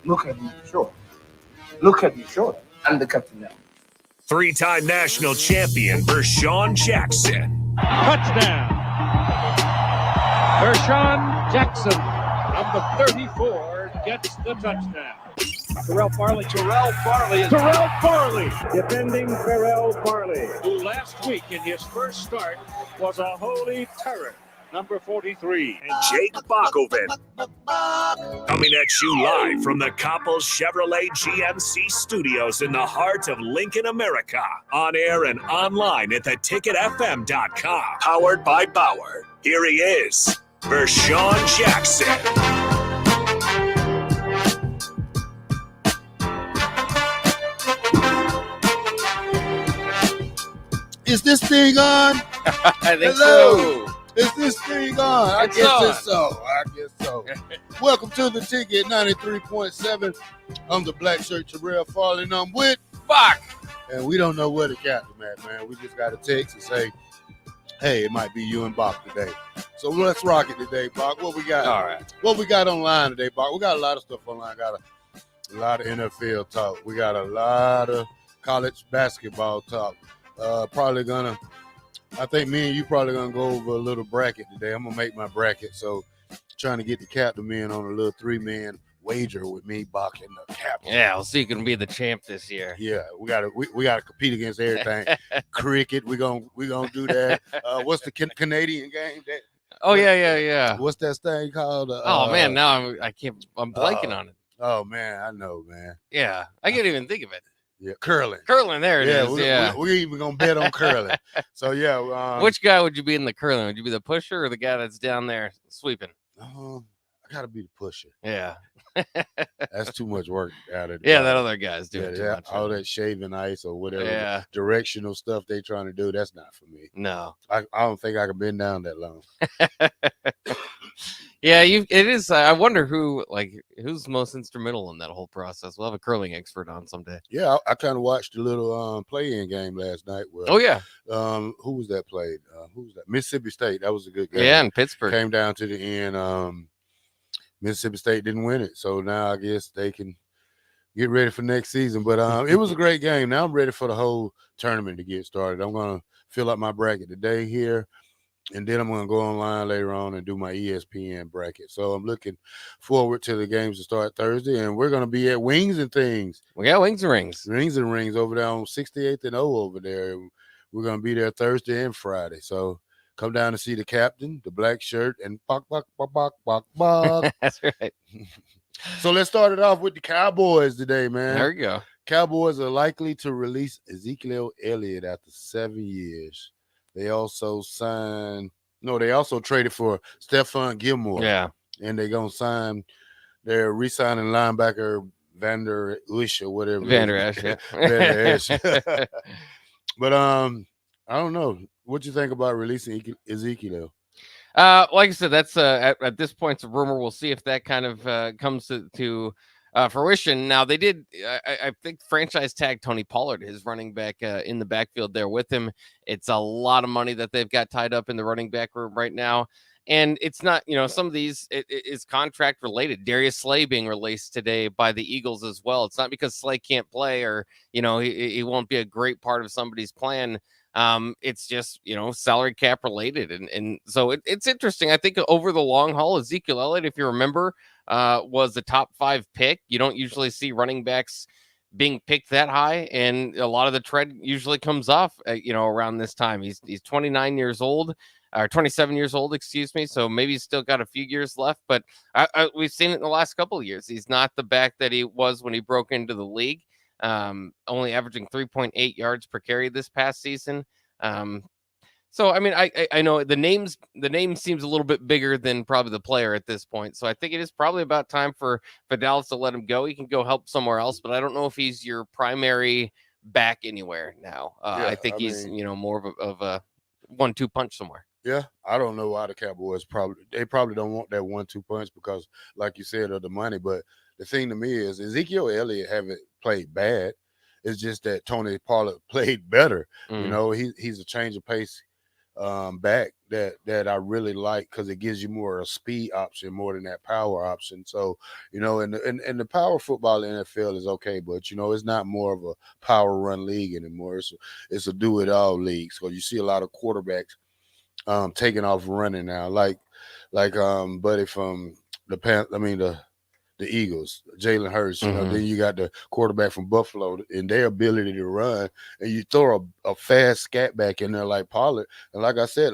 Look at the short. Look at the short. And the captain now. Three-time national champion Vershawn Jackson. Touchdown. Vershawn Jackson, number 34, gets the touchdown. Terrell Farley, defending Terrell Farley, who last week in his first start was a holy terror, number 43. And Jake Bakoven. Coming at you live from the Coppel Chevrolet GMC studios in the heart of Lincoln, America. On air and online at theticketfm.com. Powered by Bauer. Here he is, Vershawn Jackson. Is this thing on? I think Hello. so. Is this thing on? I guess so. Welcome to the ticket 93.7. I'm the black shirt Terrell Farley, and I'm with Fuck. And we don't know where the captain at, man. We just got a text and say, hey, it might be you and Bach today. So let's rock it today, Bach. What we got? All right. What we got online today, Bach? We got a lot of stuff online. Got a lot of NFL talk. We got a lot of college basketball talk. I think me and you probably gonna go over a little bracket today. I'm gonna make my bracket, so trying to get the captain in on a little 3-man wager with me, Bach, and the captain. Yeah, we'll see who can be the champ this year. Yeah, we gotta compete against everything. Cricket, we gonna do that. What's the Canadian game? Yeah. What's that thing called? Oh man, now I'm blanking on it. Oh man, I know, man. Yeah, I can't even think of it. Yeah, curling. There it is. We're even gonna bet on curling. So yeah. Which guy would you be in the curling? Would you be the pusher or the guy that's down there sweeping? I gotta be the pusher. Yeah. That's too much work out of it. Yeah, that other guy's doing too much. All that shaving ice or whatever Yeah. directional stuff they trying to do, that's not for me. No. I don't think I can bend down that long. Yeah, it is. I wonder who's most instrumental in that whole process. We'll have a curling expert on someday. Yeah, I kind of watched a little play-in game last night. Where, Oh yeah. Who was that played? Who was that? Mississippi State. That was a good game. Yeah, in Pittsburgh. Came down to the end. Mississippi State didn't win it, so now I guess they can get ready for next season. But it was a great game. Now I'm ready for the whole tournament to get started. I'm gonna fill up my bracket today here, and then I'm gonna go online later on and do my ESPN bracket. So I'm looking forward to the games to start Thursday, and we're gonna be at Wings and Things. We got Wings and Rings. Rings and Rings over there on 68th and O over there. We're gonna be there Thursday and Friday. So come down to see the captain, the black shirt, and bok. That's right. So let's start it off with the Cowboys today, man. There you go. Cowboys are likely to release Ezekiel Elliott after 7 years. They also traded for Stephon Gilmore. Yeah. And they're going to re-signing linebacker Vander Esch or whatever. Vander Esch, yeah. Vander Esch. But I don't know. What you think about releasing Ezekiel? Like I said, that's at this point, it's a rumor. We'll see if that kind of comes to fruition. Now, they did, I think, franchise tag Tony Pollard, his running back, in the backfield there with him. It's a lot of money that they've got tied up in the running back room right now. And it's not, some of these is contract related. Darius Slay being released today by the Eagles as well. It's not because Slay can't play or, he won't be a great part of somebody's plan. It's just, salary cap related. And so it's interesting. I think over the long haul, Ezekiel Elliott, if you remember, was the top 5 pick. You don't usually see running backs being picked that high. And a lot of the tread usually comes off, around this time. He's 29 years old. Or 27 years old, excuse me. So maybe he's still got a few years left, but we've seen it in the last couple of years. He's not the back that he was when he broke into the league. Only averaging 3.8 yards per carry this past season. So I mean, I know the name seems a little bit bigger than probably the player at this point. So I think it is probably about time for Dallas to let him go. He can go help somewhere else, but I don't know if he's your primary back anywhere now. I think he's more of a 1-2 punch somewhere. Yeah, I don't know why the Cowboys probably don't want that 1-2 punch because, like you said, of the money. But the thing to me is Ezekiel Elliott haven't played bad. It's just that Tony Pollard played better. He's a change of pace back that I really like because it gives you more a speed option more than that power option. So, and the power football in the NFL is okay, but it's not more of a power run league anymore. It's a do it all league. So you see a lot of quarterbacks taking off running now, like Buddy from the Eagles, Jalen Hurts. Then you got the quarterback from Buffalo and their ability to run, and you throw a fast scat back in there like Pollard. And like I said,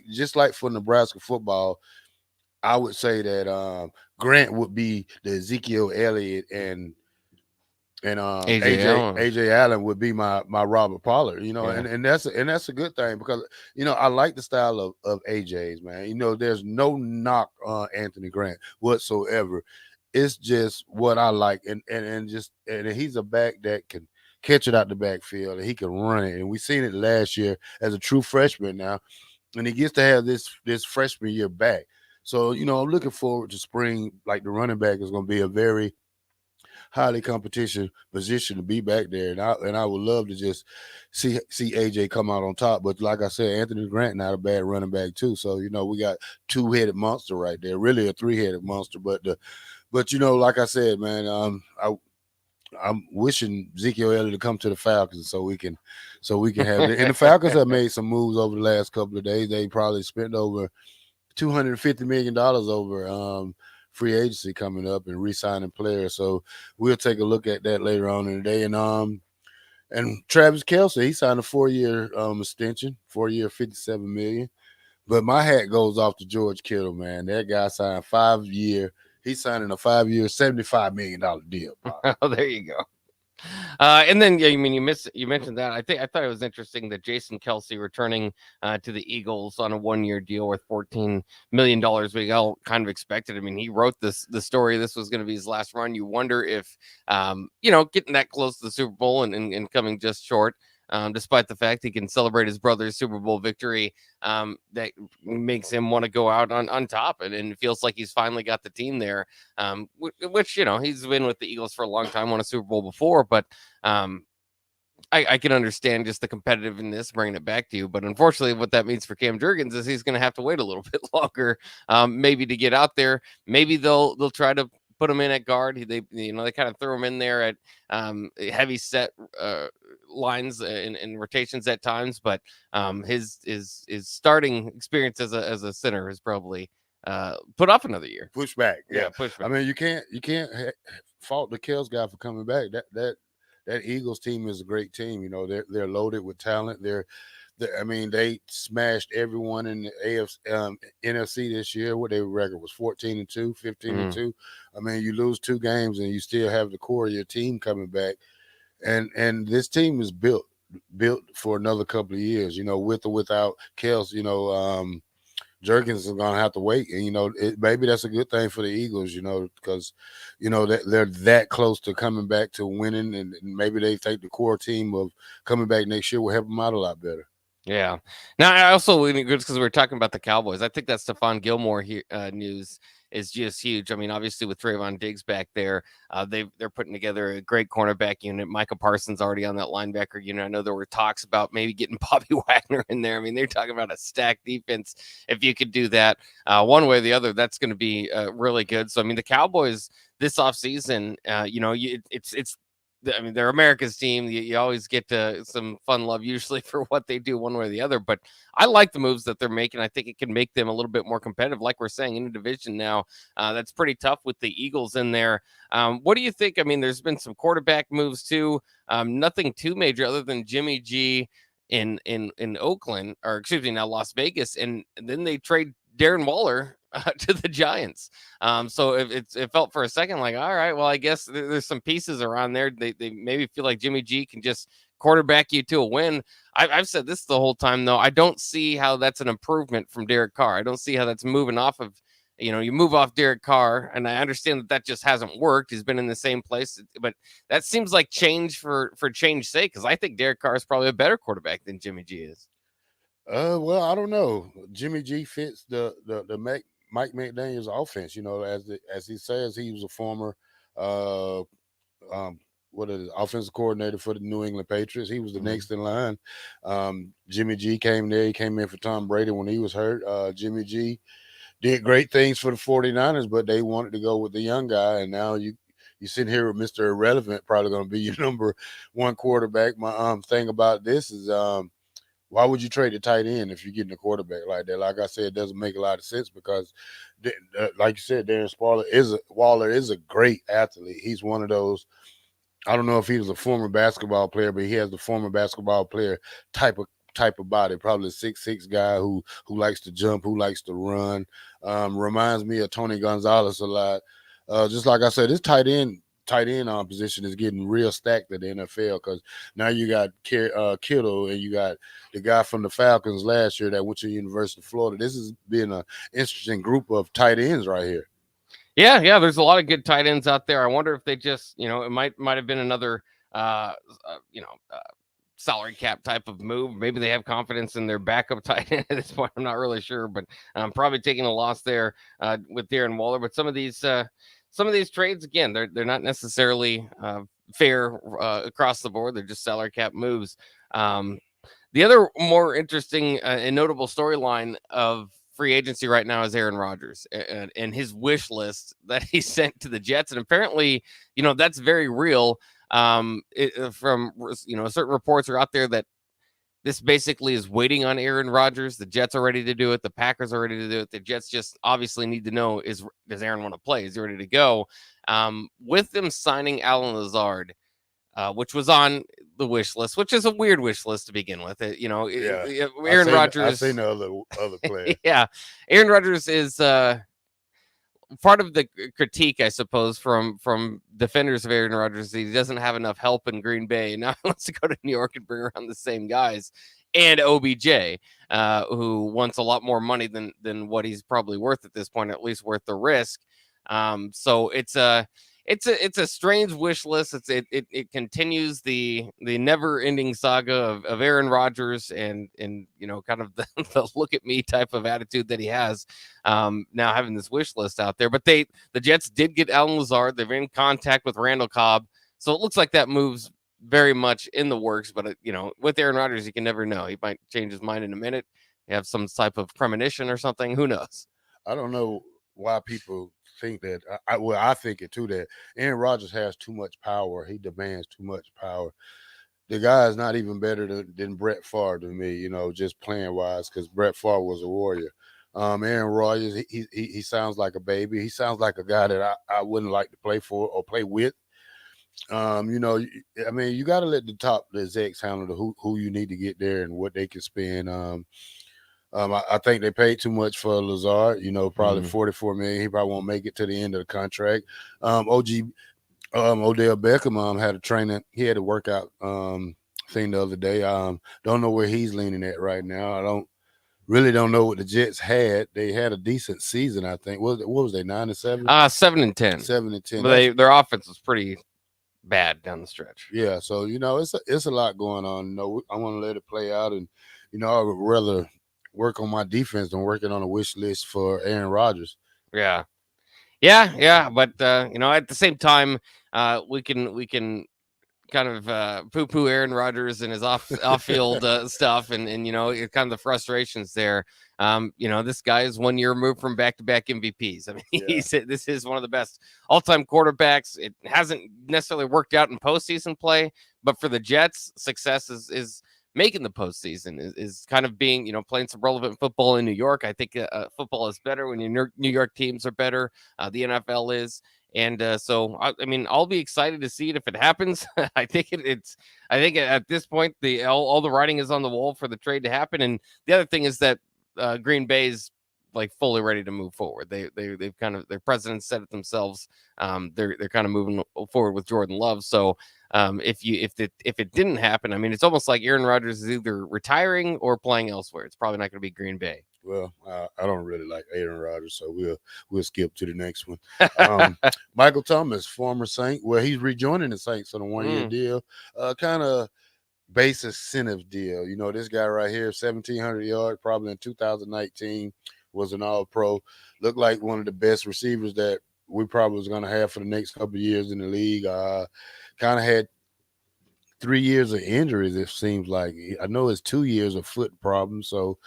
just like for Nebraska football, I would say that Grant would be the Ezekiel Elliott and AJ Allen would be my Robert Pollard, and that's a good thing because I like the style of AJ's, man. There's no knock on Anthony Grant whatsoever. It's just what I like, and he's a back that can catch it out the backfield and he can run it, and we seen it last year as a true freshman now, and he gets to have this freshman year back. So I'm looking forward to spring. Like the running back is going to be a very highly competition position to be back there, and I would love to just see AJ come out on top. But like I said, Anthony Grant not a bad running back too. So we got two-headed monster right there, really a three-headed monster. But like I said, man, I'm wishing Ezekiel Elliott to come to the Falcons so we can have it. And the Falcons have made some moves over the last couple of days. They probably spent over $250 million over free agency coming up and re-signing players. So we'll take a look at that later on in the day. And Travis Kelce, he signed a 4-year extension, 4-year, $57 million. But my hat goes off to George Kittle, man. That guy signed 5-year. He's signing a 5-year, $75 million deal. Oh, there you go. And then, you mentioned that. I thought it was interesting that Jason Kelce returning to the Eagles on a 1-year deal worth $14 million. We all kind of expected. I mean, he wrote the story. This was going to be his last run. You wonder if, getting that close to the Super Bowl and coming just short. Despite the fact he can celebrate his brother's Super Bowl victory, that makes him want to go out on top. And it feels like he's finally got the team there, which, he's been with the Eagles for a long time, won a Super Bowl before. But I can understand just the competitiveness, bringing it back to you. But unfortunately, what that means for Cam Jurgens is he's going to have to wait a little bit longer, maybe to get out there. Maybe they'll try to put him in at guard. They kind of threw him in there at heavy set lines and rotations at times, but his starting experience as a center is probably put off another year. Push back. Yeah, push back. I mean, you can't fault the Kells guy for coming back. That Eagles team is a great team. They're loaded with talent. They smashed everyone in the NFC this year. What their record was 14-2, 15-2. I mean, you lose 2 games and you still have the core of your team coming back. And this team is built for another couple of years, with or without Kels. Jurgens is going to have to wait. And, maybe that's a good thing for the Eagles, because, they're that close to coming back to winning. And maybe they think the core team of coming back next year will help them out a lot better. Yeah. Now, I also, because we were talking about the Cowboys, I think that Stephon Gilmore news is just huge. I mean, obviously with Trayvon Diggs back there, they're putting together a great cornerback unit. Micah Parsons already on that linebacker unit. I know there were talks about maybe getting Bobby Wagner in there. I mean, they're talking about a stacked defense. If you could do that one way or the other, that's going to be really good. So, I mean, the Cowboys this offseason, it's they're America's team. You always get some fun love usually for what they do one way or the other. But I like the moves that they're making. I think it can make them a little bit more competitive, like we're saying, in a division now that's pretty tough with the Eagles in there. What do you think? I mean, there's been some quarterback moves too. Nothing too major other than Jimmy G in Oakland, or excuse me, now Las Vegas, and then they trade Darren Waller to the Giants. So it felt for a second like, all right, well, I guess there's some pieces around there. They maybe feel like Jimmy G can just quarterback you to a win. I've said this the whole time, though. I don't see how that's an improvement from Derek Carr. I don't see how that's moving off of, you move off Derek Carr, and I understand that just hasn't worked. He's been in the same place, but that seems like change for change's sake, because I think Derek Carr is probably a better quarterback than Jimmy G is. Well, I don't know. Jimmy G fits the Mike McDaniel's offense, as he says, he was a former offensive coordinator for the New England Patriots. He was the Mhm. next in line. Jimmy G came there. He came in for Tom Brady when he was hurt. Jimmy G did great things for the 49ers, but they wanted to go with the young guy, and now you sitting here with Mr. Irrelevant, probably going to be your number one quarterback. My thing about this is why would you trade a tight end if you're getting a quarterback like that? Like I said, it doesn't make a lot of sense because, like you said, Darren Waller is a great athlete. He's one of those. I don't know if he was a former basketball player, but he has the former basketball player type of body. Probably a 6'6" guy who likes to jump, who likes to run. Reminds me of Tony Gonzalez a lot. Just like I said, this tight end position is getting real stacked at the NFL because now you got Kittle and you got the guy from the Falcons last year that went to the University of Florida. This has been an interesting group of tight ends right here. Yeah, there's a lot of good tight ends out there. I wonder if they just, it might have been another, salary cap type of move. Maybe they have confidence in their backup tight end at this point. I'm not really sure, but I'm probably taking a loss there with Darren Waller. But some of these trades, again, they're not necessarily fair across the board. They're just salary cap moves. The other more interesting and notable storyline of free agency right now is Aaron Rodgers and his wish list that he sent to the Jets. And apparently, that's very real. From certain reports are out there that this basically is waiting on Aaron Rodgers. The Jets are ready to do it. The Packers are ready to do it. The Jets just obviously need to know, does Aaron want to play? Is he ready to go? With them signing Alan Lazard, which was on the wish list, which is a weird wish list to begin with. Aaron Rodgers. I've seen the other players. Yeah, Aaron Rodgers is part of the critique, I suppose, from defenders of Aaron Rodgers. He doesn't have enough help in Green Bay. Now he wants to go to New York and bring around the same guys. And OBJ, who wants a lot more money than what he's probably worth at this point, at least worth the risk. So it's a strange wish list. It continues the never-ending saga of Aaron Rodgers and kind of the look at me type of attitude that he has now having this wish list out there. But the Jets did get Alan Lazard. They're in contact with Randall Cobb, so it looks like that move's very much in the works. But with Aaron Rodgers, you can never know. He might change his mind in a minute. You have some type of premonition or something. Who knows? I don't know why people think that. I think it too, that Aaron Rodgers has too much power. He demands too much power. The guy is not even better than Brett Favre to me, just playing wise, because Brett Favre was a warrior. Aaron Rodgers, he sounds like a baby. He sounds like a guy that I wouldn't like to play for or play with. You got to let the execs handle who you need to get there and what they can spend. I think they paid too much for Lazard, probably $44 million. He probably won't make it to the end of the contract. Odell Beckham had a training. He had a workout thing the other day. Don't know where he's leaning at right now. I don't know what the Jets had. They had a decent season, I think. What was they, 9-7? 7-10. 7-10. But their offense was pretty bad down the stretch. Yeah, so it's a lot going on. I want to let it play out, and I would rather work on my defense than working on a wish list for Aaron Rodgers. Yeah. But at the same time, we can kind of poo-poo Aaron Rodgers and his off-field stuff, and kind of the frustrations there. This guy is 1 year removed from back-to-back MVPs. I mean, he said this is one of the best all-time quarterbacks. It hasn't necessarily worked out in postseason play, but for the Jets, success is making the postseason, is kind of being, playing some relevant football in New York. I think football is better when your New York teams are better. The NFL is. And so, I'll be excited to see it if it happens. I think I think at this point, all the writing is on the wall for the trade to happen. And the other thing is that Green Bay's like fully ready to move forward. They've kind of, their president said it themselves. They're kind of moving forward with Jordan Love. So if it didn't happen, it's almost like Aaron Rodgers is either retiring or playing elsewhere. It's probably not going to be Green Bay. Well, I don't really like Aaron Rodgers, so we'll skip to the next one. Michael Thomas, former Saint. Well, he's rejoining the Saints on a 1-year deal. Kind of base incentive deal. This guy right here, 1,700 yards, probably in 2019, was an All-Pro. Looked like one of the best receivers that we probably was going to have for the next couple of years in the league. kind of had 3 years of injuries, it seems like. I know it's 2 years of foot problems. So,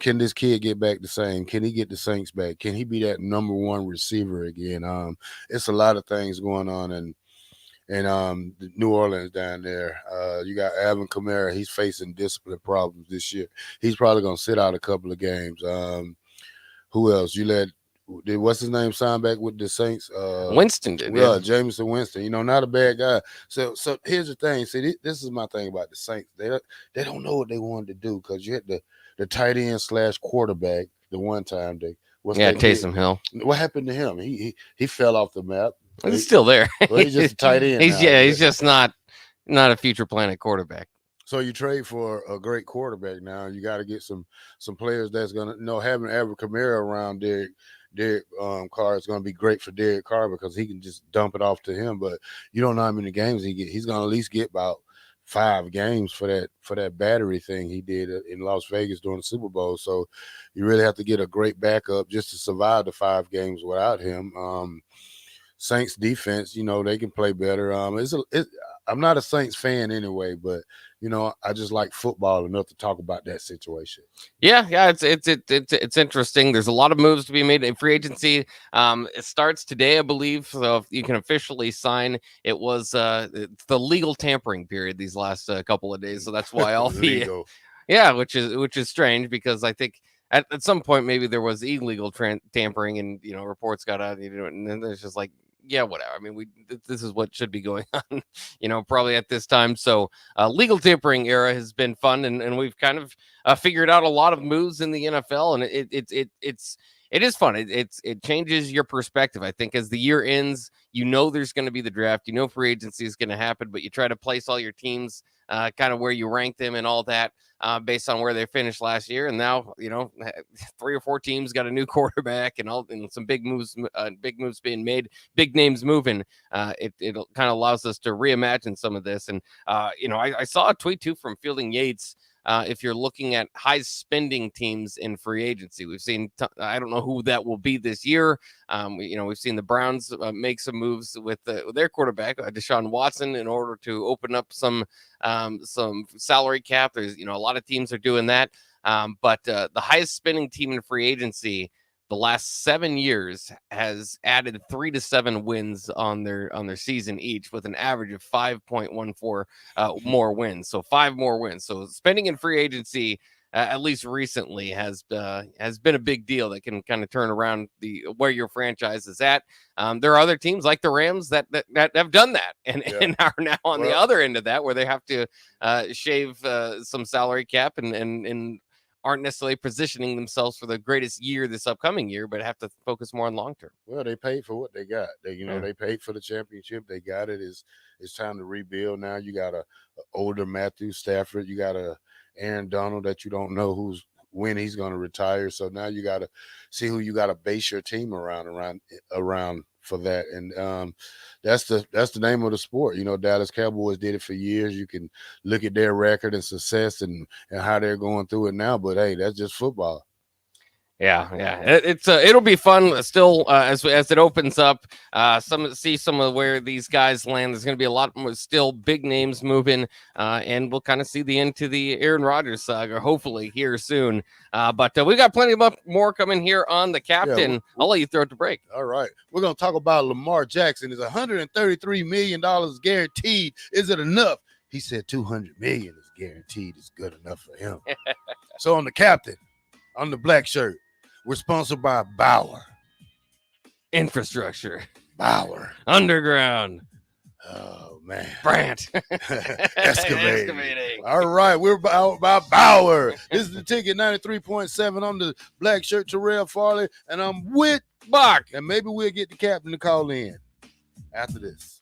can this kid get back the same? Can he get the Saints back? Can he be that number one receiver again? It's a lot of things going on in New Orleans down there. You got Alvin Kamara. He's facing discipline problems this year. He's probably going to sit out a couple of games. Who else? What's his name sign back with the Saints? Winston did. Yeah, Jameson Winston. Not a bad guy. So here's the thing. See, this is my thing about the Saints. They don't know what they wanted to do because you had the tight end / quarterback the one time. Taysom Hill. What happened to him? He fell off the map. He's still there. Well, he's just a tight end. He's just not a future planet quarterback. So you trade for a great quarterback now. You got to get some players that's gonna having Alvin Kamara around Derek Carr is going to be great for Derek Carr because he can just dump it off to him. But you don't know how many games he get. He's going to at least get about 5 games for that battery thing he did in Las Vegas during the Super Bowl. So you really have to get a great backup just to survive the 5 games without him. Saints defense, they can play better. I'm not a Saints fan anyway, but I just like football enough to talk about that situation. Yeah, it's interesting. There's a lot of moves to be made in free agency. It starts today, I believe. So if you can officially sign, it was it's the legal tampering period these last couple of days. So that's why all the which is strange because I think at some point maybe there was illegal tampering and reports got out and then it's just like. Yeah, whatever. I mean, this is what should be going on, probably at this time. So legal tampering era has been fun, and we've kind of figured out a lot of moves in the NFL, and it is fun. It changes your perspective. I think as the year ends, there's going to be the draft, free agency is going to happen, but you try to place all your teams kind of where you rank them and all that based on where they finished last year. And now, 3 or 4 teams got a new quarterback and some big moves being made, big names moving. It kind of allows us to reimagine some of this. And, I saw a tweet too from Fielding Yates. If you're looking at high spending teams in free agency, we've seen, I don't know who that will be this year. We've seen the Browns make some moves with their quarterback, Deshaun Watson, in order to open up some salary cap. There's, a lot of teams are doing that. But the highest spending team in free agency the last 7 years has added 3 to 7 wins on their season each, with an average of 5.14 more wins. So 5 more wins. So spending in free agency, at least recently, has been a big deal that can kind of turn around where your franchise is at. There are other teams like the Rams that have done that and are now on the other end of that, where they have to shave some salary cap and aren't necessarily positioning themselves for the greatest year this upcoming year, but have to focus more on long term. Well, they paid for what they got. They paid for the championship. They got it. It's time to rebuild now. You got a older Matthew Stafford. You got a Aaron Donald that you don't know when he's going to retire. So now you got to see who you got to base your team around for that. And that's the name of the sport. Dallas Cowboys did it for years. You can look at their record and success and how they're going through it now. But hey, that's just football. Yeah. It'll be fun still as it opens up. Some of where these guys land. There's going to be a lot more still big names moving, and we'll kind of see the end to the Aaron Rodgers saga hopefully here soon. But we got plenty more coming here on the captain. Yeah, I'll let you throw it to break. All right, we're going to talk about Lamar Jackson. Is $133 million guaranteed? Is it enough? He said $200 million is guaranteed. Is good enough for him. So on the captain, on the black shirt. We're sponsored by Bauer. Infrastructure. Bauer. Underground. Oh, man. Brandt. Excavating. All right, we're by Bauer. This is the Ticket 93.7. I'm the black shirt, Terrell Farley, and I'm with Bach. And maybe we'll get the captain to call in after this.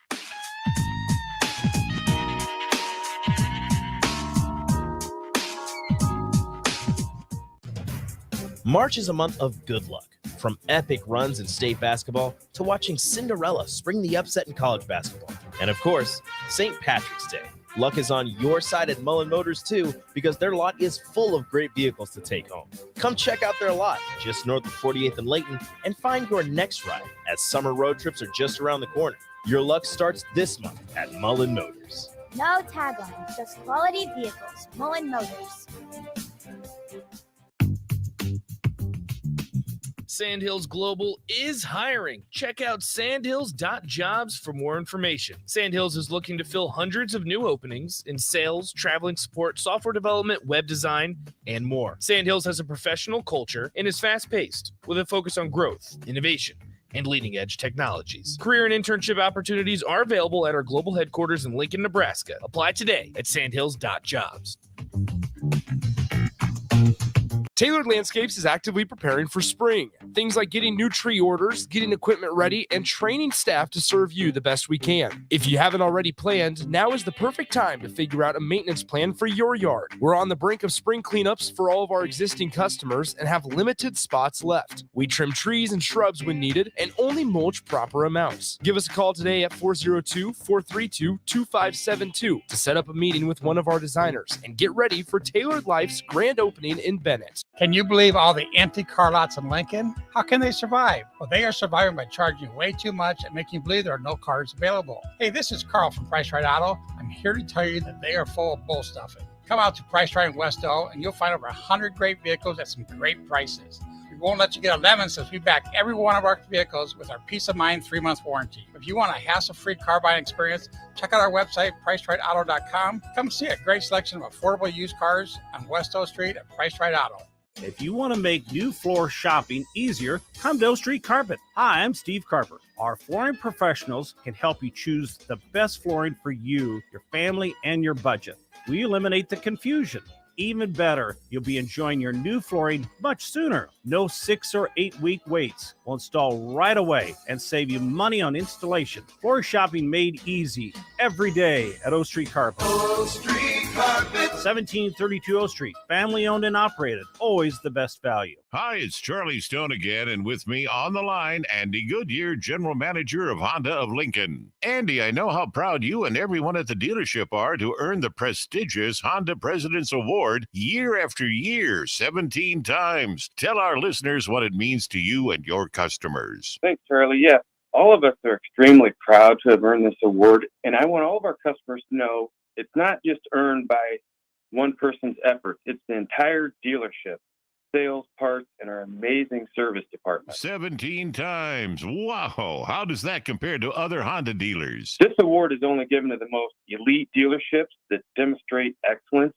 March is a month of good luck, from epic runs in state basketball to watching Cinderella spring the upset in college basketball. And of course, St. Patrick's Day. Luck is on your side at Mullen Motors too, because their lot is full of great vehicles to take home. Come check out their lot just north of 48th and Layton and find your next ride, as summer road trips are just around the corner. Your luck starts this month at Mullen Motors. No taglines, just quality vehicles. Mullen Motors. Sandhills Global is hiring. Check out sandhills.jobs for more information. Sandhills is looking to fill hundreds of new openings in sales, traveling support, software development, web design, and more. Sandhills has a professional culture and is fast-paced with a focus on growth, innovation, and leading-edge technologies. Career and internship opportunities are available at our global headquarters in Lincoln, Nebraska. Apply today at sandhills.jobs. Tailored Landscapes is actively preparing for spring. Things like getting new tree orders, getting equipment ready, and training staff to serve you the best we can. If you haven't already planned, now is the perfect time to figure out a maintenance plan for your yard. We're on the brink of spring cleanups for all of our existing customers and have limited spots left. We trim trees and shrubs when needed and only mulch proper amounts. Give us a call today at 402-432-2572 to set up a meeting with one of our designers and get ready for Tailored Life's grand opening in Bennett. Can you believe all the empty car lots in Lincoln? How can they survive? Well, they are surviving by charging way too much and making you believe there are no cars available. Hey, this is Carl from Price Right Auto. I'm here to tell you that they are full of bull stuffing. Come out to Price Right in West O and you'll find over 100 great vehicles at some great prices. We won't let you get a lemon since we back every one of our vehicles with our Peace of Mind 3-month warranty. If you want a hassle-free car buying experience, check out our website, PriceRightAuto.com. Come see a great selection of affordable used cars on West O Street at Price Right Auto. If you want to make new floor shopping easier, come to O Street Carpet. Hi, I'm Steve Carper. Our flooring professionals can help you choose the best flooring for you, your family, and your budget. We eliminate the confusion. Even better, you'll be enjoying your new flooring much sooner. No 6 or 8 week waits. We'll install right away and save you money on installation. Floor shopping made easy every day at O Street Carpet. O Street Carpet. 1732 O Street. Family owned and operated. Always the best value. Hi, it's Charlie Stone again, and with me on the line, Andy Goodyear, General Manager of Honda of Lincoln. Andy, I know how proud you and everyone at the dealership are to earn the prestigious Honda President's Award year after year, 17 times. Tell our listeners what it means to you and your customers. Thanks, Charlie. Yeah, all of us are extremely proud to have earned this award, and I want all of our customers to know it's not just earned by one person's effort. It's the entire dealership, sales, parts, and our amazing service department. 17 times. Wow. How does that compare to other Honda dealers? This award is only given to the most elite dealerships that demonstrate excellence.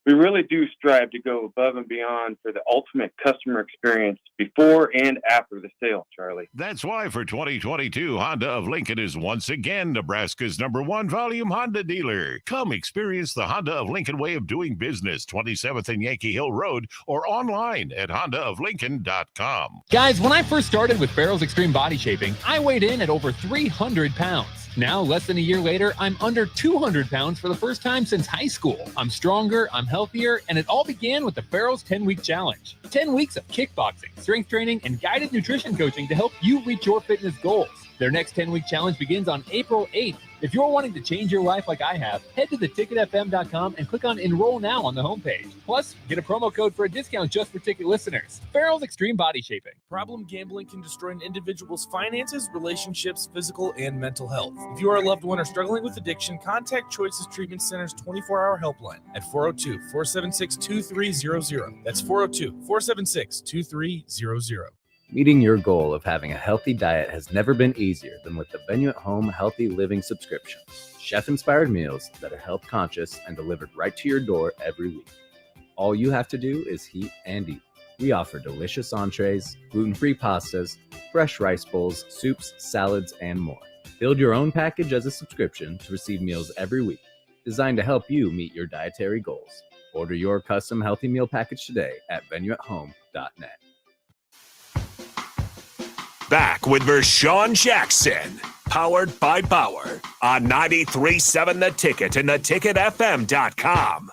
We really do strive to go above and beyond for the ultimate customer experience before and after the sale, Charlie. That's why for 2022, Honda of Lincoln is once again Nebraska's #1 volume Honda dealer. Come experience the Honda of Lincoln way of doing business, 27th and Yankee Hill Road, or online at hondaoflincoln.com. Guys, when I first started with Farrell's Extreme Body Shaping, I weighed in at over 300 pounds. Now, less than a year later, I'm under 200 pounds for the first time since high school. I'm stronger, I'm healthier, and it all began with the Farrell's 10-week challenge. 10 weeks of kickboxing, strength training, and guided nutrition coaching to help you reach your fitness goals. Their next 10-week challenge begins on April 8th. If you're wanting to change your life like I have, head to theticketfm.com and click on Enroll Now on the homepage. Plus, get a promo code for a discount just for ticket listeners. Farrell's Extreme Body Shaping. Problem gambling can destroy an individual's finances, relationships, physical, and mental health. If you are a loved one or struggling with addiction, contact Choices Treatment Center's 24-hour helpline at 402-476-2300. That's 402-476-2300. Meeting your goal of having a healthy diet has never been easier than with the Venue at Home Healthy Living subscription. Chef-inspired meals that are health-conscious and delivered right to your door every week. All you have to do is heat and eat. We offer delicious entrees, gluten-free pastas, fresh rice bowls, soups, salads, and more. Build your own package as a subscription to receive meals every week, designed to help you meet your dietary goals. Order your custom healthy meal package today at venueathome.net. Back with Vershawn Jackson, powered by Bauer, on 93.7 The Ticket and theticketfm.com.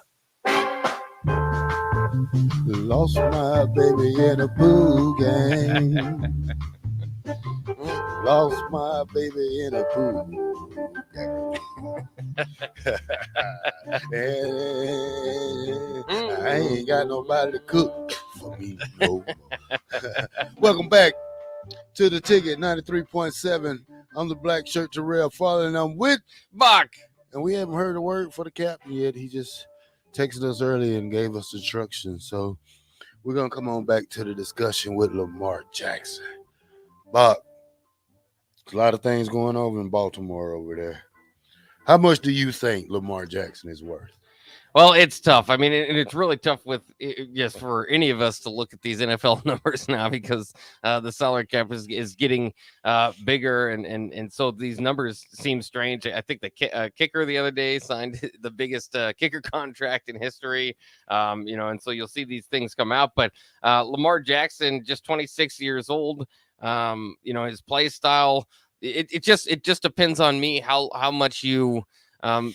Lost my baby in a pool game. Lost my baby in a pool game. I ain't got nobody to cook for me no more. Welcome back to The Ticket, 93.7 I'm the black shirt Terrell Farley, and I'm with Bach. And we haven't heard a word for the captain yet. He just texted us early and gave us instructions. So we're going to come on back to the discussion with Lamar Jackson. Bach, a lot of things going on in Baltimore over there. How much do you think Lamar Jackson is worth? Well, it's tough. I mean, and it's really tough with just for any of us to look at these NFL numbers now because the salary cap is getting bigger, and so these numbers seem strange. I think the kicker the other day signed the biggest kicker contract in history, and so you'll see these things come out. But Lamar Jackson, just 26 years old, his play style, it just depends on me how much you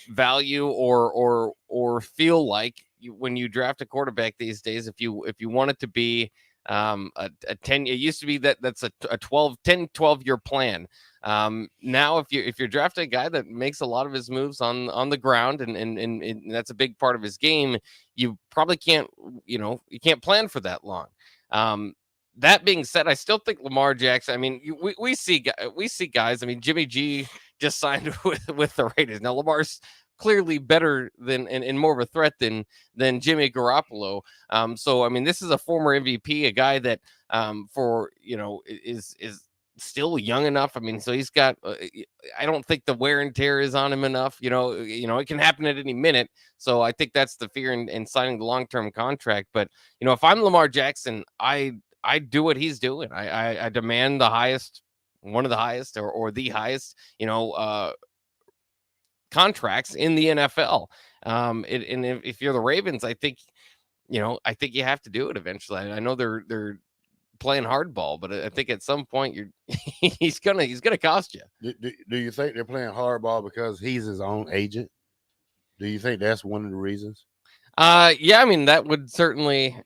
value or feel like when you draft a quarterback these days. If you want it to be a 10, it used to be that's a 12 year plan. Now if you're drafting a guy that makes a lot of his moves on the ground and that's a big part of his game, you probably can't you can't plan for that long. That being said, I still think Lamar Jackson, I mean, we see guys. I mean, Jimmy G just signed with the Raiders. Now Lamar's clearly better than and more of a threat than Jimmy Garoppolo. So I mean, this is a former MVP, a guy that is still young enough. I mean, so he's got. I don't think the wear and tear is on him enough. It can happen at any minute. So I think that's the fear in signing the long-term contract. But if I'm Lamar Jackson, I do what he's doing. I demand the highest, one of the highest, or the highest, contracts in the NFL. And if you're the Ravens, I think you have to do it eventually. I know they're playing hardball, but I think at some point he's gonna cost you. Do you think they're playing hardball because he's his own agent? Do you think that's one of the reasons? Yeah. I mean, that would certainly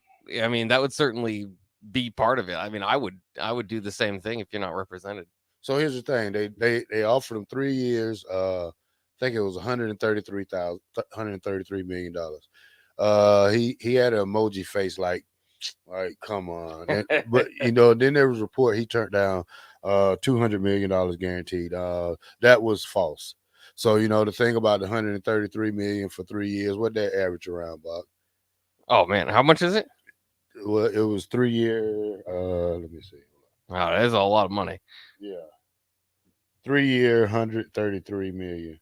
be part of it. I mean, I would do the same thing if you're not represented. So here's the thing: they offered him 3 years. I think it was $133 million. He had an emoji face like come on. But then there was a report he turned down $200 million guaranteed. That was false. So the thing about the $133 million for 3 years, what that average around, Bob? Oh man, how much is it? Well, it was 3 year. Let me see. Wow, that is a lot of money. Yeah, 3 year, $133 million.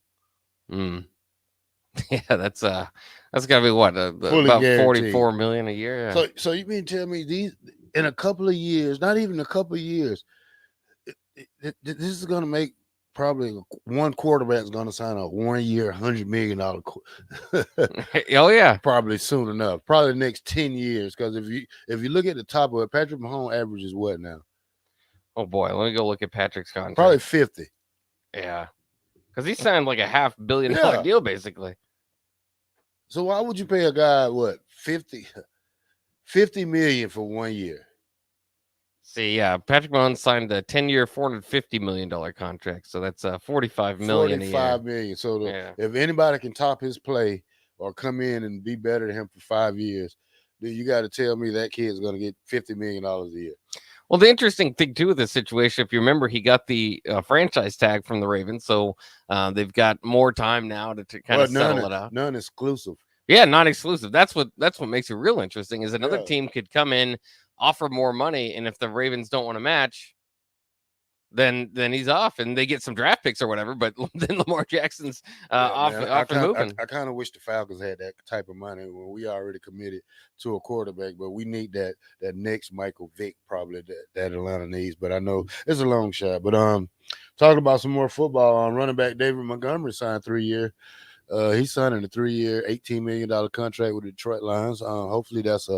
Yeah, that's gotta be what about guaranteed. $44 million a year. Yeah. So you mean tell me these in a couple of years, not even a couple of years, this is gonna make probably one quarterback is going to sign a 1 year, $100 million. Oh yeah, probably soon enough. Probably the next 10 years. Because if you look at the top of it, Patrick Mahomes averages what now? Oh boy, let me go look at Patrick's contract. Probably 50. Yeah, because he signed like a $500 million deal basically. So why would you pay a guy what $50 million for 1 year? See, yeah, Patrick Mahomes signed a 10-year, $450 million contract, so that's $45 million a year. $45 million. So if anybody can top his play or come in and be better than him for 5 years, then you got to tell me that kid's going to get $50 million a year. Well, the interesting thing too with this situation, if you remember, he got the franchise tag from the Ravens, so they've got more time now to kind of settle it out. Non-exclusive. Yeah, non-exclusive. That's what makes it real interesting. Is another team could come in, offer more money, and if the Ravens don't want to match, then he's off, and they get some draft picks or whatever. But then Lamar Jackson's off and moving. I kind of wish the Falcons had that type of money when we already committed to a quarterback, but we need that next Michael Vick probably that Atlanta needs. But I know it's a long shot. But talking about some more football, running back David Montgomery signed 3 year. He's signing a 3 year, $18 million contract with the Detroit Lions. Hopefully that's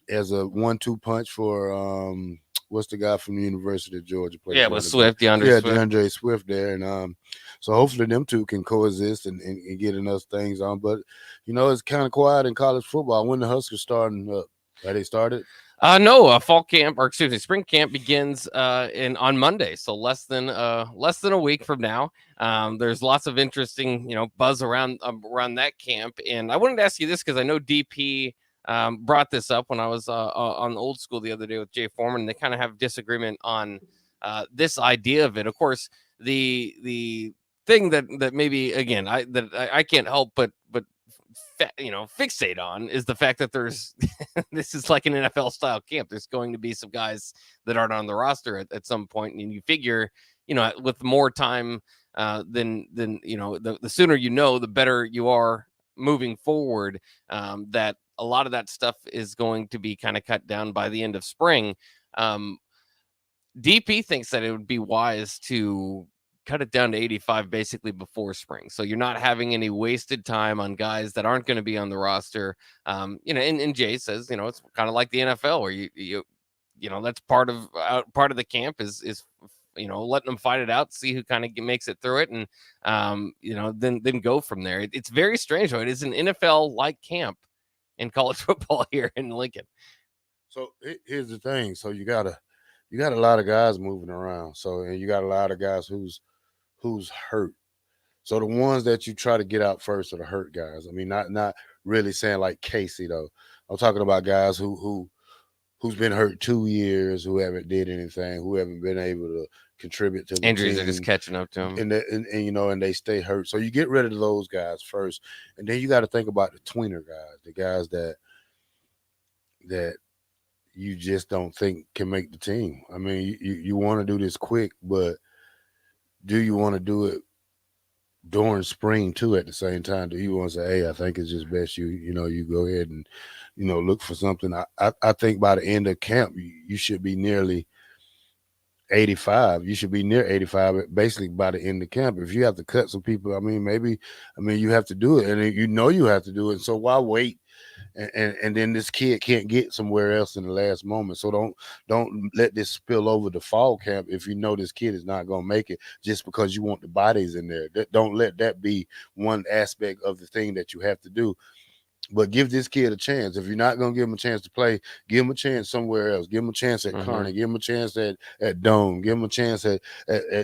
as a 1-2 punch for what's the guy from the University of Georgia? With Swift, DeAndre Swift there, and so hopefully them two can coexist and get enough things on. But it's kind of quiet in college football. When the Huskers starting up? Are they started? No, fall camp, or excuse me, spring camp begins on Monday, so less than a week from now. There's lots of interesting buzz around that camp, and I wanted to ask you this because I know DP brought this up when I was on Old School the other day with Jay Foreman. They kind of have disagreement on this idea of it. Of course, the thing that maybe again I can't help but fixate on is the fact that there's this is like an NFL style camp. There's going to be some guys that aren't on the roster at some point, and you figure, with more time than the sooner the better you are moving forward. That a lot of that stuff is going to be kind of cut down by the end of spring. DP thinks that it would be wise to cut it down to 85 basically before spring, so you're not having any wasted time on guys that aren't going to be on the roster. And Jay says, it's kind of like the NFL where you that's part of the camp is letting them fight it out, see who kind of makes it through it, and then go from there. It's very strange though. It is an NFL like camp in college football here in Lincoln. So here's the thing. So you got a lot of guys moving around. So, and you got a lot of guys who's hurt. So the ones that you try to get out first are the hurt guys. I mean, not really saying like Casey though. I'm talking about guys who's been hurt 2 years, who haven't did anything, who haven't been able to contribute to the injuries team. Are just catching up to them, and they stay hurt. So you get rid of those guys first, and then you got to think about the tweener guys, the guys that you just don't think can make the team. I mean, you want to do this quick, but do you want to do it during spring too at the same time? Do you want to say, hey, I think it's just best you go ahead and look for something? I think by the end of camp you should be nearly 85. You should be near 85 basically by the end of camp. If you have to cut some people, you have to do it, and you have to do it. So why wait? And then this kid can't get somewhere else in the last moment. So don't let this spill over the fall camp if this kid is not going to make it just because you want the bodies in there. Don't let that be one aspect of the thing that you have to do. But give this kid a chance. If you're not going to give him a chance to play, give him a chance somewhere else. Give him a chance at Kearney. Give him a chance at Dome. Give him a chance at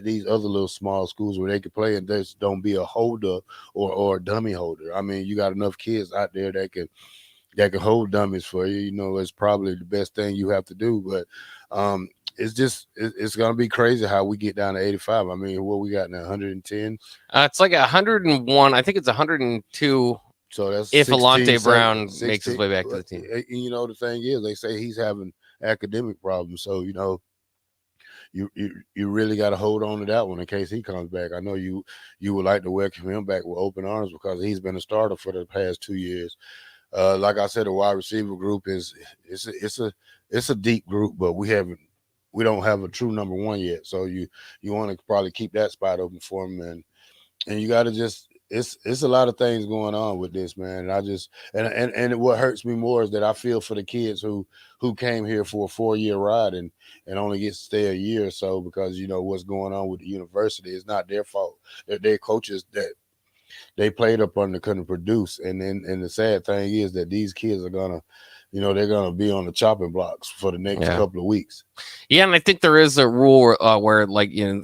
these other little small schools where they can play and just don't be a holder or a dummy holder. I mean, you got enough kids out there that can hold dummies for you. It's probably the best thing you have to do. But it's going to be crazy how we get down to 85. I mean, what we got now, 110? It's like 101. I think it's 102. So that's if 16, Alante Brown 16, makes his way back to the team. The thing is, they say he's having academic problems. So, you really got to hold on to that one in case he comes back. I know you would like to welcome him back with open arms because he's been a starter for the past 2 years. Like I said, the wide receiver group it's a deep group, but we don't have a true number one yet. So you want to probably keep that spot open for him, and you got to just it's a lot of things going on with this, man. And what hurts me more is that I feel for the kids who came here for a 4-year ride and only get to stay a year or so because what's going on with the university. It's not their fault. They're coaches that they played up under couldn't produce. And the sad thing is that these kids are gonna, they're gonna be on the chopping blocks for the next couple of weeks. Yeah, and I think there is a rule where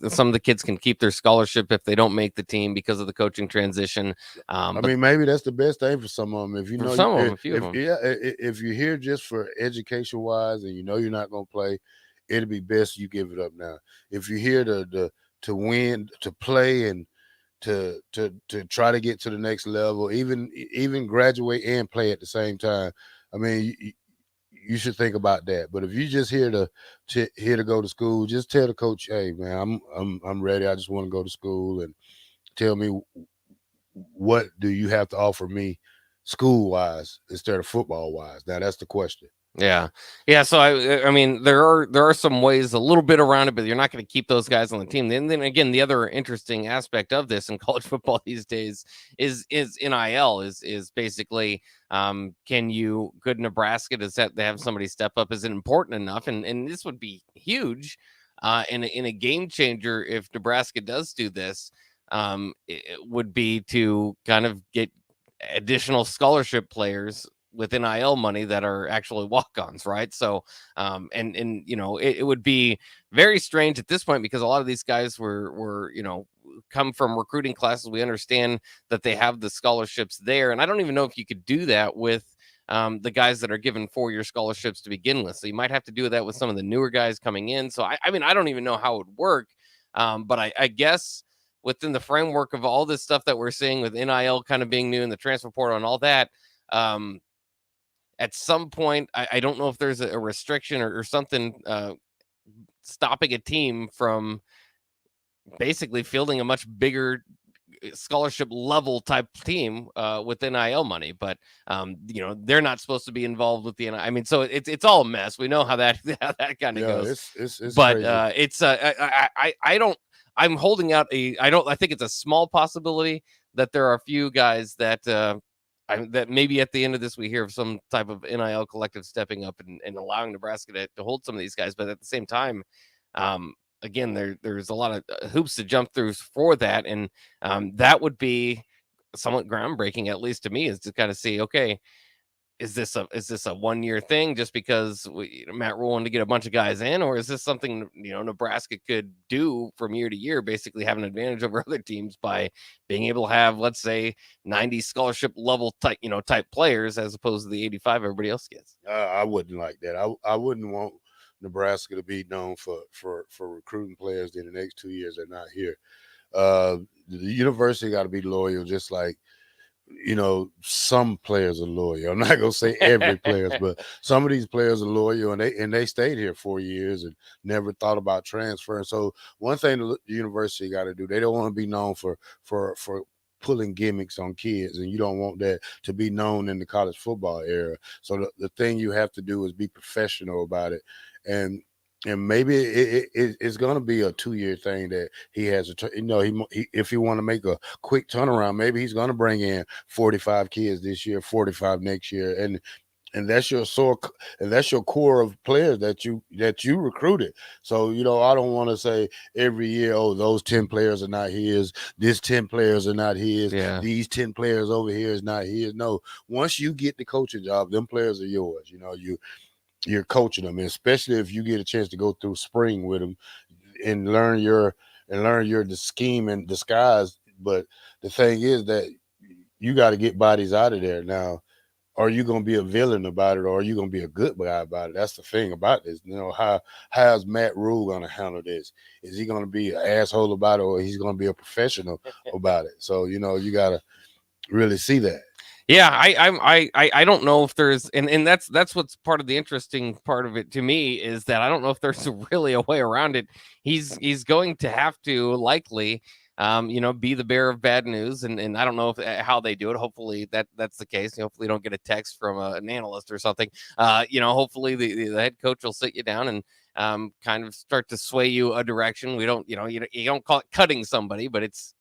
some of the kids can keep their scholarship if they don't make the team because of the coaching transition. Maybe that's the best thing for some of them. If if you're here just for education wise and you're not gonna play, it'll be best you give it up now. If you're here to win, to play, and to try to get to the next level, even graduate and play at the same time. I mean, you should think about that. But if you're just here to go to school, just tell the coach, hey man, I'm ready. I just want to go to school, and tell me what do you have to offer me school wise instead of football wise. Now that's the question. Yeah. So I mean, there are some ways a little bit around it, but you're not going to keep those guys on the team. Then again, the other interesting aspect of this in college football these days is NIL is basically could Nebraska they have somebody step up? Is it important enough? And this would be huge in a game changer if Nebraska does do this. It would be to kind of get additional scholarship players with NIL money that are actually walk-ons, right? So, it would be very strange at this point because a lot of these guys were come from recruiting classes. We understand that they have the scholarships there, and I don't even know if you could do that with the guys that are given 4-year scholarships to begin with. So you might have to do that with some of the newer guys coming in. So I mean, I don't even know how it would work. But I guess within the framework of all this stuff that we're seeing with NIL kind of being new in the transfer portal and all that, at some point, I don't know if there's a restriction or something stopping a team from basically fielding a much bigger scholarship level type team with NIL money, but they're not supposed to be involved with the NIL. I mean, so it's all a mess. We know how that kind of goes. It's but crazy. it's I'm holding out I think it's a small possibility that there are a few guys that that maybe at the end of this we hear of some type of NIL collective stepping up and allowing Nebraska to hold some of these guys, but at the same time, again, there's a lot of hoops to jump through for that, and that would be somewhat groundbreaking, at least to me, is to kind of see, okay, is this a 1-year thing just because Matt Rhule wanted to get a bunch of guys in, or is this something Nebraska could do from year to year, basically have an advantage over other teams by being able to have, let's say, 90 scholarship level type players as opposed to the 85 everybody else gets? I wouldn't like that. I wouldn't want Nebraska to be known for recruiting players in the next 2 years they're not here. The university got to be loyal, just like some players are loyal. I'm not gonna say every player, but some of these players are loyal, and they stayed here 4 years and never thought about transferring. So one thing the university got to do, they don't want to be known for pulling gimmicks on kids, and you don't want that to be known in the college football era. So the thing you have to do is be professional about it, and maybe it's going to be a 2-year thing that he has if he want to make a quick turnaround, maybe he's going to bring in 45 kids this year, 45 next year, and that's your core of players that you recruited. So I don't want to say every year, oh, those 10 players are not his, this 10 players are not his, these 10 players over here is not his. No, once you get the coaching job, them players are yours. You're coaching them, and especially if you get a chance to go through spring with them and learn your the scheme and disguise. But the thing is that you got to get bodies out of there. Now, are you going to be a villain about it, or are you going to be a good guy about it? That's the thing about this. How's Matt Rhule going to handle this? Is he going to be an asshole about it, or he's going to be a professional about it? So you got to really see that. Yeah, I don't know if there's and that's what's part of the interesting part of it to me, is that I don't know if there's really a way around it. He's going to have to likely be the bearer of bad news, and I don't know how they do it. Hopefully that's the case. Hopefully you don't get a text from an analyst or something. Hopefully the head coach will sit you down and kind of start to sway you a direction. We don't you don't call it cutting somebody, but it's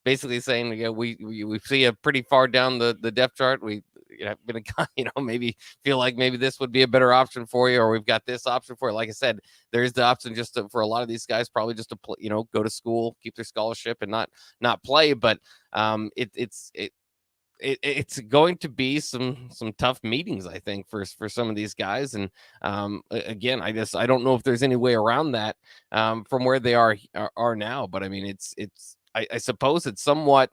basically saying, we see a pretty far down the depth chart. We maybe feel like maybe this would be a better option for you, or we've got this option for you. Like I said, there's the option for a lot of these guys probably just to play, go to school, keep their scholarship, and not play. But it's going to be some tough meetings, I think, for some of these guys. And again, I don't know if there's any way around that from where they are now. But I mean, I suppose it's somewhat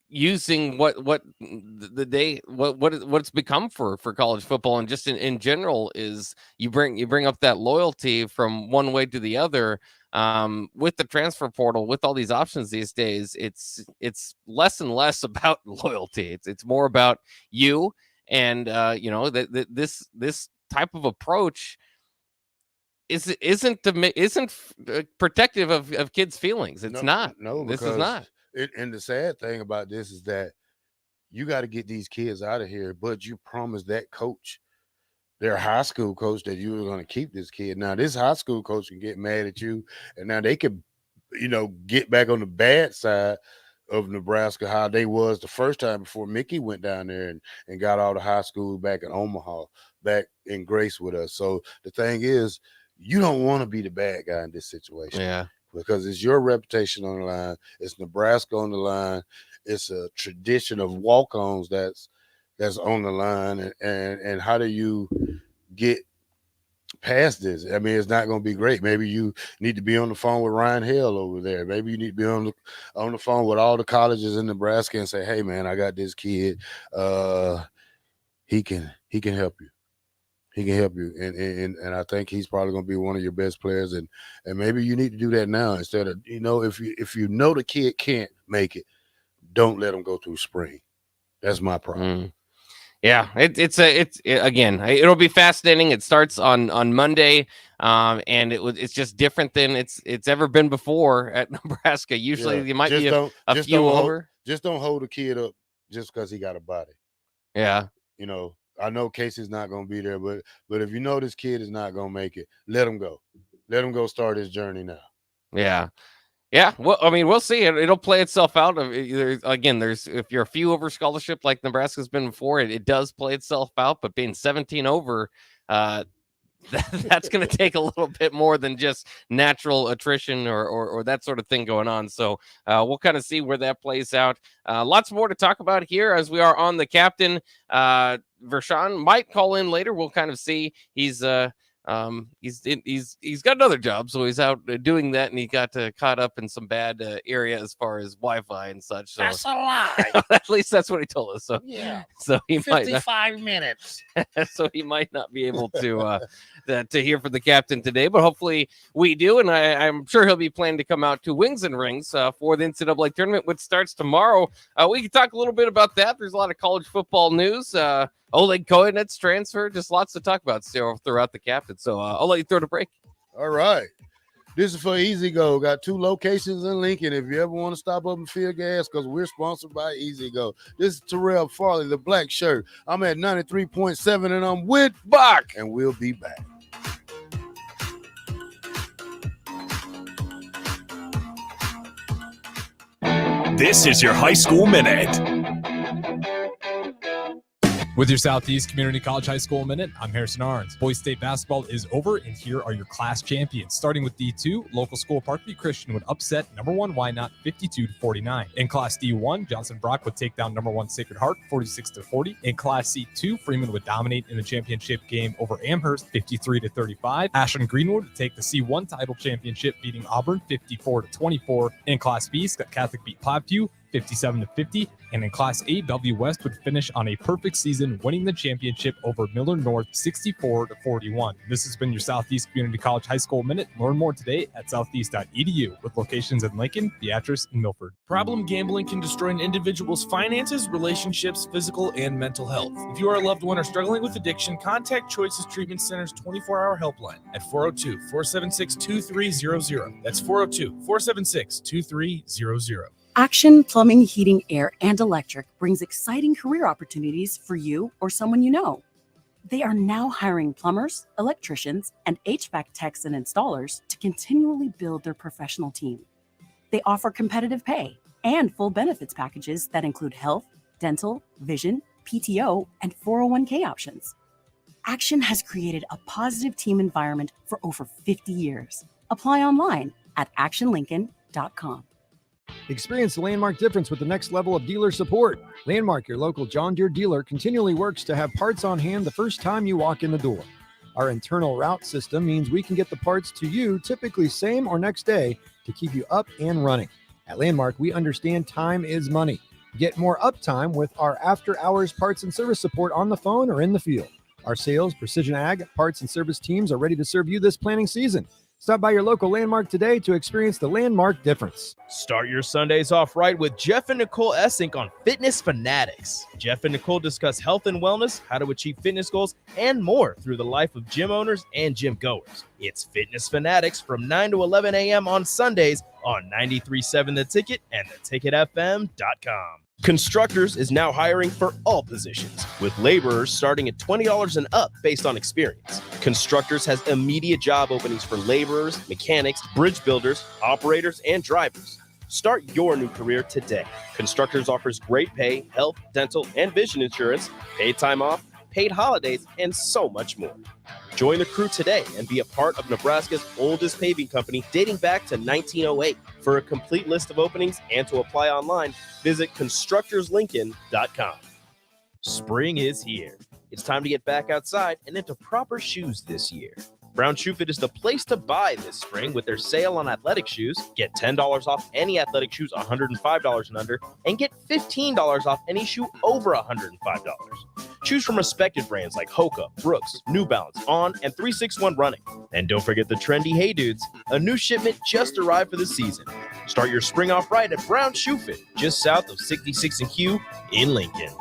using what it's become for college football, and just in general, is you bring up that loyalty from one way to the other. With the transfer portal, with all these options these days, it's less and less about loyalty. It's more about you, and this type of approach isn't protective of kids' feelings. It's not. No, this is not. And the sad thing about this is that you got to get these kids out of here, but you promised that coach, their high school coach, that you were going to keep this kid. Now, this high school coach can get mad at you, and now they could, get back on the bad side of Nebraska, how they was the first time before Mickey went down there and got all the high school back in Omaha, back in Grace with us. So the thing is, you don't want to be the bad guy in this situation. Yeah. Because it's your reputation on the line. It's Nebraska on the line. It's a tradition of walk-ons that's on the line. And how do you get past this? I mean, it's not going to be great. Maybe you need to be on the phone with Ryan Hale over there. Maybe you need to be on the phone with all the colleges in Nebraska and say, hey, man, I got this kid. He can help you. He can help you, and I think he's probably going to be one of your best players. And maybe you need to do that now instead of, if you know the kid can't make it, don't let him go through spring. That's my problem. Yeah, it'll be fascinating. It starts on Monday, and it's just different than it's ever been before at Nebraska. Usually, you might be a few over. Just don't hold a kid up just because he got a body. Yeah, I know Casey's not going to be there, but if you know this kid is not going to make it, let him go. Let him go start his journey now. Yeah. Yeah, well, I mean, we'll see. It'll play itself out. There's if you're a few over scholarship like Nebraska's been before, it does play itself out. But being 17 over, that's going to take a little bit more than just natural attrition or that sort of thing going on. So we'll kind of see where that plays out. Lots more to talk about here as we are on the captain. Vershawn might call in later. We'll kind of see. He's got another job, so he's out doing that, and he got caught up in some bad area as far as Wi-Fi and such. So That's a lie. At least that's what he told us. So Yeah. so he 55 minutes. so he might not be able to hear from the captain today, but hopefully we do, and I'm sure he'll be planning to come out to Wings and Rings for the NCAA tournament, which starts tomorrow. We can talk a little bit about that. There's a lot of college football news. Oleg Kohenet's transfer, just lots to talk about still throughout the captain. So I'll let you throw the break. All right. This is for Easy Go. Got 2 locations in Lincoln. If you ever want to stop up and fill gas, because we're sponsored by Easy Go. This is Terrell Farley, the black shirt. I'm at 93.7, and I'm with Bach, and we'll be back. This is your High School Minute. With your Southeast Community College High School Minute, I'm Harrison Arns. Boys State basketball is over, and here are your class champions. Starting with D2, local school Parkview Christian would upset number 1 Wynot 52-49. In Class D1, Johnson Brock would take down number 1 Sacred Heart 46-40. In Class C2, Freeman would dominate in the championship game over Amherst 53-35. Ashland Greenwood would take the C1 title championship, beating Auburn 54-24. In Class B, Scott Catholic beat Platteview 57-50, and in Class A, Bellevue West would finish on a perfect season, winning the championship over Miller North 64-41. This has been your Southeast Community College High School Minute. Learn more today at southeast.edu, with locations in Lincoln, Beatrice, and Milford. Problem gambling can destroy an individual's finances, relationships, physical, and mental health. If you are a loved one or struggling with addiction, contact Choices Treatment Center's 24-hour helpline at 402-476-2300. That's 402-476-2300. Action Plumbing, Heating, Air, and Electric brings exciting career opportunities for you or someone you know. They are now hiring plumbers, electricians, and HVAC techs and installers to continually build their professional team. They offer competitive pay and full benefits packages that include health, dental, vision, PTO, and 401k options. Action has created a positive team environment for over 50 years. Apply online at actionlincoln.com. Experience the Landmark difference with the next level of dealer support. Landmark, your local John Deere dealer, continually works to have parts on hand the first time you walk in the door. Our internal route system means we can get the parts to you typically same or next day to keep you up and running. At Landmark, we understand time is money. Get more uptime with our after-hours parts and service support on the phone or in the field. Our sales, precision ag, parts, and service teams are ready to serve you this planning season. Stop by your local Landmark today to experience the Landmark difference. Start your Sundays off right with Jeff and Nicole Essink on Fitness Fanatics. Jeff and Nicole discuss health and wellness, how to achieve fitness goals, and more through the life of gym owners and gym goers. It's Fitness Fanatics from 9 to 11 a.m. on Sundays on 93.7 The Ticket and theticketfm.com. Constructors is now hiring for all positions, with laborers starting at $20 and up based on experience. Constructors has immediate job openings for laborers, mechanics, bridge builders, operators, and drivers. Start your new career today. Constructors offers great pay, health, dental, and vision insurance, paid time off, paid holidays, and so much more. Join the crew today and be a part of Nebraska's oldest paving company dating back to 1908. For a complete list of openings and to apply online, visit constructorslincoln.com. Spring is here. It's time to get back outside and into proper shoes this year. Brown Shoe Fit is the place to buy this spring with their sale on athletic shoes. Get $10 off any athletic shoes $105 and under, and get $15 off any shoe over $105. Choose from respected brands like Hoka, Brooks, New Balance, On, and 361 Running. And don't forget the trendy Hey Dudes. A new shipment just arrived for the season. Start your spring off right at Brown Shoe Fit, just south of 66 and Q in Lincoln.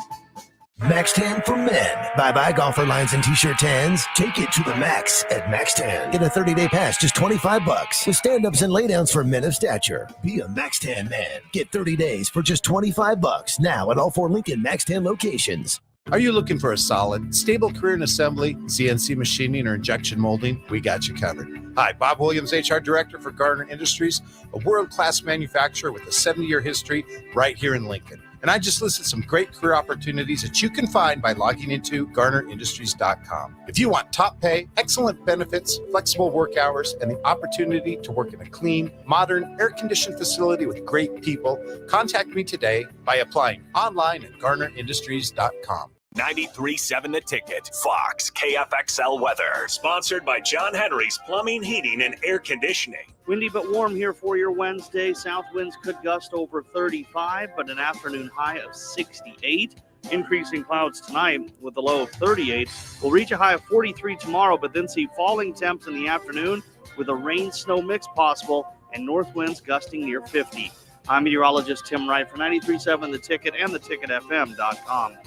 Max Tan for men. Bye-bye golfer lines and t-shirt tans. Take it to the max at Max Tan. Get a 30-day pass, just $25 with stand-ups and laydowns for men of stature. Be a Max Tan man. Get 30 days for just $25 now at all 4 Lincoln Max Tan locations. Are you looking for a solid, stable career in assembly, CNC machining, or injection molding? We got you covered. Hi, Bob Williams, HR Director for Garner Industries, a world-class manufacturer with a 70-year history right here in Lincoln. And I just listed some great career opportunities that you can find by logging into GarnerIndustries.com. If you want top pay, excellent benefits, flexible work hours, and the opportunity to work in a clean, modern, air-conditioned facility with great people, contact me today by applying online at GarnerIndustries.com. 93.7 The Ticket, Fox, KFXL weather. Sponsored by John Henry's Plumbing, Heating, and Air Conditioning. Windy but warm here for your Wednesday. South winds could gust over 35, but an afternoon high of 68. Increasing clouds tonight with a low of 38. We'll reach a high of 43 tomorrow, but then see falling temps in the afternoon with a rain-snow mix possible and north winds gusting near 50. I'm meteorologist Tim Wright for 93.7 The Ticket and theticketfm.com.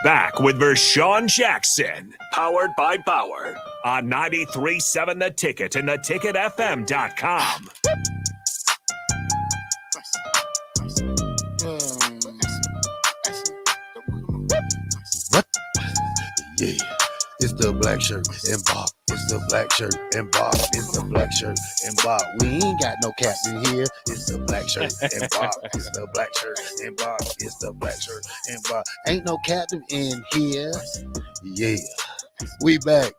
Back with Vershawn Jackson, powered by Bauer, on 93.7 The Ticket and theticketfm.com. What? Yeah. It's the black shirt and Bob. It's the black shirt and Bob. It's the black shirt and Bob. We ain't got no captain here. It's the black shirt and Bob. It's the black shirt and Bob. It's the black shirt and Bob. Ain't no captain in here. Yeah. We back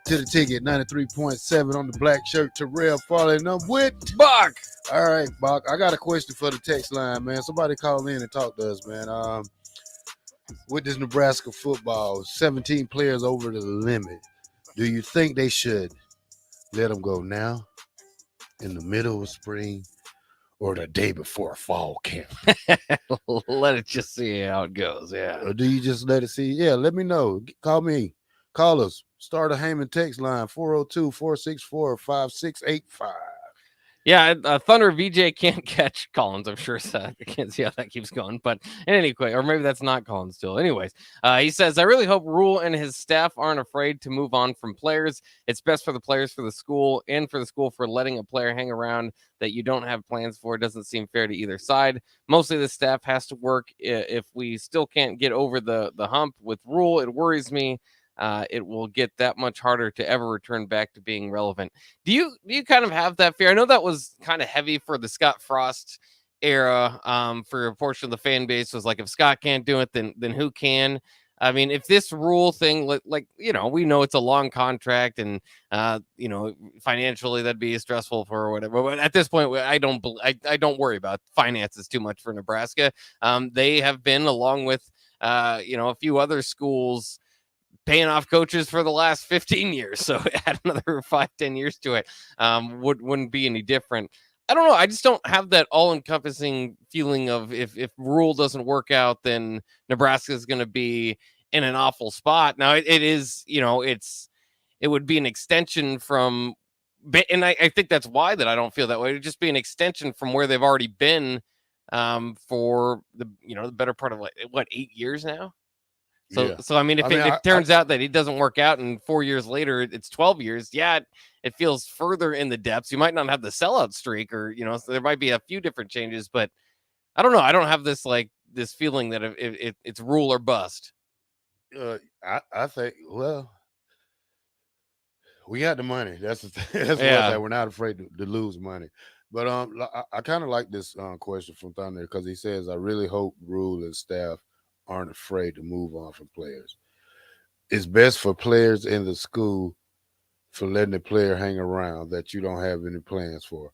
to the ticket, 93.7 on the black shirt. Terrell Farley, I'm with Bach. All right, Bach. I got a question for the text line, man. Somebody call in and talk to us, man. With this Nebraska football, 17 players over the limit, do you think they should let them go now, in the middle of spring, or the day before fall camp? Let it just see how it goes, yeah. Or do you just let it see? Yeah, let me know. Call me. Call us. Start a Heyman text line, 402-464-5685. Yeah, Thunder VJ can't catch Collins. I'm sure I can't see how that keeps going, but in any case, or maybe that's not Collins still. Anyways, he says, I really hope Rule and his staff aren't afraid to move on from players. It's best for the players, for the school, and for the school for letting a player hang around that you don't have plans for. It doesn't seem fair to either side. Mostly the staff has to work. If we still can't get over the hump with Rule, it worries me. It will get that much harder to ever return back to being relevant. Do you kind of have that fear? I know that was kind of heavy for the Scott Frost era. For a portion of the fan base was like, if Scott can't do it, then who can? I mean, if this Rule thing, like we know it's a long contract, and financially that'd be stressful for whatever. But at this point, I don't worry about finances too much for Nebraska. They have been, along with a few other schools, paying off coaches for the last 15 years. So add another 5-10 years to it. Wouldn't be any different. I don't know. I just don't have that all-encompassing feeling of if Rule doesn't work out, then Nebraska is going to be in an awful spot. Now it is, it would be an extension from, and I think that's why that I don't feel that way. It would just be an extension from where they've already been for the better part of 8 years now. So I mean, if it turns out that it doesn't work out, and 4 years later it's 12 years, it feels further in the depths. You might not have the sellout streak, or so there might be a few different changes, but I don't know. I don't have this feeling that it's Rule or bust. I think, well, we got the money. That's the thing. That's why we're not afraid to lose money. But I kind of like this question from Thunder, because he says, I really hope Rule and staff aren't afraid to move on from players. It's best for players in the school for letting the player hang around that you don't have any plans for.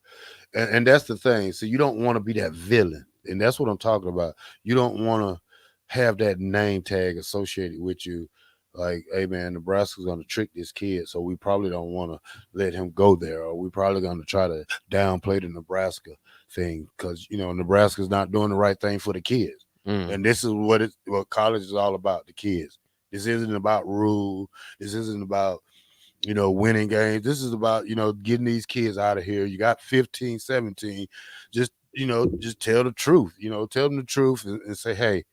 And that's the thing. So you don't want to be that villain. And that's what I'm talking about. You don't want to have that name tag associated with you. Like, hey man, Nebraska's going to trick this kid, so we probably don't want to let him go there, or we probably going to try to downplay the Nebraska thing because Nebraska's not doing the right thing for the kids. And this is what college is all about, the kids. This isn't about rule. This isn't about winning games. This is about getting these kids out of here. You got 15, 17. Just tell the truth. Tell them the truth and say, hey,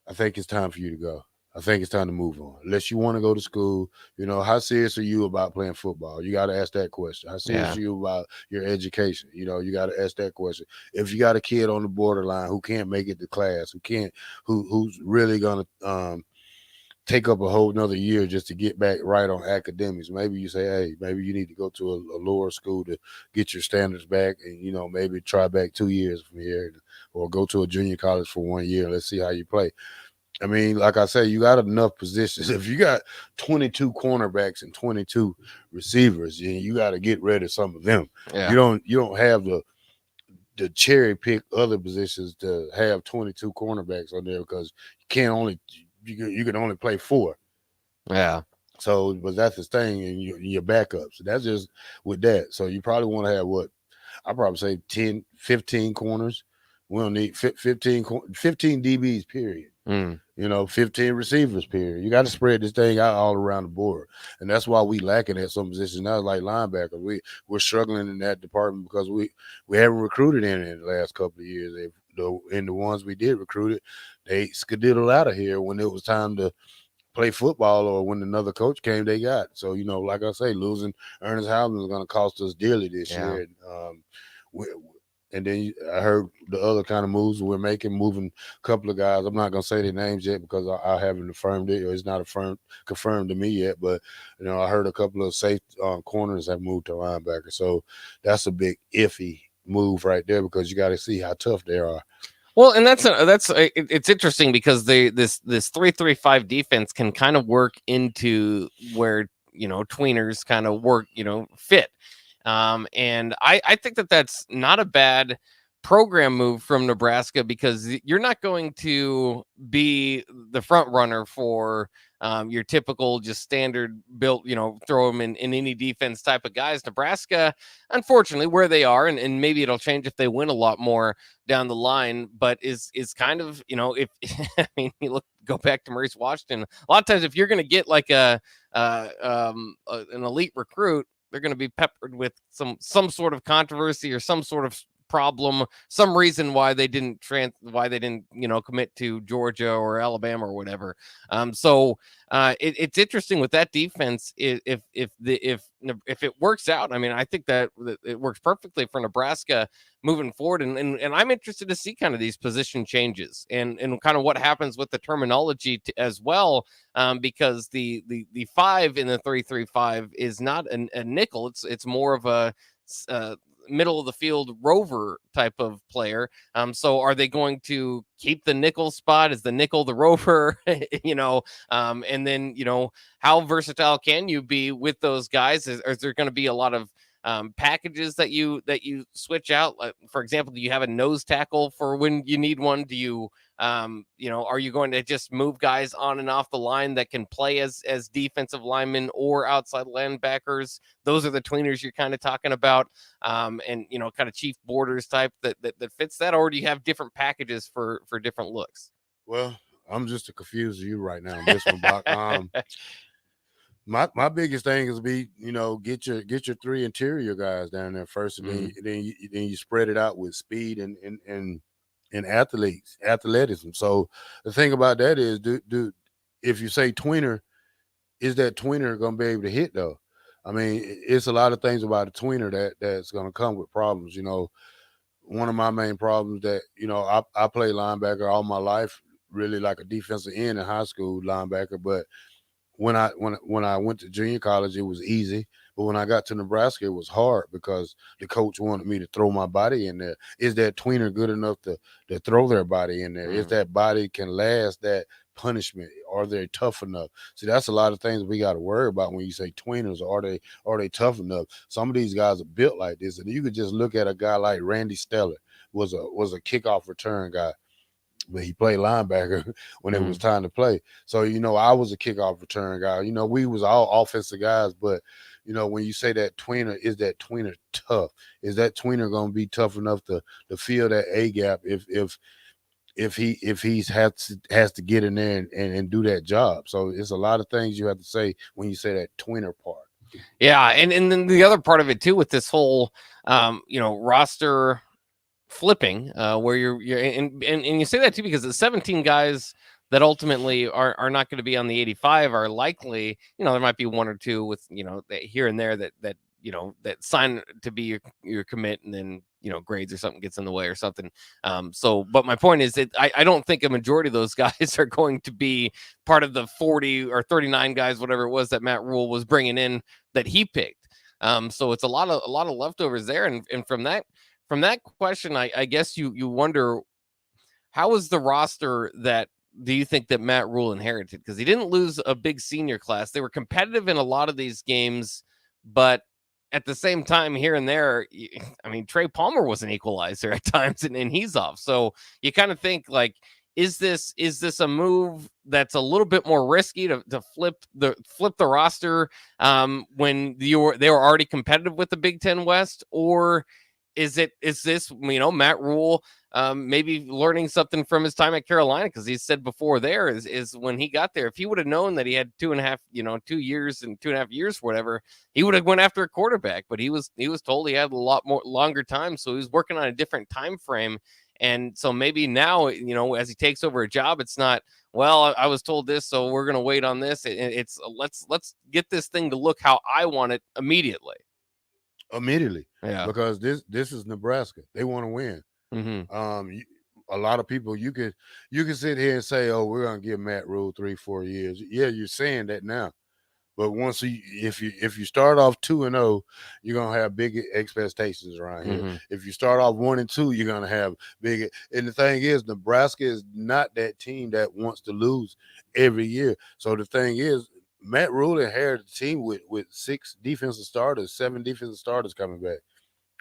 I think it's time for you to go. I think it's time to move on. Unless you want to go to school, how serious are you about playing football? You got to ask that question. How serious are you about your education? You got to ask that question. If you got a kid on the borderline who can't make it to class, who's really gonna take up a whole nother year just to get back right on academics, maybe you say, hey, maybe you need to go to a lower school to get your standards back, and maybe try back 2 years from here, or go to a junior college for 1 year. Let's see how you play. I mean, like I say, you got enough positions. If you got 22 cornerbacks and 22 receivers, you got to get rid of some of them. Yeah. You don't have the cherry pick other positions to have 22 cornerbacks on there because you can only play 4. Yeah. So, but that's the thing, and your backups. That's just with that. So you probably want to have I probably say 10, 15 corners. We don't need 15 DBs, period. 15 receivers, period. You got to spread this thing out all around the board. And that's why we lacking at some positions now, like linebackers. We're struggling in that department because we haven't recruited in the last couple of years. In the ones we did recruit, they skedaddled out of here when it was time to play football, or when another coach came, they got. So, like I say, losing Ernest Howland is going to cost us dearly this year. And then I heard the other kind of moves we're making, moving a couple of guys. I'm not going to say their names yet because I haven't affirmed it, or it's not confirmed to me yet. But, I heard a couple of safe corners have moved to linebacker. So that's a big iffy move right there because you got to see how tough they are. Well, and it's interesting because this 3-3-5 defense can kind of work into where tweeners kind of work fit. And I think that's not a bad program move from Nebraska, because you're not going to be the front runner for your typical just standard built, throw them in any defense type of guys. Nebraska, unfortunately, where they are, and maybe it'll change if they win a lot more down the line, but is kind of, if I mean, go back to Maurice Washington. A lot of times, if you're going to get like an elite recruit, they're going to be peppered with some sort of controversy or some sort of problem, some reason why they didn't commit to Georgia or Alabama or whatever. So it's interesting with that defense. If it works out, I mean, I think that it works perfectly for Nebraska moving forward, and I'm interested to see kind of these position changes and kind of what happens with the terminology as well, because the 5 in the 3-3-5 is not a nickel. It's more of a middle of the field rover type of player. So are they going to keep the nickel spot? Is the nickel the rover? And then how versatile can you be with those guys? Is there going to be a lot of packages that you switch out? Like, for example, do you have a nose tackle for when you need one? Do you are you going to just move guys on and off the line that can play as defensive linemen or outside linebackers? Those are the tweeners you're kind of talking about, and kind of Chief Borders type that fits that, or do you have different packages for different looks? Well, I'm just to confuse you right now on this one, Bach. My biggest thing is get your 3 interior guys down there first, and then you spread it out with speed and athleticism. So the thing about that is, if you say tweener, is that tweener going to be able to hit though? I mean, it's a lot of things about a tweener that's going to come with problems. One of my main problems that I played linebacker all my life, really like a defensive end in high school linebacker, but when I went to junior college, it was easy. But when I got to Nebraska, it was hard because the coach wanted me to throw my body in there. Is that tweener good enough to throw their body in there? Is that body can last that punishment? Are they tough enough? See, that's a lot of things we got to worry about when you say tweeners. Are they tough enough? Some of these guys are built like this, and you could just look at a guy like Randy Stellar, was a kickoff return guy. but he played linebacker when it was time to play. So, I was a kickoff return guy. We was all offensive guys, but when you say that tweener, is that tweener tough? Is that tweener going to be tough enough to fill that A gap if he has to get in there and do that job? So it's a lot of things you have to say when you say that tweener part. Yeah, and then the other part of it too with this whole roster flipping, where you're and you say that too because the 17 guys that ultimately are not going to be on the 85 are likely, there might be one or two with that here and there that that sign to be your commit, and then grades or something gets in the way or something. But my point is that I don't think a majority of those guys are going to be part of the 40 or 39 guys, whatever it was that Matt Rule was bringing in that he picked. So it's a lot of leftovers there, and from that question, I guess you wonder, how is the roster that do you think that Matt Rule inherited? Because he didn't lose a big senior class. They were competitive in a lot of these games, but at the same time, here and there, I mean, Trey Palmer was an equalizer at times, and he's off. So you kind of think, like, is this a move that's a little bit more risky to flip the roster when they were already competitive with the Big Ten West, or is this Matt Rule maybe learning something from his time at Carolina? Because he said before there is when he got there, if he would have known that he had 2 years and 2.5 years, whatever, he would have went after a quarterback. But he was told he had a lot more longer time, so he was working on a different time frame. And so maybe now, as he takes over a job, it's not, well, I was told this, so we're going to wait on this. It's let's get this thing to look how I want it immediately. Yeah, because this is Nebraska. They want to win. A lot of people, you can sit here and say, oh, we're going to give Matt Rule 3-4 years. Yeah, you're saying that now. But if you start off 2-0, you're gonna have big expectations around here. If you start off 1-2, you're gonna have big. And the thing is, Nebraska is not that team that wants to lose every year. So the thing is, Matt Rule inherited a team with 6 defensive starters, 7 defensive starters coming back,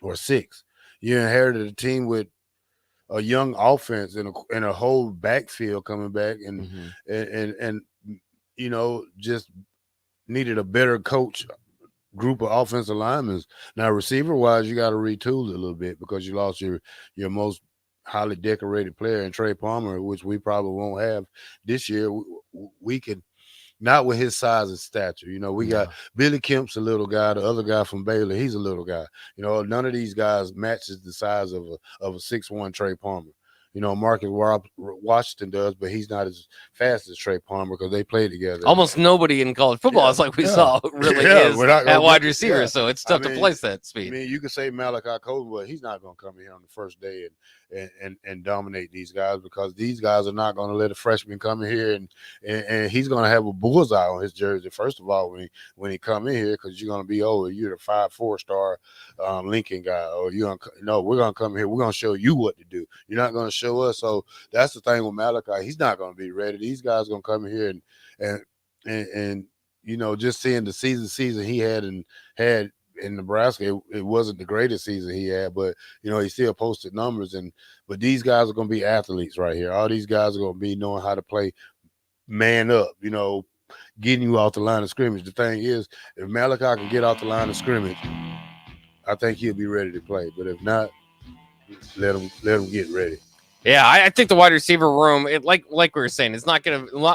or 6. You inherited a team with a young offense and a whole backfield coming back, and just needed a better coach group of offensive linemen. Now, receiver-wise, you got to retool it a little bit because you lost your most highly decorated player in Trey Palmer, which we probably won't have this year. We can, not with his size and stature. We got Billy Kemp's a little guy. The other guy from Baylor, he's a little guy. None of these guys matches the size of a 6'1" Trey Palmer. Marcus Washington does, but he's not as fast as Trey Palmer because they play together. Almost nobody in college football, it's like we saw, really is at wide receiver, so it's tough to place that speed. I mean, you can say Malachi Coleman, but he's not going to come here on the first day and dominate these guys, because these guys are not going to let a freshman come in here and he's going to have a bullseye on his jersey, first of all, when he come in here, because you're going to be, you're the 5-4 star Lincoln guy, or we're going to come here, we're going to show you what to do. You're not going to show us. So that's the thing with Malachi. He's not going to be ready. These guys are going to come in here and just seeing the season he had in Nebraska, it wasn't the greatest season he had, but he still posted numbers. But these guys are going to be athletes right here. All these guys are going to be knowing how to play man up, getting you off the line of scrimmage. The thing is, if Malachi can get off the line of scrimmage, I think he'll be ready to play. But if not, let him get ready. Yeah, I think the wide receiver room, like we were saying, it's not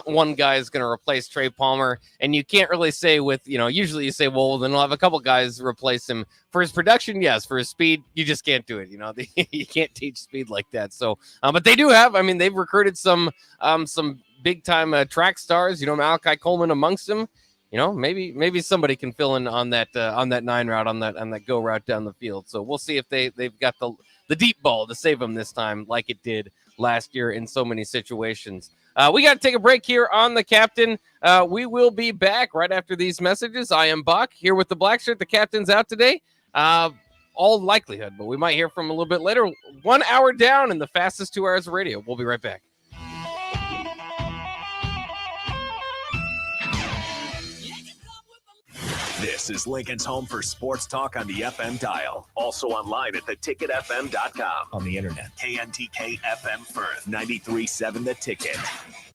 one guy is going to replace Trey Palmer, and you can't really say with, usually you say, well, then we'll have a couple guys replace him. For his production, yes. For his speed, you just can't do it. You can't teach speed like that. So, but they do have, they've recruited some big time track stars. Malachi Coleman amongst them. Maybe somebody can fill in on that 9 route, on that go route down the field. So we'll see if they've got the deep ball to save them this time, like it did last year in so many situations. We got to take a break here on the Captain. We will be back right after these messages. I am Buck here with the black shirt. The Captain's out today. All likelihood, but we might hear from him a little bit later. 1 hour down in the fastest 2 hours of radio. We'll be right back. This This is Lincoln's home for sports talk on the FM dial. Also online at theticketfm.com. On the internet, KNTK FM Firth, 93.7 The Ticket.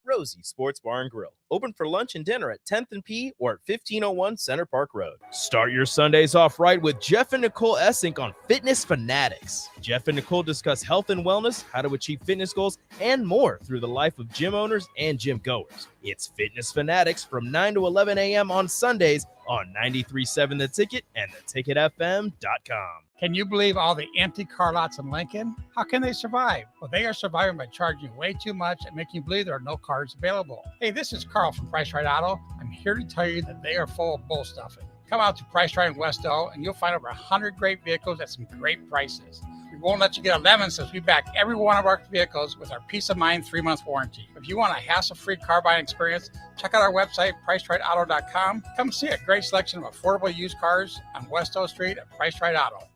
Rosie Sports Bar and Grill. Open for lunch and dinner at 10th and P or at 1501 Center Park Road. Start your Sundays off right with Jeff and Nicole Essink on Fitness Fanatics. Jeff and Nicole discuss health and wellness, how to achieve fitness goals, and more through the life of gym owners and gym goers. It's Fitness Fanatics from 9 to 11 a.m. on Sundays on 93.7 The Ticket and theticketfm.com. Can you believe all the empty car lots in Lincoln? How can they survive? Well, they are surviving by charging way too much and making you believe there are no cars available. Hey, this is Carl from Price Right Auto. I'm here to tell you that they are full of bull stuffing. Come out to Price Right in West O and you'll find over 100 great vehicles at some great prices. We won't let you get a lemon since we back every one of our vehicles with our Peace of Mind 3-month warranty. If you want a hassle-free car buying experience, check out our website, pricerightauto.com. Come see a great selection of affordable used cars on West O Street at Price Right Auto.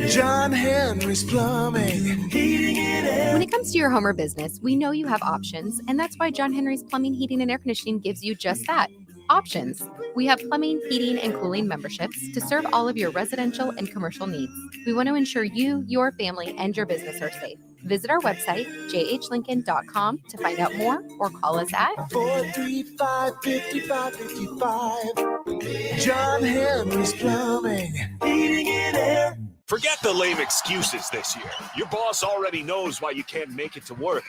John Henry's Plumbing, Heating and Air. When it comes to your home or business, we know you have options, and that's why John Henry's Plumbing, Heating, and Air Conditioning gives you just that. Options. We have plumbing, heating, and cooling memberships to serve all of your residential and commercial needs. We want to ensure you, your family, and your business are safe. Visit our website, jhlincoln.com, to find out more or call us at 435-5555. John Henry's Plumbing, Heating and Air. Forget the lame excuses this year. Your boss already knows why you can't make it to work.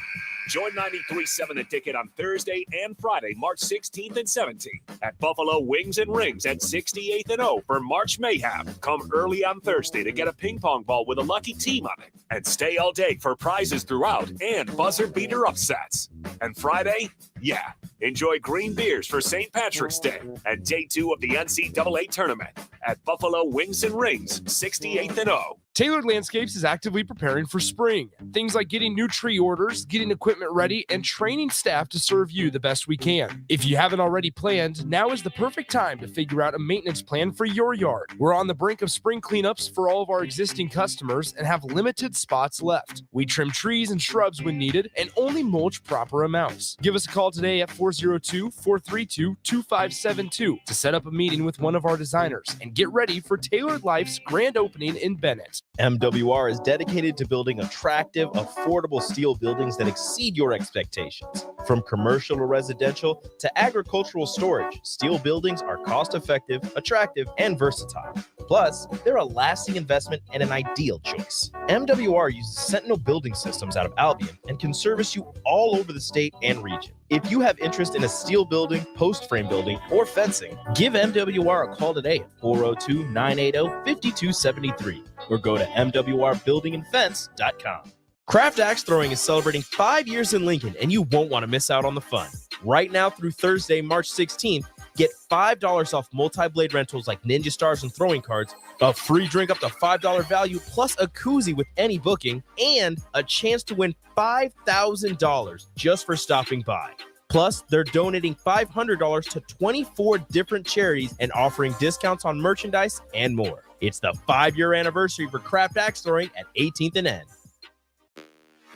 Join 93.7 The Ticket on Thursday and Friday, March 16th and 17th at Buffalo Wings and Rings at 68th and O for March Mayhem. Come early on Thursday to get a ping pong ball with a lucky team on it. And stay all day for prizes throughout and buzzer beater upsets. And Friday, yeah, enjoy green beers for St. Patrick's Day and Day 2 of the NCAA Tournament at Buffalo Wings and Rings, 68th and O. Tailored Landscapes is actively preparing for spring. Things like getting new tree orders, getting equipment ready, and training staff to serve you the best we can. If you haven't already planned, now is the perfect time to figure out a maintenance plan for your yard. We're on the brink of spring cleanups for all of our existing customers and have limited spots left. We trim trees and shrubs when needed and only mulch proper amounts. Give us a call today at 402-432-2572 to set up a meeting with one of our designers and get ready for Tailored Life's grand opening in Bennett. MWR is dedicated to building attractive, affordable steel buildings that exceed your expectations. From commercial or residential to agricultural storage, steel buildings are cost-effective, attractive, and versatile. Plus, they're a lasting investment and an ideal choice. MWR uses Sentinel Building Systems out of Albion and can service you all over the state and region. If you have interest in a steel building, post frame building, or fencing, give MWR a call today at 402-980-5273 or go to mwrbuildingandfence.com. Craft Axe Throwing is celebrating 5 years in Lincoln, and you won't want to miss out on the fun. Right now through Thursday, March 16th, get $5 off multi-blade rentals like Ninja Stars and throwing cards, a free drink up to $5 value, plus a koozie with any booking, and a chance to win $5,000 just for stopping by. Plus, they're donating $500 to 24 different charities and offering discounts on merchandise and more. It's the 5-year anniversary for Craft Axe Throwing at 18th and N.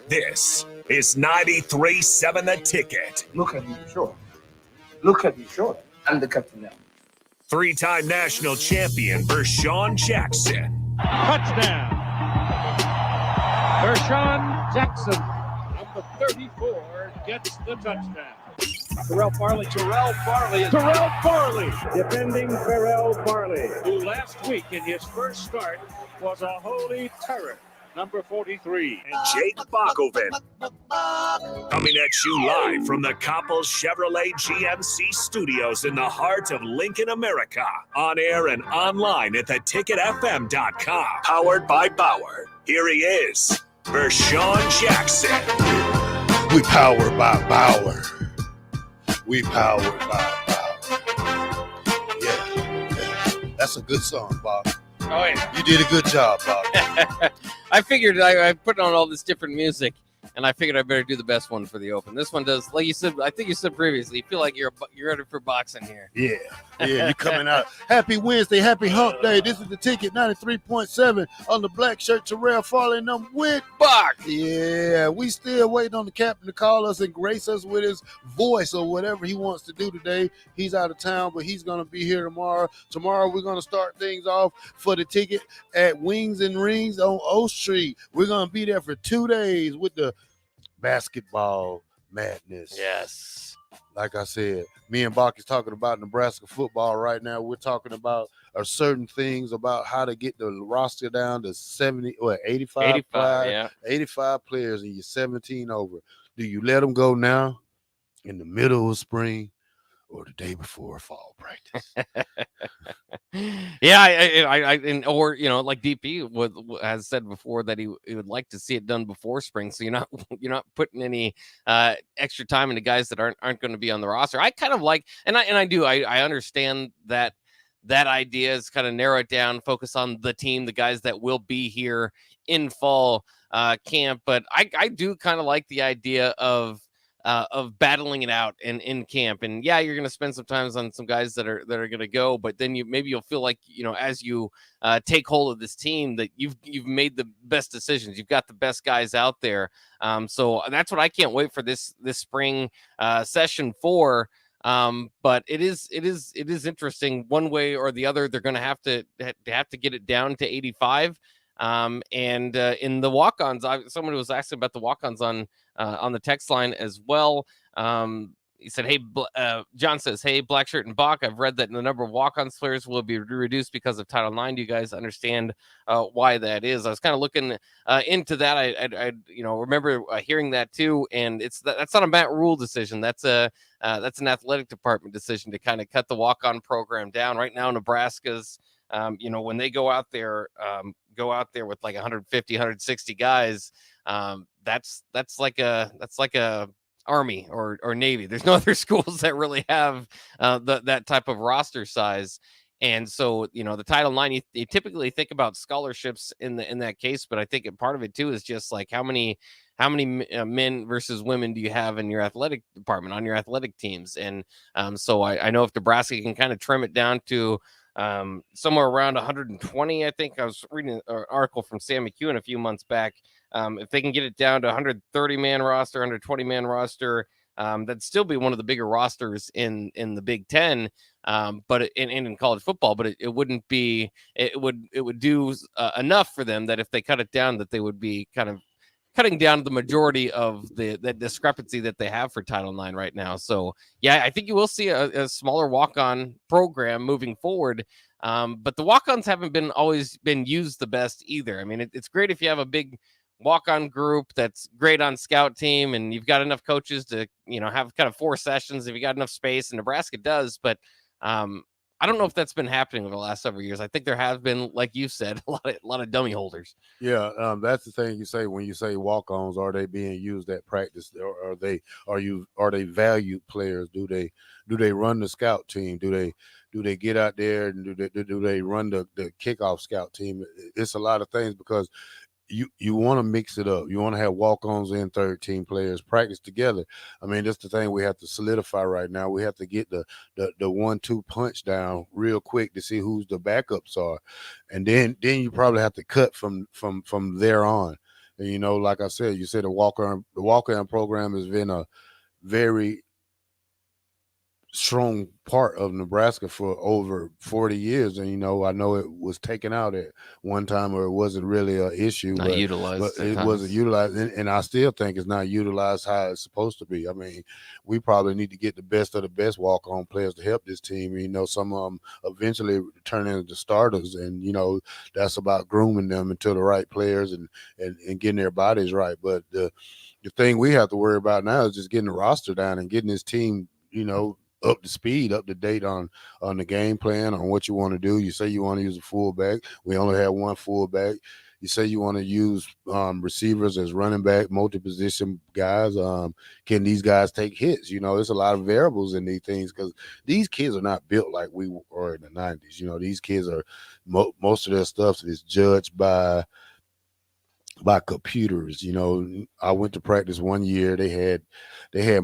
This is 93.7 The Ticket. Look at me, sure. Look at me, sure. I'm the captain now. 3-time national champion Vershawn Jackson. Touchdown. Vershawn Jackson, number 34, gets the touchdown. Terrell Farley, defending Terrell Farley, who last week in his first start was a holy terror. Number 43. And Jake Bakoven. Coming at you live from the Coppels Chevrolet GMC studios in the heart of Lincoln, America. On air and online at theticketfm.com. Powered by Bauer. Here he is, Vershawn Jackson. We powered by Bauer. We powered by Bauer. Yeah. That's a good song, Bob. Oh, yeah. You did a good job, Bob. I figured I put on all this different music, and I figured I better do the best one for the Open. This one does, like you said, I think you said previously, you feel like you're ready for boxing here. Yeah, you're coming out. Happy Wednesday, happy hump day. This is the Ticket 93.7 on the black shirt, Terrell Farley and them with Buck. Yeah, we still waiting on the captain to call us and grace us with his voice or whatever he wants to do today. He's out of town, but he's going to be here tomorrow. Tomorrow, we're going to start things off for the Ticket at Wings and Rings on O Street. We're going to be there for 2 days with the basketball madness. Yes. Like I said, me and Bach is talking about Nebraska football right now. We're talking about certain things about how to get the roster down to 85 players and you're 17 over. Do you let them go now in the middle of spring or the day before fall practice? Yeah, or like DP has said before that he would like to see it done before spring, so you're not putting any extra time into guys that aren't going to be on the roster. I kind of like, I understand that idea is kind of narrow it down, focus on the team, the guys that will be here in fall camp, but I do kind of like the idea of battling it out in camp. And yeah, you're going to spend some time on some guys that are going to go, but then you'll feel like, as you take hold of this team, that you've made the best decisions. You've got the best guys out there. So that's what I can't wait for this spring session for. But it is interesting one way or the other. They're going to have to get it down to 85. And in the walk-ons, someone was asking about the walk-ons on the text line as well. He said, "Hey, John says, hey, Black Shirt and Bach, I've read that the number of walk-ons players will be reduced because of Title IX. Do you guys understand why that is?" I was kind of looking into that. I remember hearing that too, and that's not a Matt Rule decision. That's an athletic department decision to kind of cut the walk-on program down. Right now, Nebraska's, when they go out there with like 150, 160 guys, that's like a Army or Navy. There's no other schools that really have that type of roster size. And so, the Title IX, you typically think about scholarships in that case, but I think part of it too is just like how many men versus women do you have in your athletic department, on your athletic teams? And so I know if Nebraska can kind of trim it down to somewhere around 120, I think I was reading an article from Sam McEwen a few months back. If they can get it down to 130-man roster, 120-man roster, that'd still be one of the bigger rosters in the Big Ten, but in college football. But it wouldn't be. It would do enough for them that if they cut it down, that they would be kind of cutting down the majority of the discrepancy that they have for Title IX right now. So yeah, I think you will see a smaller walk-on program moving forward. But the walk-ons haven't always been used the best either. I mean, it's great if you have a big walk-on group that's great on scout team and you've got enough coaches to have kind of 4 sessions if you got enough space, and Nebraska does, but I don't know if that's been happening over the last several years. I think there have been, like you said, a lot of dummy holders. Yeah, that's the thing you say when you say walk-ons. Are they being used at practice, or are they valued players? Do they run the scout team? Do they get out there and do they run the kickoff scout team? It's a lot of things, because you want to mix it up. You want to have walk-ons and third-team players practice together. I mean, that's the thing we have to solidify right now. We have to get the 1-2 punch down real quick to see who's the backups are, and then you probably have to cut from there on. And like I said, you said the walk-on program has been a very strong part of Nebraska for over 40 years, and I know it was taken out at one time, or it wasn't really an issue, not utilized, but it wasn't utilized, and I still think it's not utilized how it's supposed to be. I mean, we probably need to get the best of the best walk-on players to help this team. Some of them eventually turn into starters, and that's about grooming them into the right players and getting their bodies right. But the thing we have to worry about now is just getting the roster down and getting this team up to speed, up to date on the game plan, on what you want to do. You say you want to use a fullback. We only have one fullback. You say you want to use receivers as running back, multi-position guys. Can these guys take hits? There's a lot of variables in these things, because these kids are not built like we were in the 90s. These kids are most of their stuff is judged by by computers. I went to practice one year. They had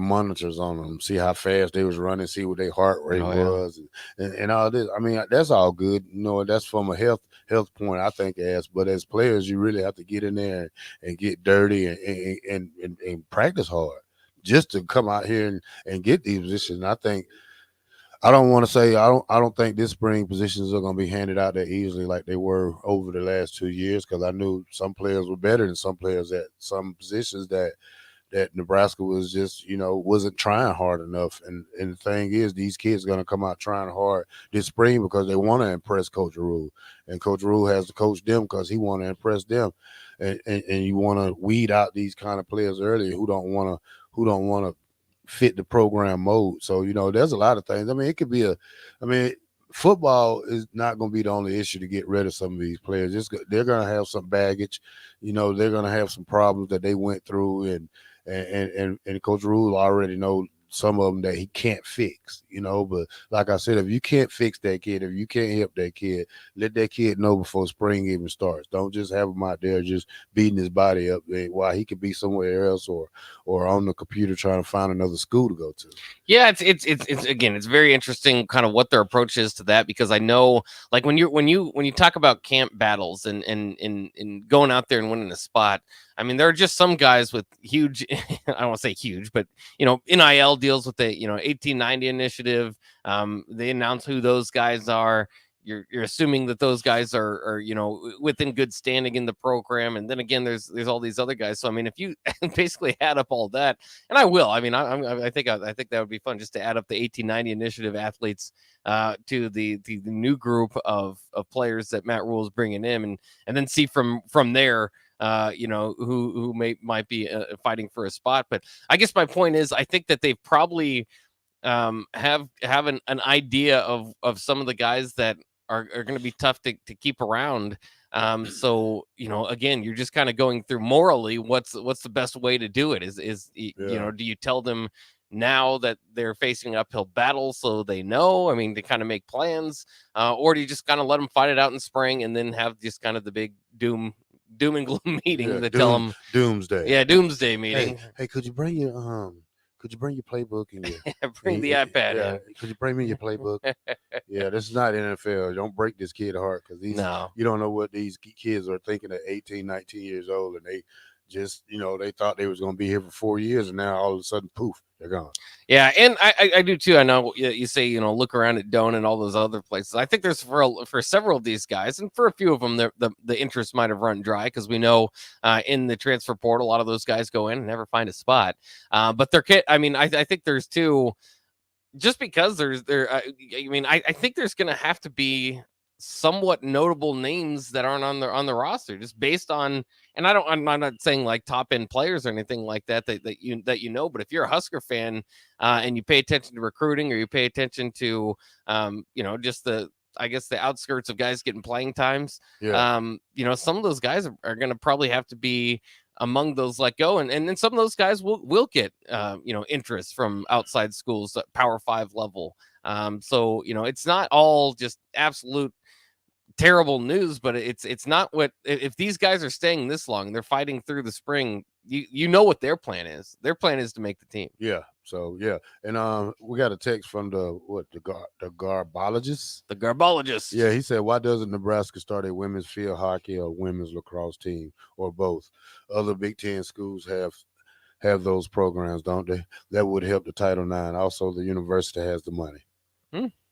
monitors on them, see how fast they was running, see what their heart rate was, and all this. I mean, that's all good. That's from a health point, I think. But as players, you really have to get in there and get dirty and practice hard just to come out here and get these positions. And I don't want to say I don't think this spring positions are going to be handed out that easily like they were over the last 2 years, because I knew some players were better than some players at some positions that Nebraska was just wasn't trying hard enough. And the thing is, these kids are going to come out trying hard this spring because they want to impress Coach Rule, and Coach Rule has to coach them because he want to impress them, and you want to weed out these kind of players early who don't want to fit the program mode. So, there's a lot of things. I mean, it could be football is not going to be the only issue to get rid of some of these players. They're going to have some baggage. They're going to have some problems that they went through, and Coach Rule already knows some of them that he can't fix, but like I said, if you can't fix that kid, if you can't help that kid, let that kid know before spring even starts. Don't just have him out there just beating his body up while he could be somewhere else or on the computer trying to find another school to go to. Yeah, it's again, it's very interesting kind of what their approach is to that, because I know, like, when you talk about camp battles and going out there and winning a spot, I mean, there are just some guys with huge, I don't want to say huge, but, NIL deals with the, 1890 initiative. They announce who those guys are. You're assuming that those guys are within good standing in the program. And then again, there's all these other guys. So, I mean, if you basically add up all that, and I will, I mean, I think that would be fun just to add up the 1890 initiative athletes to the new group of players that Matt Rule is bringing in, and then see from there, who might be fighting for a spot. But I guess my point is, I think that they've probably have an idea of some of the guys that are going to be tough to keep around. So, again, you're just kind of going through morally what's the best way to do it. Do you tell them now that they're facing an uphill battle so they know, I mean, to kind of make plans, or do you just kind of let them fight it out in spring and then have just kind of the big doom and gloom meeting to tell them doomsday. Yeah, doomsday meeting. Hey, could you bring your playbook and bring the iPad in? Could you bring me your playbook? Yeah, this is not NFL. Don't break this kid heart, because you don't know what these kids are thinking at 18, 19 years old, and they just, they thought they was going to be here for 4 years, and now all of a sudden, poof, they're gone. Yeah, and I do too. I know you say, look around at Doan and all those other places. I think there's for several of these guys, and for a few of them, the interest might have run dry, because we know in the transfer portal, a lot of those guys go in and never find a spot. But I think there's two, just because I think there's going to have to be somewhat notable names that aren't on the roster, just based on, and I'm not saying like top end players or anything like that but if you're a Husker fan and you pay attention to recruiting, or you pay attention to just the outskirts of guys getting playing times, some of those guys are going to probably have to be among those let go, and then some of those guys will get interest from outside schools at Power 5 level. So it's not all just absolute terrible news, but it's not what, if these guys are staying this long, they're fighting through the spring, you know what their plan is. Their plan is to make the team. Yeah. So yeah, and we got a text from the garbologist. The garbologist. Yeah, he said, why doesn't Nebraska start a women's field hockey or women's lacrosse team, or both? Other Big Ten schools have those programs, don't they? That would help the Title IX. Also, the university has the money.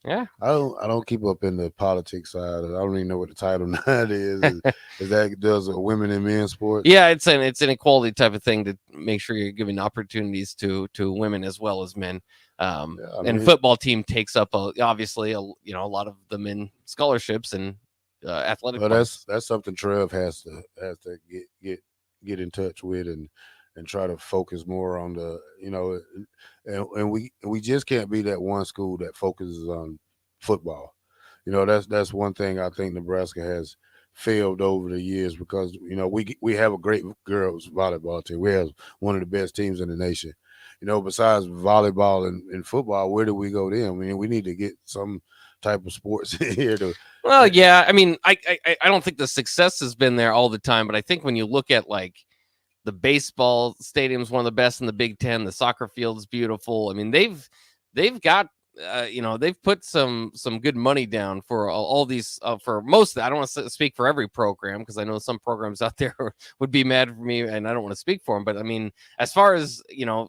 Yeah, I don't keep up in the politics side. I don't even know what the Title IX is. Is that does a women and men's sport? Yeah, it's an equality type of thing to make sure you're giving opportunities to women as well as men. And football team takes up obviously a lot of the men scholarships and athletic. Well, that's something Trev has to get in touch with and try to focus more on the, and we just can't be that one school that focuses on football. That's one thing I think Nebraska has failed over the years, because we have a great girls volleyball team. We have one of the best teams in the nation. Besides volleyball and football, where do we go then? I mean, we need to get some type of sports here. Well, yeah, I mean, I don't think the success has been there all the time, but I think when you look at like the baseball stadium's one of the best in the Big Ten, the soccer field's beautiful. I mean, they've got they've put some good money down for all these for most. I don't want to speak for every program because I know some programs out there would be mad for me, and I don't want to speak for them. But I mean, as far as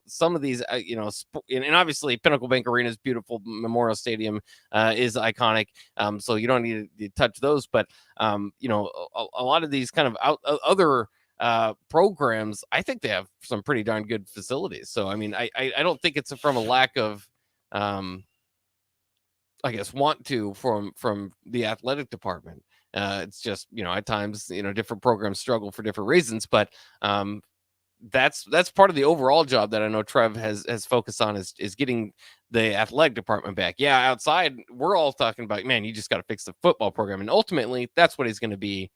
some of these, and obviously Pinnacle Bank Arena is beautiful. Memorial Stadium is iconic. So you don't need to touch those. But a lot of these kind of other programs, I think they have some pretty darn good facilities. So I mean, I don't think it's from a lack of I guess want to from the athletic department. It's just at times different programs struggle for different reasons, but that's part of the overall job that I know Trev has focused on is getting the athletic department back. Yeah, outside we're all talking about, man, you just got to fix the football program, and ultimately that's what he's going to be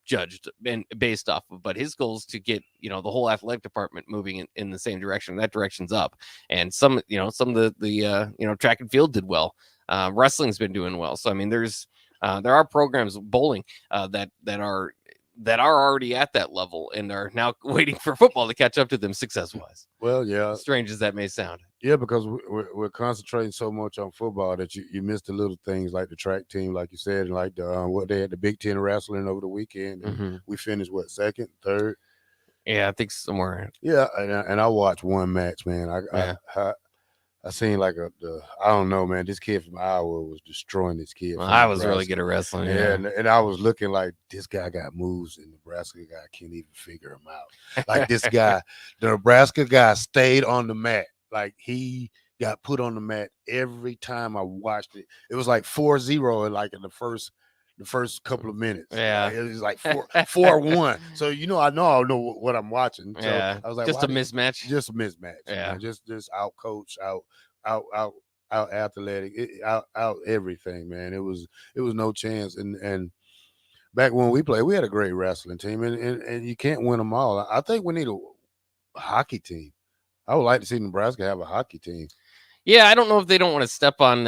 judged and based off of. But his goal is to get the whole athletic department moving in the same direction. That direction's up, and some of the track and field did well. Wrestling's been doing well. So I mean, there are programs, bowling, that are already at that level and are now waiting for football to catch up to them success wise. Well, yeah, strange as that may sound. Yeah, because we're concentrating so much on football that you miss the little things like the track team, like you said, and like what they had the Big Ten wrestling over the weekend. And we finished second, third. Yeah, I think somewhere. Yeah, and I watched one match, man. I seen like I don't know, man. This kid from Iowa was destroying this kid. Well, I was really good at wrestling. Yeah, and I was looking like this guy got moves, and Nebraska guy can't even figure him out. Like this guy, the Nebraska guy stayed on the mat. Like he got put on the mat every time I watched it. It was like 4-0 like in the first couple of minutes. Yeah, it was like 4-1. So I know what I'm watching. So yeah, I was like, just a mismatch. Just a mismatch. Yeah, man. Just out coach, out athletic, out everything, man. It was no chance. And back when we played, we had a great wrestling team, and you can't win them all. I think we need a hockey team. I would like to see Nebraska have a hockey team. Yeah, I don't know if they don't want to step on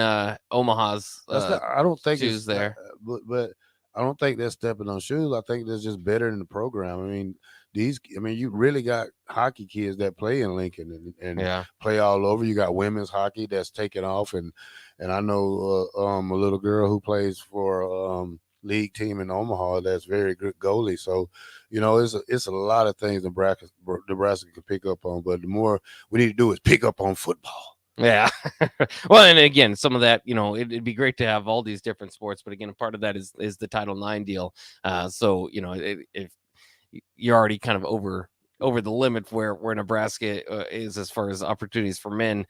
Omaha's I don't think shoes there. But I don't think they're stepping on shoes. I think they're just better in the program. I mean, you really got hockey kids that play in Lincoln and play all over. You got women's hockey that's taking off, and I know a little girl who plays for league team in Omaha that's very good goalie. So, it's a lot of things Nebraska can pick up on, but the more we need to do is pick up on football. Yeah. Well, and again, some of that, it'd be great to have all these different sports, but again, a part of that is the Title IX deal. So, if you're already kind of over the limit where Nebraska is as far as opportunities for men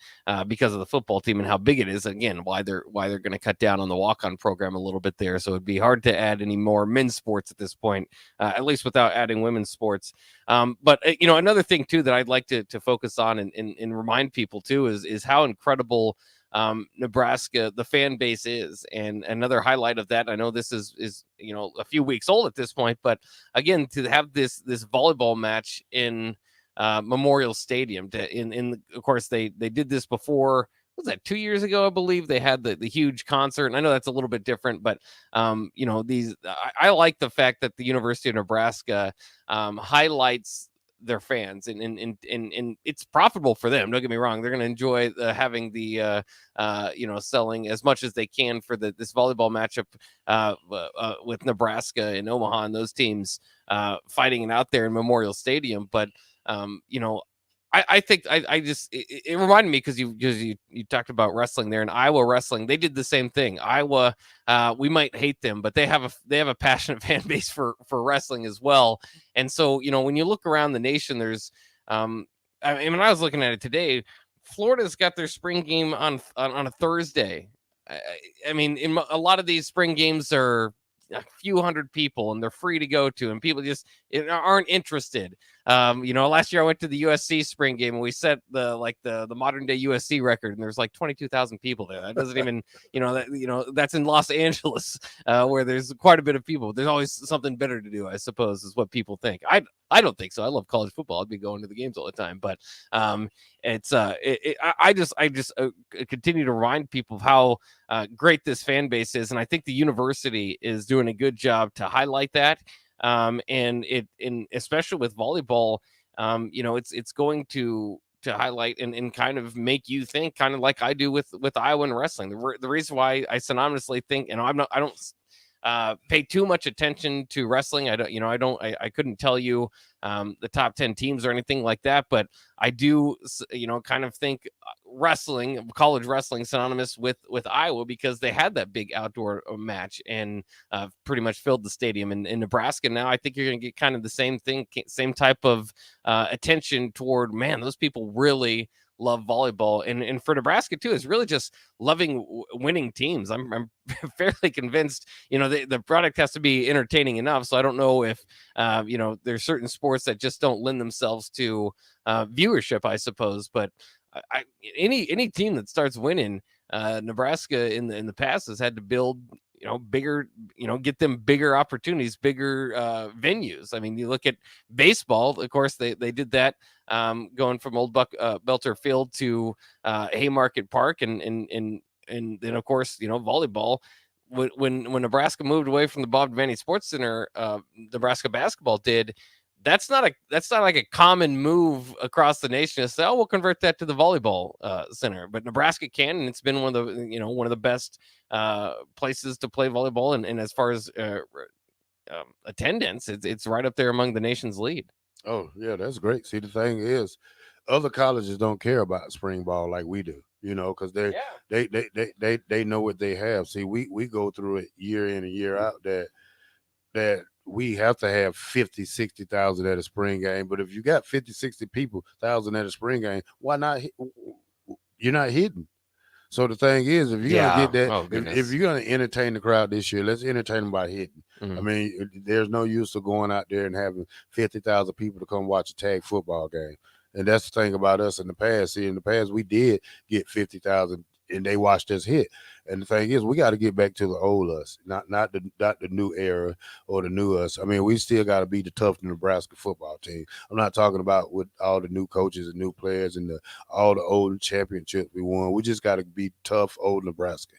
because of the football team and how big it is. Again, why they're going to cut down on the walk-on program a little bit there. So it'd be hard to add any more men's sports at this point, at least without adding women's sports. But another thing too that I'd like to focus on and remind people too is how incredible Nebraska, the fan base is. And another highlight of that, I know this is a few weeks old at this point, but again, to have this volleyball match in Memorial Stadium, of course they did this before. Was that 2 years ago? I believe they had the huge concert, and I know that's a little bit different, but I like the fact that the University of Nebraska highlights their fans and it's profitable for them. Don't get me wrong. They're going to enjoy having the, selling as much as they can for this volleyball matchup with Nebraska and Omaha and those teams fighting it out there in Memorial Stadium. But, I think it reminded me because you talked about wrestling there, and Iowa wrestling, they did the same thing. Iowa, we might hate them, but they have a passionate fan base for wrestling as well. And so when you look around the nation, there's I was looking at it today. Florida's got their spring game on a Thursday. I mean, in a lot of these spring games are a few hundred people and they're free to go to, and people just aren't interested. Last year I went to the USC spring game and we set the modern day USC record, and there's like 22,000 people there. That doesn't even, that's in Los Angeles, where there's quite a bit of people. There's always something better to do, I suppose, is what people think. I don't think so. I love college football. I'd be going to the games all the time, but I just continue to remind people of how great this fan base is, and I think the university is doing a good job to highlight that. And especially with volleyball, it's going to highlight and kind of make you think, kind of like I do with Iowa and wrestling. The reason why I synonymously think, I don't pay too much attention to wrestling. I couldn't tell you the top 10 teams or anything like that, but I do, kind of think college wrestling synonymous with Iowa, because they had that big outdoor match and pretty much filled the stadium. In Nebraska now, I think you're going to get kind of the same thing, same type of attention toward, man, those people really love volleyball. And for Nebraska too, is really just loving winning teams. I'm fairly convinced, the product has to be entertaining enough. So I don't know if, there's certain sports that just don't lend themselves to viewership, I suppose. But any team that starts winning, Nebraska in the past has had to build, bigger, get them bigger opportunities, bigger venues. I mean, you look at baseball, of course, they did that, going from Old Belter Field to Haymarket Park, and then of course, volleyball. When Nebraska moved away from the Bob Devaney Sports Center, Nebraska basketball did. That's not like a common move across the nation to say, oh, we'll convert that to the volleyball center. But Nebraska can, and it's been one of the best places to play volleyball. And as far as attendance, it's right up there among the nation's lead. Oh yeah, that's great. See, the thing is, other colleges don't care about spring ball like we do, because they know what they have. See, we go through it year in and year out that we have to have 50, 60,000 at a spring game. But if you got 50, 60,000 at a spring game, why not? You're not hitting. So the thing is, if you're going to get that, if you're going to entertain the crowd this year, let's entertain them by hitting. Mm-hmm. I mean, there's no use of going out there and having 50,000 people to come watch a tag football game. And that's the thing about us in the past. See, in the past, we did get 50,000 and they watched us hit. And the thing is, we got to get back to the old us, not the new era or the new us. I mean, we still got to be the tough Nebraska football team. I'm not talking about with all the new coaches and new players and all the old championships we won. We just got to be tough old Nebraska.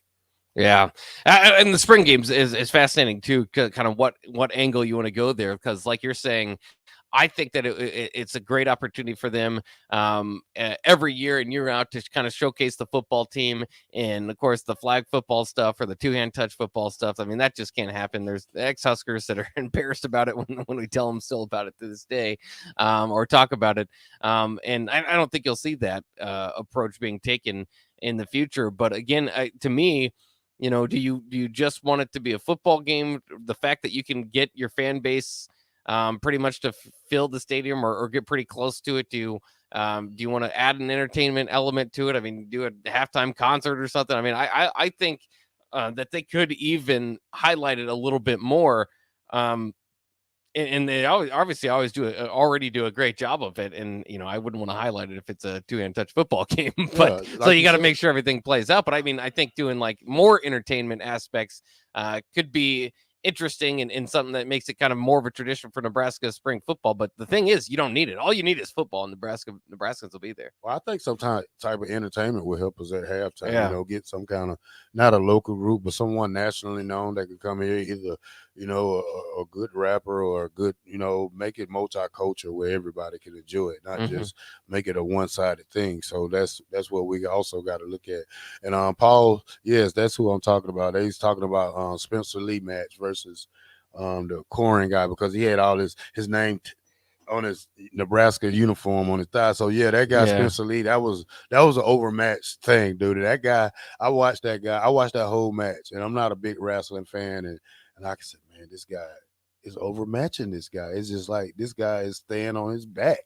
Yeah, and the spring games is fascinating too. Kind of what angle you want to go there, because like you're saying, I think that it's a great opportunity for them every year and year out to kind of showcase the football team, and of course the flag football stuff or the two-hand touch football stuff. I mean, that just can't happen. There's ex-Huskers that are embarrassed about it when we tell them still about it to this day, or talk about it. And I don't think you'll see that approach being taken in the future. But again, to me, do you just want it to be a football game? The fact that you can get your fan base pretty much to fill the stadium or get pretty close to it. Do you want to add an entertainment element to it? I mean, do a halftime concert or something. I mean, I think that they could even highlight it a little bit more. And they already do a great job of it. And, I wouldn't want to highlight it if it's a two-hand touch football game, but so you got to make sure everything plays out. But I mean, I think doing like more entertainment aspects could be interesting and something that makes it kind of more of a tradition for Nebraska spring football. But the thing is, you don't need it. All you need is football, and Nebraskans will be there. Well, I think some type of entertainment will help us at halftime. Yeah. Get some kind of, not a local group, but someone nationally known that could come here, either a good rapper or a good, make it multicultural where everybody can enjoy it, not just make it a one-sided thing. So that's what we also got to look at. And Paul, yes, that's who I'm talking about. He's talking about Spencer Lee match versus the Corin guy, because he had all his name on his Nebraska uniform on his thigh. So yeah, that guy Spencer Lee, that was an overmatched thing, dude. That guy, I watched that whole match, and I'm not a big wrestling fan, and I said, man, this guy is overmatching this guy. It's just like this guy is staying on his back.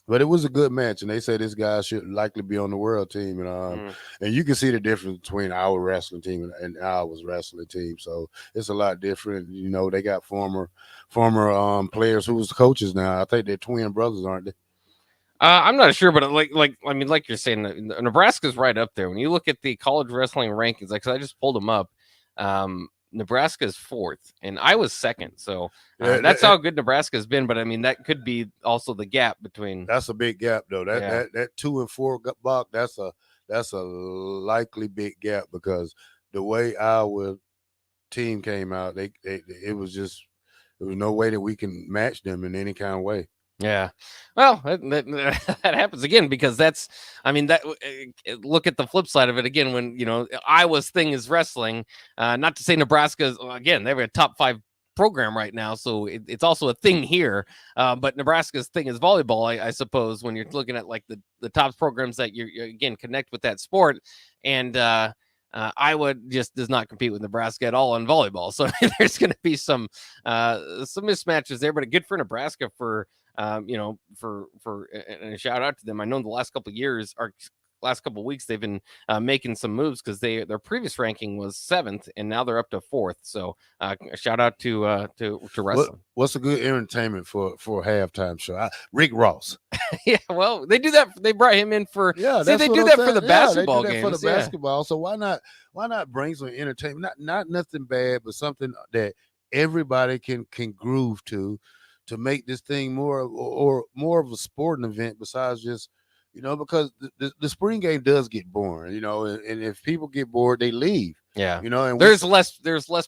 But it was a good match, and they said this guy should likely be on the world team, and you can see the difference between our wrestling team and our wrestling team. So it's a lot different. You know, they got former players who was coaches now. I think they're twin brothers, aren't they? I'm not sure, but like you're saying, Nebraska's right up there. When you look at the college wrestling rankings, like I just pulled them up. Nebraska is 4th, and I was 2nd. So that's how good Nebraska has been. But I mean, that could be also the gap between. That's a big gap, though. That 2 and 4 buck. That's a likely big gap because the way our team came out, it was no way that we can match them in any kind of way. Yeah, well, that happens again because look at the flip side of it again when Iowa's thing is wrestling. Not to say Nebraska's again, they have a top 5 program right now, so it's also a thing here. But Nebraska's thing is volleyball, I suppose, when you're looking at like the top programs that you again connect with that sport, and Iowa just does not compete with Nebraska at all on volleyball. So there's going to be some mismatches there, but good for Nebraska for. And a shout out to them. I know in the last couple of years, or last couple of weeks, they've been making some moves because their previous ranking was 7th, and now they're up to 4th. So a shout out to wrestling. What's a good entertainment for a halftime show? Rick Ross. Yeah, well, they do that. They brought him in for. Yeah, they do that for the basketball games. For the basketball. So why not bring some entertainment? Not nothing bad, but something that everybody can groove to make this thing more of a sporting event besides just, because the spring game does get boring, and if people get bored, they leave. Yeah. And there's less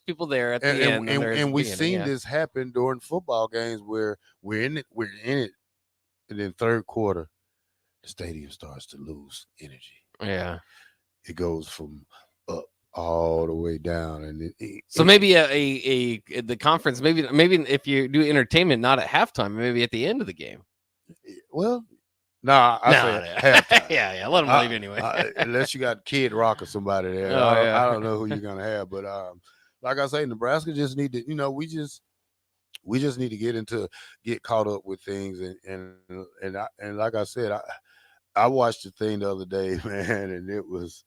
people there at the end. And we've seen this happen during football games where we're in it, and then third quarter, the stadium starts to lose energy. Yeah. It goes from up all the way down, and so maybe the conference, maybe if you do entertainment not at halftime, maybe at the end of the game. Well, I say halftime. yeah, let them leave anyway. Unless you got Kid Rock or somebody there. I don't know who you're gonna have, but like I say, Nebraska just need to, we just need to get caught up with things, and like I said, I watched the thing the other day, man, and it was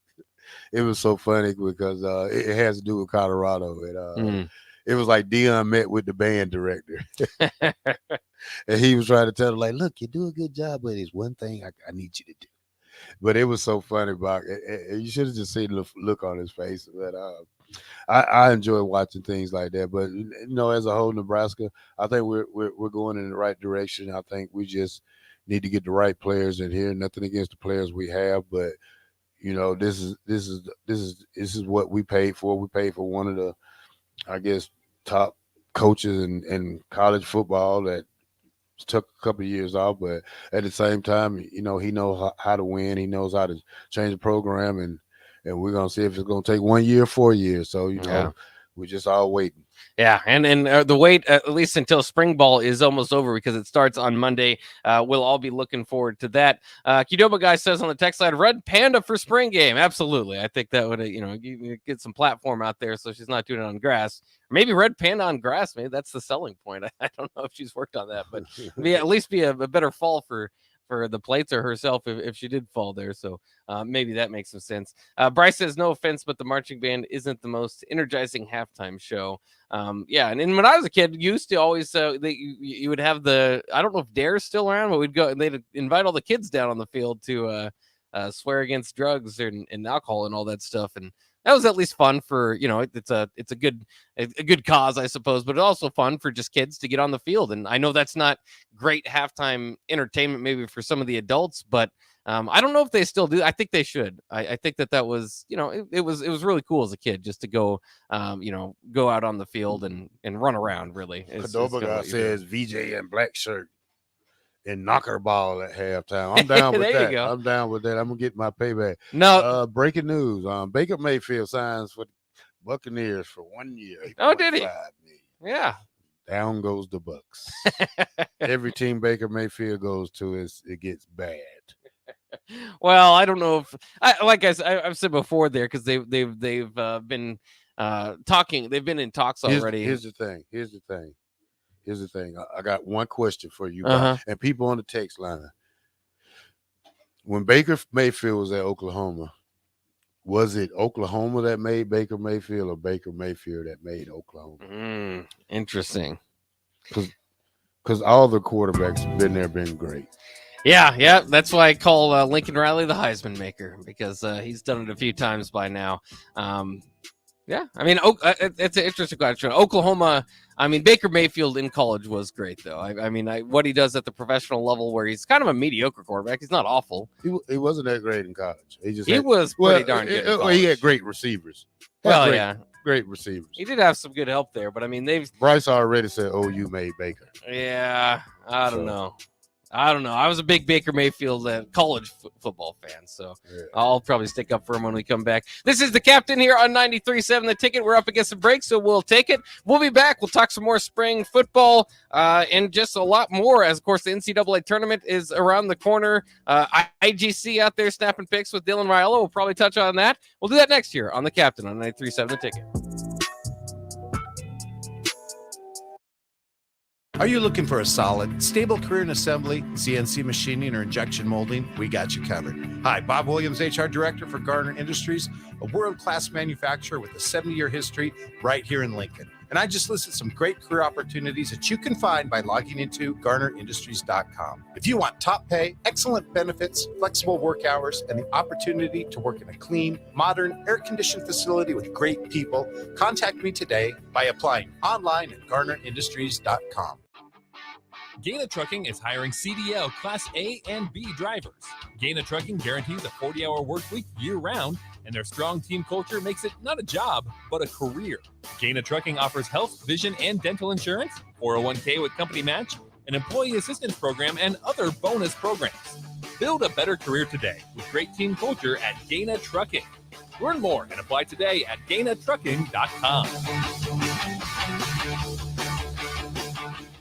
so funny because it has to do with Colorado. And it was like Dion met with the band director. And he was trying to tell him, like, look, you do a good job, but there's one thing I need you to do. But it was so funny, Bach. You should have just seen the look on his face. But I enjoy watching things like that. But, as a whole, Nebraska, I think we're going in the right direction. I think we just need to get the right players in here. Nothing against the players we have, but this is what we paid for. We paid for one of the, I guess, top coaches in college football that took a couple of years off, but at the same time, he knows how to win. He knows how to change the program, and we're gonna see if it's gonna take 1 year, 4 years. So we're just all waiting. Yeah, and the wait, at least until spring ball, is almost over because it starts on Monday. We'll all be looking forward to that. Qdoba guy says on the text side, Red Panda for spring game. Absolutely. I think that would, get some platform out there so she's not doing it on grass. Or maybe Red Panda on grass. Maybe that's the selling point. I don't know if she's worked on that, but at least be a better fall for the plates or herself if she did fall there. So maybe that makes some sense. Bryce says, no offense, but the marching band isn't the most energizing halftime show. And when I was a kid, you used to always you would have I don't know if Dare's still around, but we'd go and they'd invite all the kids down on the field to swear against drugs and alcohol and all that stuff. And that was at least fun for, it's a good cause, I suppose, but it's also fun for just kids to get on the field. And I know that's not great halftime entertainment, maybe for some of the adults, but I don't know if they still do. I think they should. I think that was, it was really cool as a kid just to go, go out on the field and run around. Really, Qdoba guy says VJ and black shirt and knocker ball at halftime. I'm down with that. I'm down with that. I'm gonna get my payback. No, breaking news. Baker Mayfield signs for Buccaneers for 1 year. Oh, did he? Yeah. Down goes the Bucks. Every team Baker Mayfield goes to it gets bad. Well, I don't know if I've said before there because they've been talking. They've been in talks already. Here's the thing. I got one question for you, Uh-huh. and people on the text line. when Baker Mayfield was at Oklahoma, was it Oklahoma that made Baker Mayfield or Baker Mayfield that made Oklahoma? Interesting. Because all the quarterbacks have been great. Yeah. That's why I call Lincoln Riley the Heisman maker, because he's done it a few times by now. Yeah, I mean, it's an interesting question. Oklahoma, I mean, Baker Mayfield in college was great, though. I mean, what he does at the professional level, where he's kind of a mediocre quarterback, he's not awful. He wasn't that great in college. He was pretty darn good. He had great receivers. Great receivers. He did have some good help there, but I mean, Bryce already said, "You made Baker." Yeah, I don't know. I was a big Baker Mayfield college football fan, so I'll probably stick up for him when we come back. This is the Captain here on 93.7 The Ticket. We're up against a break, so we'll take it. We'll be back. We'll talk some more spring football and just a lot more, as, of course, the NCAA tournament is around the corner. IGC out there snapping pics with Dylan Raiola. We'll probably touch on that. We'll do that next year on the Captain on 93.7 The Ticket. Are you looking for a solid, stable career in assembly, CNC machining, or injection molding? We got you covered. Hi, Bob Williams, HR Director for Garner Industries, a world-class manufacturer with a 70-year history right here in Lincoln. And I just listed some great career opportunities that you can find by logging into GarnerIndustries.com. If you want top pay, excellent benefits, flexible work hours, and the opportunity to work in a clean, modern, air-conditioned facility with great people, contact me today by applying online at GarnerIndustries.com. Gaina Trucking is hiring CDL Class A and B drivers. Gaina Trucking guarantees a 40-hour work week year-round, and their strong team culture makes it not a job, but a career. Gaina Trucking offers health, vision, and dental insurance, 401k with company match, an employee assistance program, and other bonus programs. Build a better career today with great team culture at Gaina Trucking. Learn more and apply today at GainaTrucking.com.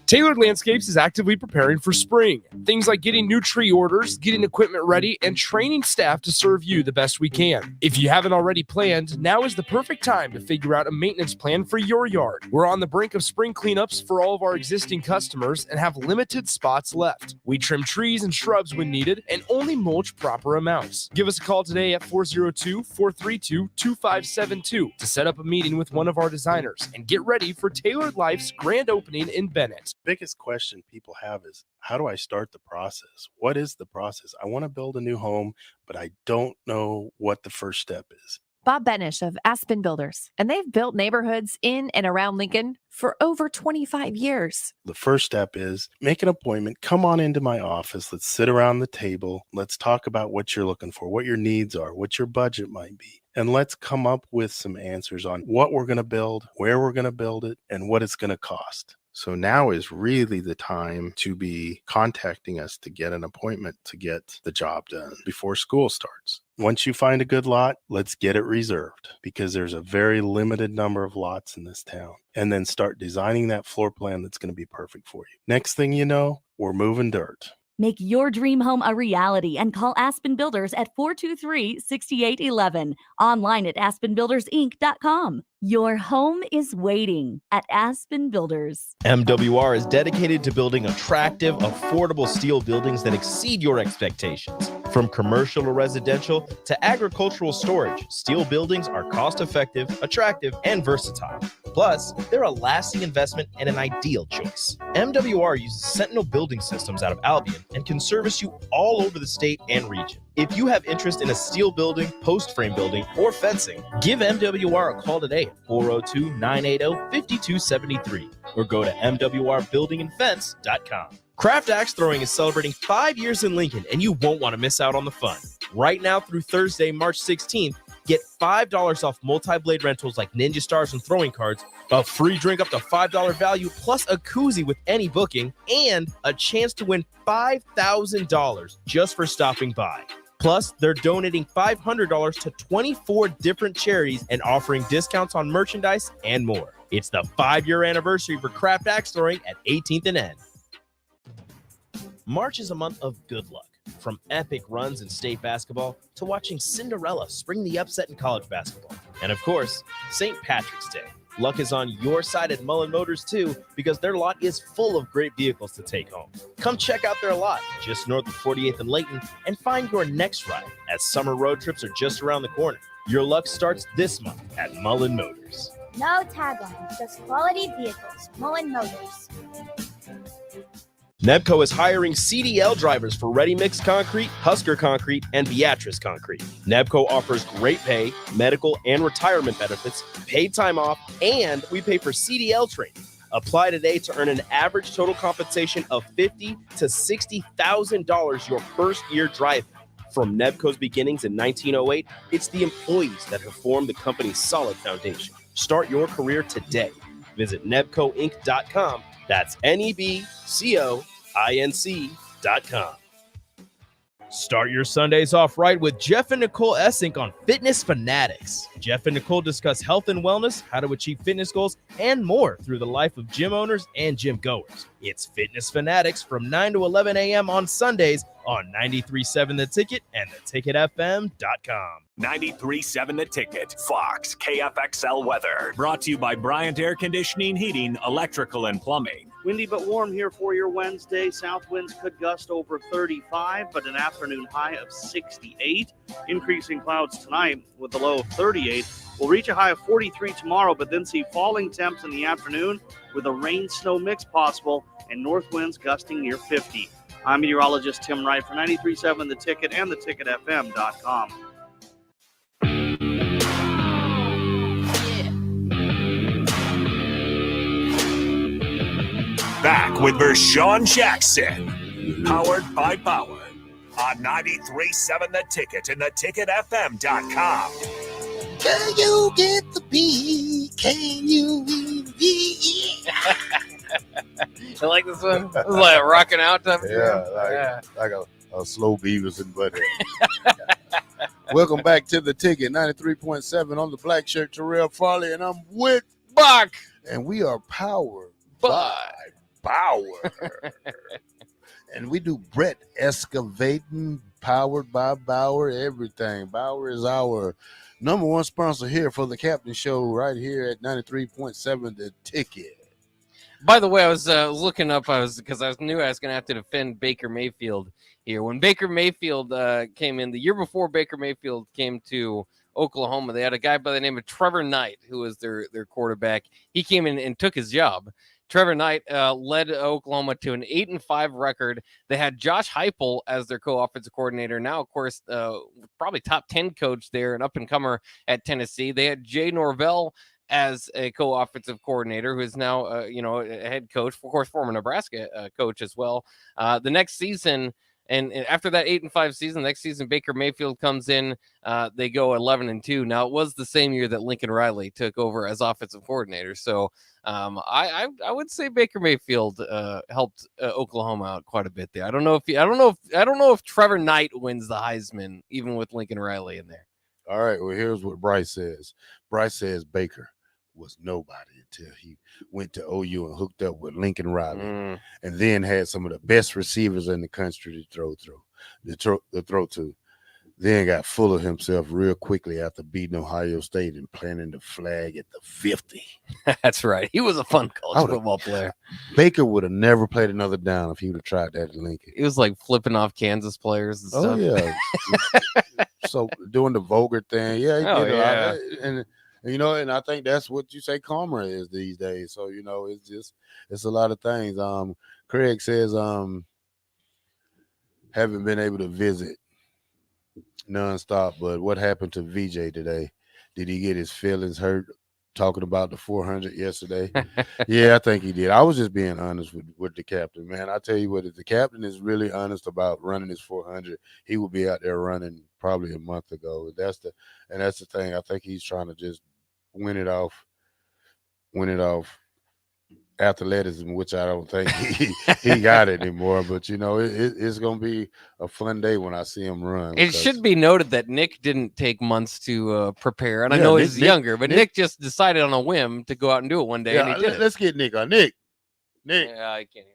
Tailored Landscapes is actively preparing for spring. Things like getting new tree orders, getting equipment ready, and training staff to serve you the best we can. If you haven't already planned, now is the perfect time to figure out a maintenance plan for your yard. We're on the brink of spring cleanups for all of our existing customers and have limited spots left. We trim trees and shrubs when needed and only mulch proper amounts. Give us a call today at 402-432-2572 to set up a meeting with one of our designers and get ready for Tailored Life's grand opening in Bennett. Biggest question people have is, how do I start the process? What is the process? I want to build a new home, but I don't know what the first step is. Bob Benish of Aspen Builders, and they've built neighborhoods in and around Lincoln for over 25 years. The first step is make an appointment. Come on into my office. Let's sit around the table. Let's talk about what you're looking for, what your needs are, what your budget might be. And let's come up with some answers on what we're going to build, where we're going to build it, and what it's going to cost. So now is really the time to be contacting us to get an appointment to get the job done before school starts. Once you find a good lot, let's get it reserved, because there's a very limited number of lots in this town. And then start designing that floor plan that's going to be perfect for you. Next thing you know, we're moving dirt. Make your dream home a reality and call Aspen Builders at 423-6811. Online at aspenbuildersinc.com. Your home is waiting at Aspen Builders. MWR is dedicated to building attractive, affordable steel buildings that exceed your expectations. From commercial to residential to agricultural storage, steel buildings are cost-effective, attractive, and versatile. Plus, they're a lasting investment and an ideal choice. MWR uses Sentinel Building Systems out of Albion and can service you all over the state and region. If you have interest in a steel building, post frame building, or fencing, give MWR a call today at 402-980-5273 or go to MWRbuildingandfence.com. Craft Axe Throwing is celebrating 5 years in Lincoln, and you won't want to miss out on the fun. Right now through Thursday, March 16th, get $5 off multi-blade rentals like Ninja Stars and throwing cards, a free drink up to $5 value, plus a koozie with any booking, and a chance to win $5,000 just for stopping by. Plus, they're donating $500 to 24 different charities and offering discounts on merchandise and more. It's the 5-year anniversary for Craft Axe Throwing at 18th and N. March is a month of good luck. From epic runs in state basketball to watching Cinderella spring the upset in college basketball. And of course, St. Patrick's Day. Luck is on your side at Mullen Motors, too, because their lot is full of great vehicles to take home. Come check out their lot just north of 48th and Layton and find your next ride, as summer road trips are just around the corner. Your luck starts this month at Mullen Motors. No tagline, just quality vehicles. Mullen Motors. Nebco is hiring CDL drivers for Ready Mix Concrete, Husker Concrete, and Beatrice Concrete. Nebco offers great pay, medical, and retirement benefits, paid time off, and we pay for CDL training. Apply today to earn an average total compensation of $50,000 to $60,000 your first year driving. From Nebco's beginnings in 1908, it's the employees that have formed the company's solid foundation. Start your career today. Visit nebcoinc.com. That's NEBCOINC.com. Start your Sundays off right with Jeff and Nicole Essink on Fitness Fanatics. Jeff and Nicole discuss health and wellness, how to achieve fitness goals, and more through the life of gym owners and gym goers. It's Fitness Fanatics from 9 to 11 a.m. on Sundays on 93.7 The Ticket and theticketfm.com. 93.7 The Ticket, Fox, KFXL weather. Brought to you by Bryant Air Conditioning, Heating, Electrical, and Plumbing. Windy but warm here for your Wednesday. South winds could gust over 35, but an afternoon high of 68. Increasing clouds tonight with a low of 38. We'll reach a high of 43 tomorrow, but then see falling temps in the afternoon with a rain-snow mix possible and north winds gusting near 50. I'm meteorologist Tim Wright for 93.7 The Ticket and theticketfm.com. Back with Vershawn Jackson, powered by Bauer, on 93.7 The Ticket and theticketfm.com. Can you get the beat? Can you beat? You like this one? This is like rocking out time. Like a slow Beavis and Butthead. Welcome back to The Ticket, 93.7 on the black shirt, Terrell Farley, and I'm with Bach. And we are powered by Bauer. And we do Brett excavating, powered by Bauer, everything. Bauer is our number one sponsor here for the Captain Show right here at 93.7 The Ticket. By the way, I was looking up, because I knew I was going to have to defend Baker Mayfield here. When Baker Mayfield came in, the year before Baker Mayfield came to Oklahoma, they had a guy by the name of Trevor Knight, who was their quarterback. He came in and took his job. Trevor Knight led Oklahoma to an 8-5 record. They had Josh Heupel as their co-offensive coordinator. Now, of course, probably top 10 coach there, an up-and-comer at Tennessee. They had Jay Norvell as a co-offensive coordinator, who is now, a head coach, of course, former Nebraska coach as well. The next season, and after that 8-5 season, next season Baker Mayfield comes in. They go 11-2. Now, it was the same year that Lincoln Riley took over as offensive coordinator. So I would say Baker Mayfield helped Oklahoma out quite a bit there. I don't know if Trevor Knight wins the Heisman even with Lincoln Riley in there. All right, well, here's what Bryce says. Bryce says Baker was nobody until he went to OU and hooked up with Lincoln Riley, and then had some of the best receivers in the country to throw to. Then got full of himself real quickly after beating Ohio State and planting the flag at the 50. That's right. He was a fun college football player. Baker would have never played another down if he would have tried that at Lincoln. He was like flipping off Kansas players and stuff. Oh, yeah. So doing the vulgar thing. Yeah. He did a lot. And I think that's what you say karma is these days. So, it's a lot of things. Craig says, haven't been able to visit nonstop, but what happened to VJ today? Did he get his feelings hurt talking about the 400 yesterday? Yeah, I think he did. I was just being honest with the captain, man. I tell you what, if the captain is really honest about running his 400, he would be out there running probably a month ago. That's the thing. I think he's trying to just win it off athleticism, which I don't think he got it anymore. But it's gonna be a fun day when I see him run. It should be noted that Nick didn't take months to prepare, and I know he's younger, but Nick just decided on a whim to go out and do it one day. Yeah, and he did. Let's get Nick on. Nick. Yeah, I can't hear.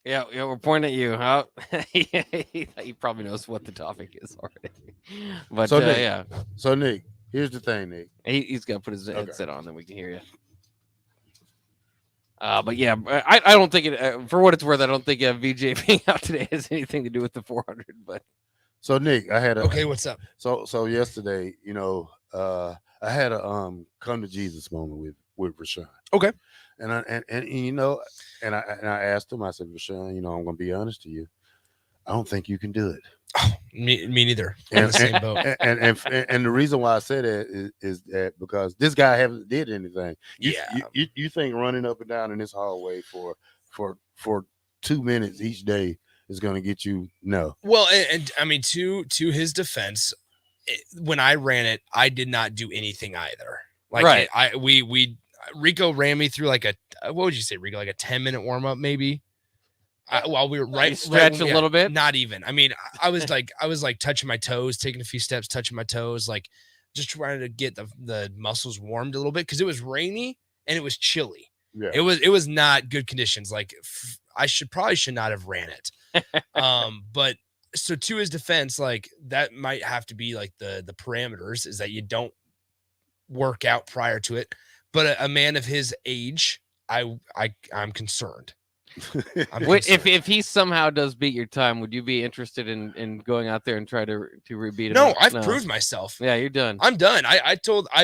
Yeah, we're pointing at you. Huh? He probably knows what the topic is already. But So Nick, yeah. So Nick, here's the thing, Nick. He's got to put his headset on, then we can hear you. But yeah, I don't think it. For what it's worth, I don't think VJ being out today has anything to do with the 400. But so Nick, I had a okay. What's up? So yesterday, I had a come to Jesus moment with Rashawn. Okay. And I asked him. I said, Rashawn, I'm going to be honest to you. I don't think you can do it. Oh, me neither. I'm in the same boat. And the reason why I said that is that because this guy haven't did anything. You think running up and down in this hallway for 2 minutes each day is going to get you? No. Well, and I mean, to his defense, when I ran it, I did not do anything either. Like right. Rico ran me through like what would you say, Rico? Like a 10-minute warm up, maybe. While we were stretch a little bit. Not even. I mean, I was like touching my toes, taking a few steps, touching my toes, like just trying to get the muscles warmed a little bit because it was rainy and it was chilly. Yeah. It was not good conditions. Like I should not have ran it. But so to his defense, like that might have to be like the parameters is that you don't work out prior to it. But a man of his age, I'm concerned. If he somehow does beat your time, would you be interested in going out there and try to rebeat him? No, I've proved myself. Yeah, you're done. I'm done. I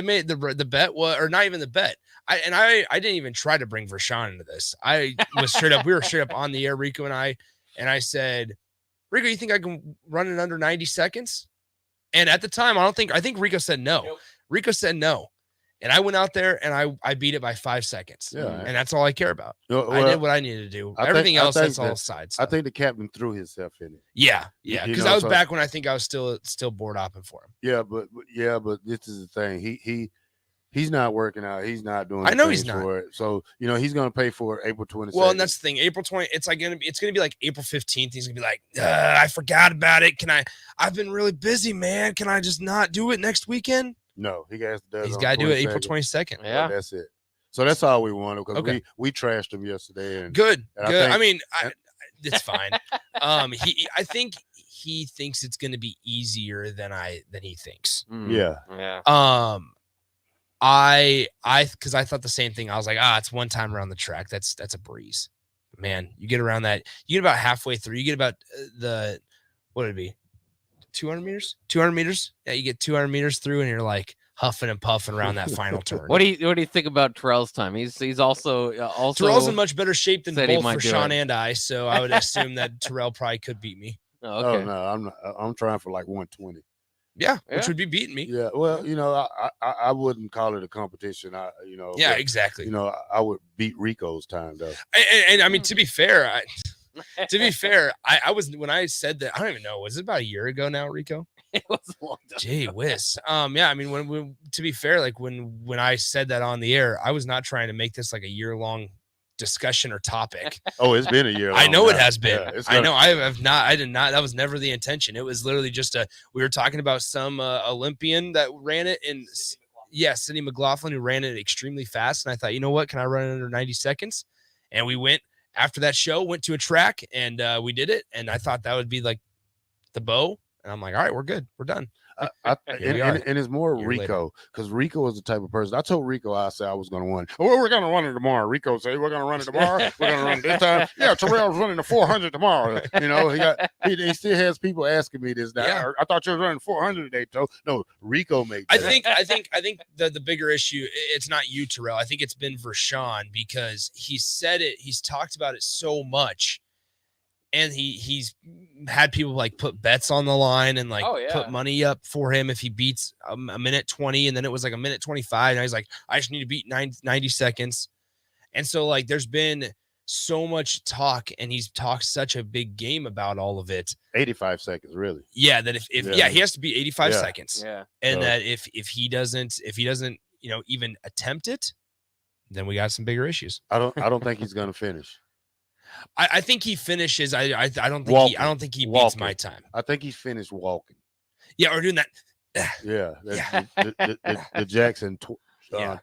made the bet or not even the bet. I didn't even try to bring Vershawn into this. I was straight up. We were straight up on the air, Rico and I said, Rico, you think I can run it under 90 seconds? And at the time, I think Rico said no. Nope. Rico said no. And I went out there and I beat it by 5 seconds. Yeah. And that's all I care about. Well, I did what I needed to do. Everything else, that's all sides. I think the captain threw himself in it. Yeah. Yeah. Because I was back when I think I was still board hopping for him. Yeah, but this is the thing. He's not working out. He's not doing. I know he's not. For it. So he's going to pay for it April 22nd. Well, and that's the thing. April 20. It's gonna be like April 15th. He's gonna be like, I forgot about it. I've been really busy, man. Can I just not do it next weekend? No, he's got to do it April 22nd. Yeah, that's it. So that's all we wanted because we trashed him yesterday. And good. I mean, it's fine. I think he thinks it's going to be easier than he thinks. Yeah. Because I thought the same thing. I was like, it's one time around the track. That's a breeze, man. You get around that. You get about halfway through. You get about what would it be? 200 meters. Yeah, you get 200 meters through, and you're like huffing and puffing around that final turn. What do you think about Terrell's time? He's also Terrell's in much better shape than both Rashawn and I. So I would assume that Terrell probably could beat me. Oh, okay. No, I'm not. I'm trying for like 120. Yeah, which would be beating me. Yeah, well, I wouldn't call it a competition. Yeah, exactly. I would beat Rico's time though. And I mean, to be fair, I was when I said that. I don't even know. Was it about a year ago now, Rico? It was a long time. Gee whiz. Yeah. I mean, when to be fair, like when I said that on the air, I was not trying to make this like a year-long discussion or topic. Oh, it's been a year. I know it has been. Yeah, I know. I have not. I did not. That was never the intention. It was literally just we were talking about some Olympian that ran it in. Cindy McLaughlin, who ran it extremely fast. And I thought, you know what? Can I run it under 90 seconds? And we went. After that show, went to a track and we did it. And I thought that would be like the bow. And I'm like, all right, we're good. We're done. And it's more Rico because Rico is the type of person. I told Rico I said I was going to run. Well, we're going to run it tomorrow. Rico said we're going to run it tomorrow. We're going to run it this time. Yeah, Terrell's running the 400 tomorrow. He still has people asking me this now. Yeah. I thought you were running 400 today, Joe. No, Rico made that. I think the bigger issue, it's not you, Terrell. I think it's been Vershawn because he said it. He's talked about it so much. And he's had people like put bets on the line and like put money up for him if he beats a minute 20. And then it was like a minute 25. And he's like, I just need to beat 90 seconds. And so like there's been so much talk and he's talked such a big game about all of it. 85 seconds, really. Yeah. That if he has to be 85 seconds. Yeah. And that if he doesn't, even attempt it, then we got some bigger issues. I don't think he's going to finish. I think he finishes. I don't think he beats my time. I think he's finished walking. Yeah, or doing that. Yeah. The Jackson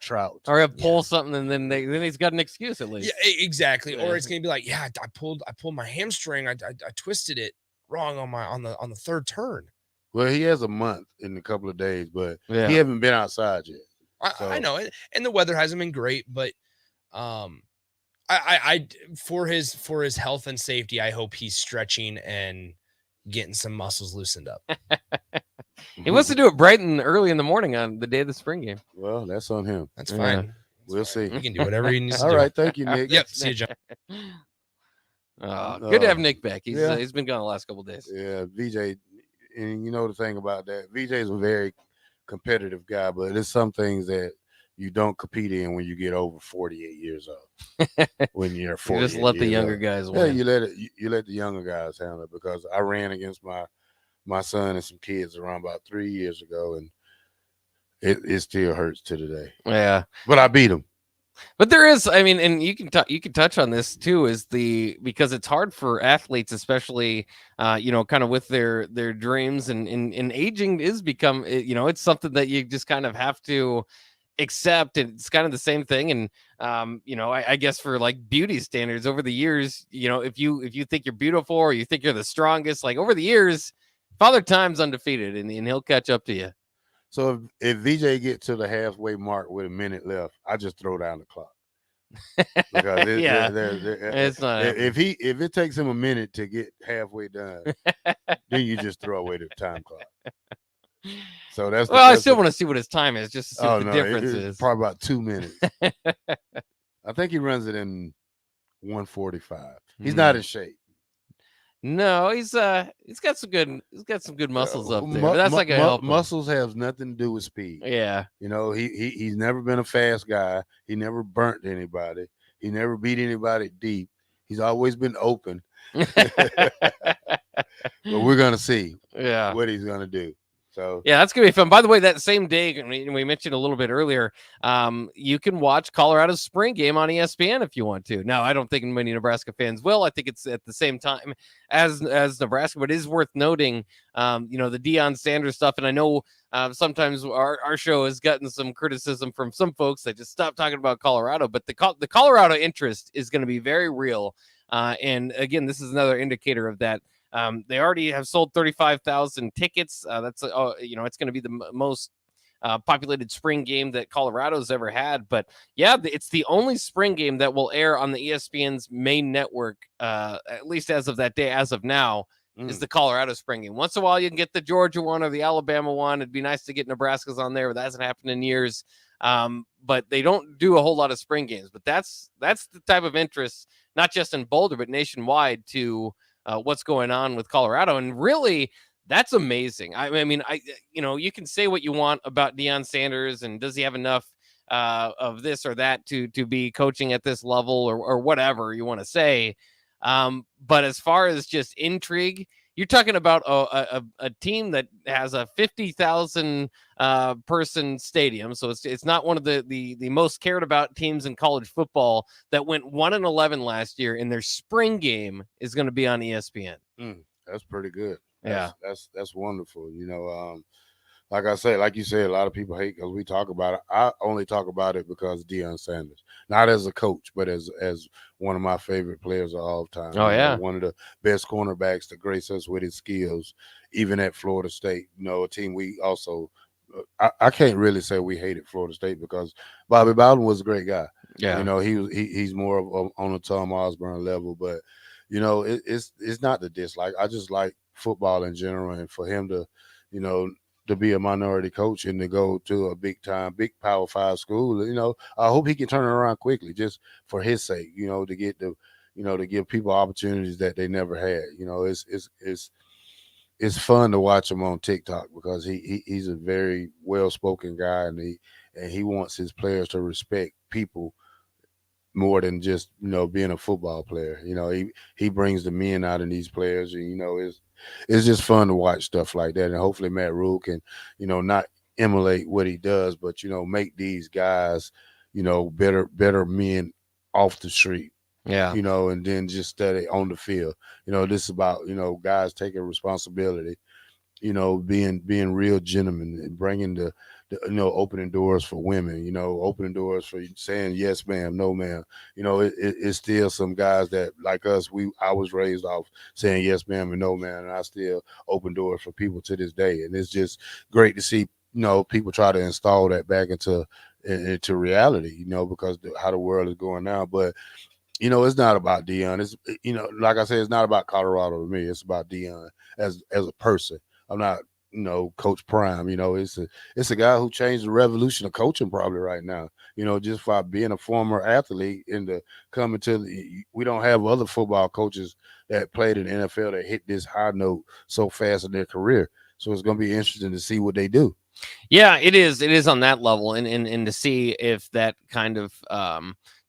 Trout. Or he'll pull something, and then he's got an excuse at least. Yeah, exactly. Yeah. Or it's gonna be like, I pulled my hamstring. I twisted it wrong on the third turn. Well, he has a month in a couple of days, but Yeah. he haven't been outside yet. I know it, and the weather hasn't been great, but I for his health and safety, I hope he's stretching and getting some muscles loosened up. He wants to do it bright and early in the morning on the day of the spring game. Well, that's on him. That's fine. We'll see. He can do whatever he needs to All do. right, thank you, Nick. Yep. See you, John. Good to have Nick back. He's been gone the last couple of days. Yeah, VJ, and you know the thing about that, VJ is a very competitive guy, but there's some things that you don't compete in when you get over 48 years old. When you're 40, you just let the younger guys win. Yeah, you let the younger guys handle it, because I ran against my son and some kids around about 3 years ago, and it still hurts to today. Yeah, but I beat him. But there is, I mean, and you can touch on this too, because it's hard for athletes, especially, kind of with their dreams and aging is become, it's something that you just kind of have to accept. And it's kind of the same thing. And, I guess for like beauty standards over the years, if you think you're beautiful or you think you're the strongest, like over the years, Father Time's undefeated and he'll catch up to you. So if VJ get to the halfway mark with a minute left, I just throw down the clock. Because it's not. If it takes him a minute to get halfway done, then you just throw away the time clock. So I still want to see what his time is, just to see what the difference is. Probably about 2 minutes. I think he runs it in 1:45. He's not in shape. No, he's got some good muscles up there. But that's not gonna help him. Muscles have nothing to do with speed. Yeah, he's never been a fast guy. He never burnt anybody. He never beat anybody deep. He's always been open. But we're gonna see. What he's gonna do. So yeah, that's gonna be fun. By the way, that same day we mentioned a little bit earlier, you can watch Colorado's spring game on ESPN if you want to. Now, I don't think many Nebraska fans will. I think it's at the same time as Nebraska, but it is worth noting, the Deion Sanders stuff. And I know sometimes our show has gotten some criticism from some folks that just stop talking about Colorado, but the Colorado interest is going to be very real. And again, this is another indicator of that. They already have sold 35,000 tickets. That's it's going to be the most populated spring game that Colorado's ever had. But yeah, it's the only spring game that will air on the ESPN's main network, at least as of that day. As of now, is the Colorado spring game. Once in a while, you can get the Georgia one or the Alabama one. It'd be nice to get Nebraska's on there, but that hasn't happened in years. But they don't do a whole lot of spring games. But that's the type of interest, not just in Boulder, but nationwide to what's going on with Colorado. And really, that's amazing. I mean, you can say what you want about Deion Sanders and does he have enough of this or that to be coaching at this level or whatever you want to say. But as far as just intrigue, you're talking about a team that has a 50,000 person stadium. So it's not one of the most cared about teams in college football that went 1-11 last year, and their spring game is going to be on ESPN. That's pretty good. Yeah. That's wonderful. Like I said, like you said, a lot of people hate because we talk about it. I only talk about it because of Deion Sanders, not as a coach, but as one of my favorite players of all time. Oh, yeah. One of the best cornerbacks to grace us with his skills, even at Florida State. A team we also I can't really say we hated Florida State because Bobby Bowden was a great guy. Yeah. He's more of on a Tom Osborne level, but it's not the dislike. I just like football in general, and for him to be a minority coach and to go to a big Power 5 school, I hope he can turn it around quickly, just for his sake, to get to give people opportunities that they never had. It's fun to watch him on TikTok because he's a very well-spoken guy, and he wants his players to respect people more than just being a football player. He brings the men out in these players, and it's just fun to watch stuff like that. And hopefully Matt Rule can not emulate what he does, but make these guys better men off the street. Yeah. And then just study on the field. This is about guys taking responsibility, being real gentlemen and bringing the opening doors for women, opening doors for saying yes, ma'am, no, ma'am. It's still some guys that like us. I was raised off saying yes, ma'am, and no, ma'am, and I still open doors for people to this day. And it's just great to see, people try to install that back into reality, because how the world is going now. But it's not about Deion. It's like I said, it's not about Colorado to me. It's about Deion as a person. I'm not, Coach Prime. It's a guy who changed the revolution of coaching probably right now. Just by being a former athlete coming to we don't have other football coaches that played in the NFL that hit this high note so fast in their career. So it's going to be interesting to see what they do. Yeah, it is. It is on that level, and to see if that kind of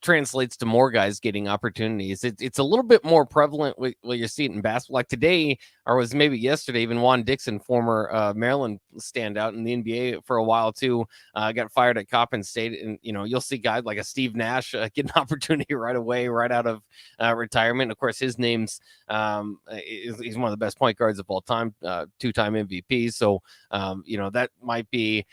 translates to more guys getting opportunities. It's a little bit more prevalent when you see it in basketball. Like today, or was maybe yesterday, even Juan Dixon, former Maryland standout in the NBA for a while too, got fired at Coppin State. And, you'll see guys like a Steve Nash get an opportunity right away, right out of retirement. Of course, his name's he's one of the best point guards of all time, 2-time MVP. So, that might be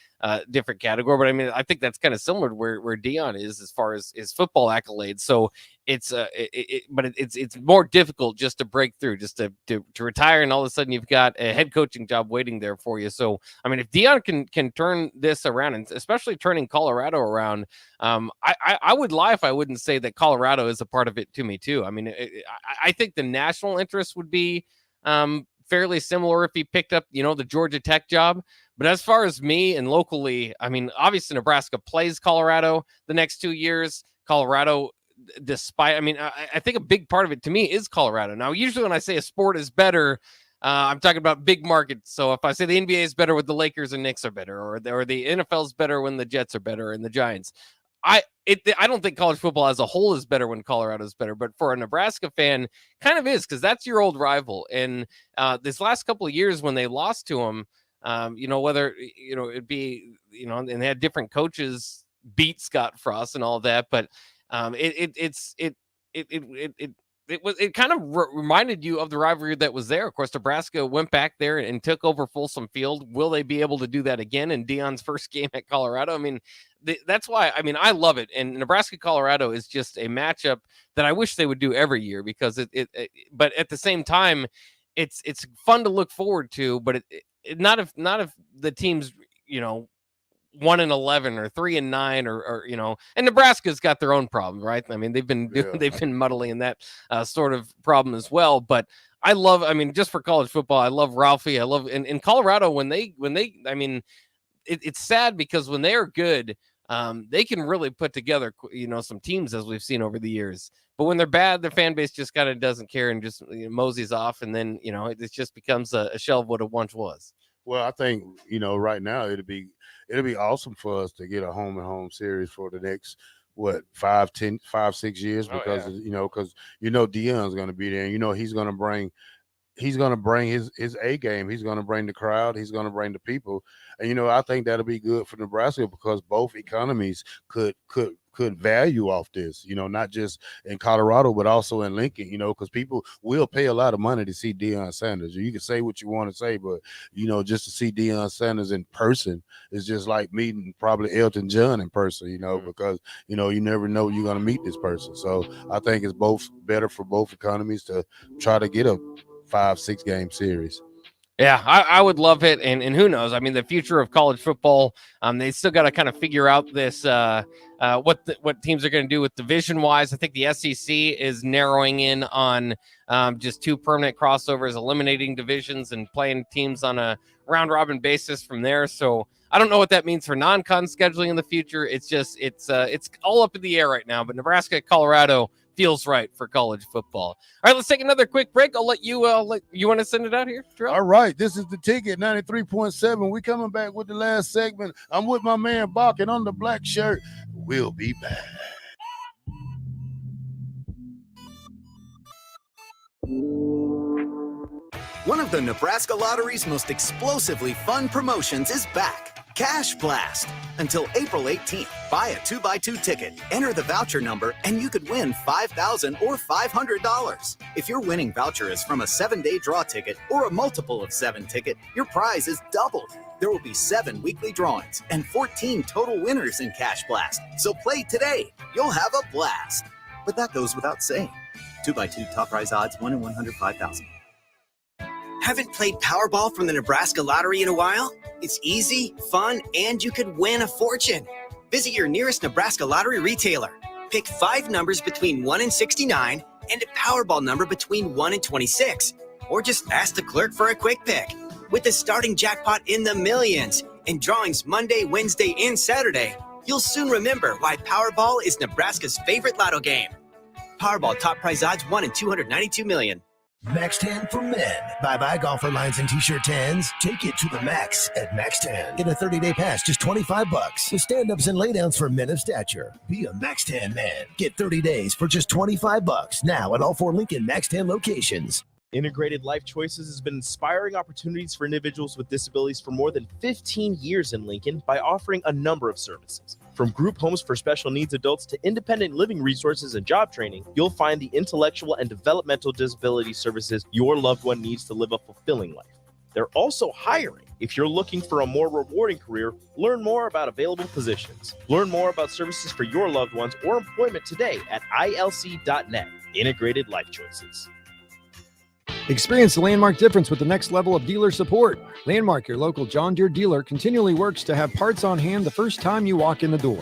different category, but I mean, I think that's kind of similar to where Deion is as far as his football accolades. So it's it's more difficult just to break through, just to retire, and all of a sudden you've got a head coaching job waiting there for you. So I mean, if Deion can turn this around, and especially turning Colorado around, I would lie if I wouldn't say that Colorado is a part of it to me too. I mean, I think the national interest would be fairly similar if he picked up, the Georgia Tech job. But as far as me and locally, I mean, obviously Nebraska plays Colorado the next 2 years. Colorado, despite, I mean, I think a big part of it to me is Colorado. Now, usually when I say a sport is better, I'm talking about big markets. So if I say the NBA is better when the Lakers and Knicks are better, or the NFL is better when the Jets are better and the Giants, I don't think college football as a whole is better when Colorado is better, but for a Nebraska fan, kind of is, because that's your old rival. And this last couple of years when they lost to him, whether it'd be and they had different coaches beat Scott Frost and all that, but it kind of reminded you of the rivalry that was there. Of course, Nebraska went back there and took over Folsom Field. Will they be able to do that again in Deion's first game at Colorado? I mean, that's why, I mean, I love it. And Nebraska, Colorado is just a matchup that I wish they would do every year, because but at the same time, it's fun to look forward to, but not if the team's, 1-11 or 3-9 or and Nebraska's got their own problem, right? I mean, they've been muddling in that sort of problem as well. But I love, I mean, just for college football, I love Ralphie. I love in Colorado when they, I mean, it's sad because when they are good, they can really put together, some teams, as we've seen over the years. But when they're bad, their fan base just kind of doesn't care and just moseys off, and then it just becomes a shell of what it once was. Well, I think right now it'll be awesome for us to get a home and home series for the next 5-6 years, because because Deion's going to be there, and he's going to bring his A game. He's going to bring the crowd. He's going to bring the people, and I think that'll be good for Nebraska, because both economies could value off this, not just in Colorado, but also in Lincoln, because people will pay a lot of money to see Deion Sanders. You can say what you want to say, but, just to see Deion Sanders in person is just like meeting probably Elton John in person, because, you never know you're going to meet this person. So I think it's both better for both economies to try to get a 5-6 game series. Yeah, I would love it. And who knows? I mean, the future of college football, they still got to kind of figure out this, what teams are going to do with division-wise. I think the SEC is narrowing in on just 2 permanent crossovers, eliminating divisions and playing teams on a round-robin basis from there. So I don't know what that means for non-con scheduling in the future. It's just, it's all up in the air right now. But Nebraska, Colorado feels right for college football. All right, let's take another quick break. I'll let you you want to send it out here, Terrell? All right, this is the Ticket 93.7. We coming back with the last segment. I'm with my man Bach, and on the black shirt. We'll be back. One of the Nebraska Lottery's most explosively fun promotions is back. Cash Blast. Until April 18th, buy a 2x2 ticket, enter the voucher number, and you could win $5,000 or $500. If your winning voucher is from a 7-day draw ticket or a multiple of 7 ticket, your prize is doubled. There will be 7 weekly drawings and 14 total winners in Cash Blast. So play today. You'll have a blast. But that goes without saying. 2x2 top prize odds, 1 in 105,000. Haven't played Powerball from the Nebraska Lottery in a while? It's easy, fun, and you could win a fortune. Visit your nearest Nebraska Lottery retailer. Pick 5 numbers between 1 and 69 and a Powerball number between 1 and 26. Or just ask the clerk for a quick pick. With the starting jackpot in the millions and drawings Monday, Wednesday, and Saturday, you'll soon remember why Powerball is Nebraska's favorite lotto game. Powerball top prize odds 1 in 292 million. Max 10 for men. Bye-bye golfer lines and t-shirt 10s. Take it to the max at Max 10. Get a 30-day pass, just $25. With stand-ups and laydowns for men of stature. Be a Max 10 man. Get 30 days for just $25. Now at all 4 Lincoln Max 10 locations. Integrated Life Choices has been inspiring opportunities for individuals with disabilities for more than 15 years in Lincoln by offering a number of services. From group homes for special needs adults to independent living resources and job training, you'll find the intellectual and developmental disability services your loved one needs to live a fulfilling life. They're also hiring. If you're looking for a more rewarding career, learn more about available positions. Learn more about services for your loved ones or employment today at ilc.net. Integrated Life Choices. Experience the Landmark difference with the next level of dealer support. Landmark, your local John Deere dealer, continually works to have parts on hand the first time you walk in the door.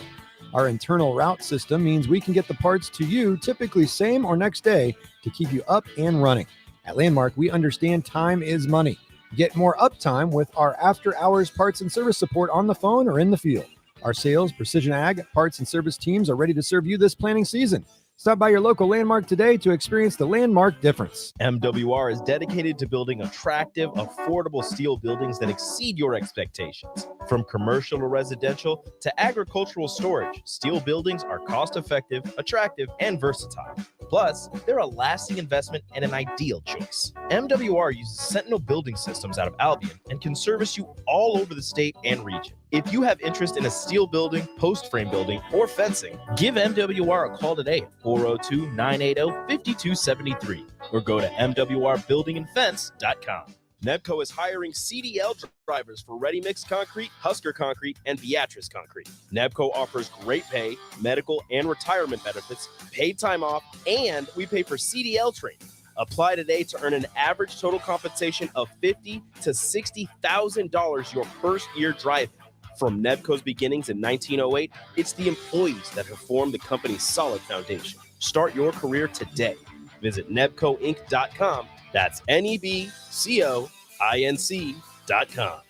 Our internal route system means we can get the parts to you typically same or next day to keep you up and running. At Landmark, we understand time is money. Get more uptime with our after-hours parts and service support on the phone or in the field. Our sales, precision ag, parts, and service teams are ready to serve you this planting season. Stop by your local Landmark today to experience the Landmark difference. MWR is dedicated to building attractive, affordable steel buildings that exceed your expectations. From commercial to residential to agricultural storage, steel buildings are cost-effective, attractive, and versatile. Plus, they're a lasting investment and an ideal choice. MWR uses Sentinel Building Systems out of Albion and can service you all over the state and region. If you have interest in a steel building, post frame building, or fencing, give MWR a call today at 402-980-5273 or go to mwrbuildingandfence.com. Nebco is hiring CDL drivers for Ready Mix Concrete, Husker Concrete, and Beatrice Concrete. Nebco offers great pay, medical, and retirement benefits, paid time off, and we pay for CDL training. Apply today to earn an average total compensation of $50,000 to $60,000 your first year driving. From Nebco's beginnings in 1908, it's the employees that have formed the company's solid foundation. Start your career today. Visit nebcoinc.com. That's NEBCOINC.com.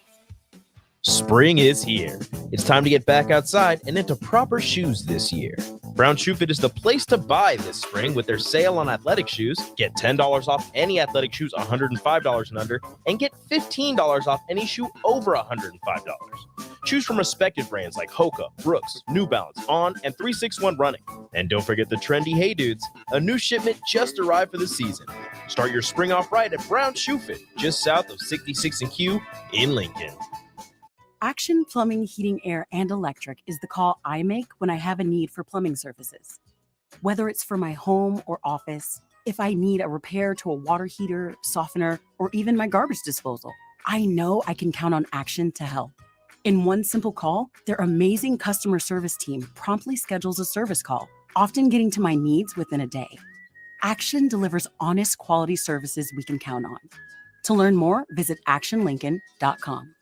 Spring is here. It's time to get back outside and into proper shoes this year. Brown Shoe Fit is the place to buy this spring with their sale on athletic shoes. Get $10 off any athletic shoes $105 and under, and get $15 off any shoe over $105. Choose from respected brands like Hoka, Brooks, New Balance, On, and 361 Running. And don't forget the trendy Hey Dudes. A new shipment just arrived for the season. Start your spring off right at Brown Shoe Fit, just south of 66 and Q in Lincoln. Action Plumbing, Heating, Air, and Electric is the call I make when I have a need for plumbing services. Whether it's for my home or office, if I need a repair to a water heater, softener, or even my garbage disposal, I know I can count on Action to help. In one simple call, their amazing customer service team promptly schedules a service call, often getting to my needs within a day. Action delivers honest, quality services we can count on. To learn more, visit actionlincoln.com.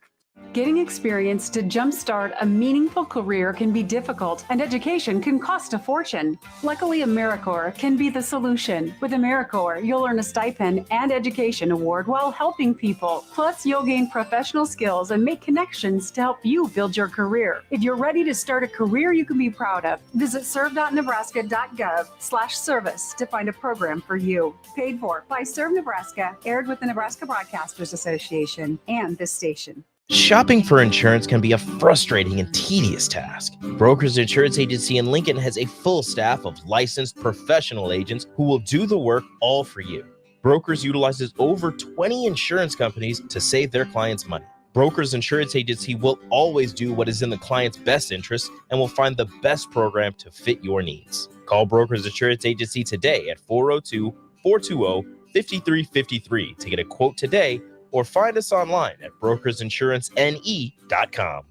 Getting experience to jumpstart a meaningful career can be difficult, and education can cost a fortune. Luckily, AmeriCorps can be the solution. With AmeriCorps, you'll earn a stipend and education award while helping people. Plus, you'll gain professional skills and make connections to help you build your career. If you're ready to start a career you can be proud of, visit serve.nebraska.gov/service to find a program for you. Paid for by Serve Nebraska, aired with the Nebraska Broadcasters Association and this station. Shopping for insurance can be a frustrating and tedious task. Brokers Insurance Agency in Lincoln has a full staff of licensed professional agents who will do the work all for you. Brokers utilizes over 20 insurance companies to save their clients money. Brokers Insurance Agency will always do what is in the client's best interest and will find the best program to fit your needs. Call Brokers Insurance Agency today at 402-420-5353 to get a quote today, or find us online at brokersinsurancene.com.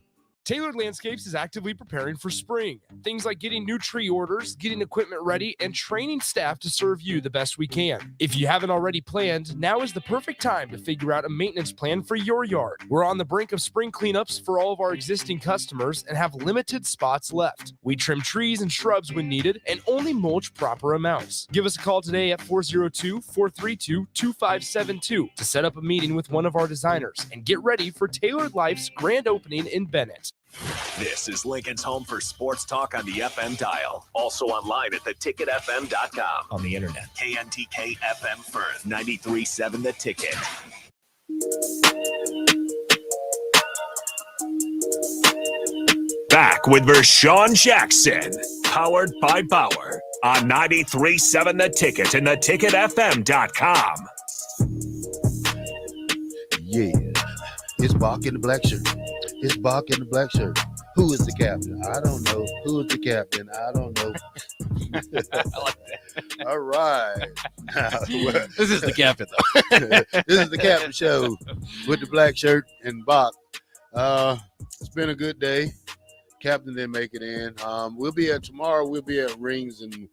Tailored Landscapes is actively preparing for spring. Things like getting new tree orders, getting equipment ready, and training staff to serve you the best we can. If you haven't already planned, now is the perfect time to figure out a maintenance plan for your yard. We're on the brink of spring cleanups for all of our existing customers and have limited spots left. We trim trees and shrubs when needed and only mulch proper amounts. Give us a call today at 402-432-2572 to set up a meeting with one of our designers and get ready for Tailored Life's grand opening in Bennett. This is Lincoln's home for sports talk on the FM dial. Also online at theticketfm.com. On the internet. KNTK FM Firth, 93.7 The Ticket. Back with Vershawn Jackson, powered by Bauer, on 93.7 The Ticket and theticketfm.com. Yeah, it's Bach in the black shirt. It's Bach in the black shirt. Who is the captain? I don't know. Who is the captain? I don't know. I like that. All right. This is the captain, though. This is the captain show with the black shirt and Bach. It's been a good day. Captain didn't make it in. Tomorrow. We'll be at Wings and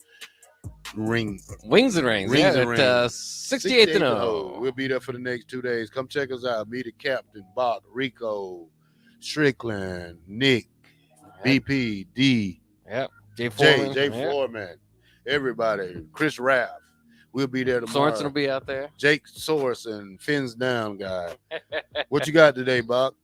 Rings. At 68th and 0. We'll be there for the next 2 days. Come check us out. Meet the captain, Bach, Rico, Strickland, Nick, BP, D. Yep. Jay Foreman. Foreman. Everybody. Chris Raff. We'll be there tomorrow. Sorensen will be out there. Jake Sorensen, Fins Down guy. What you got today, Bach?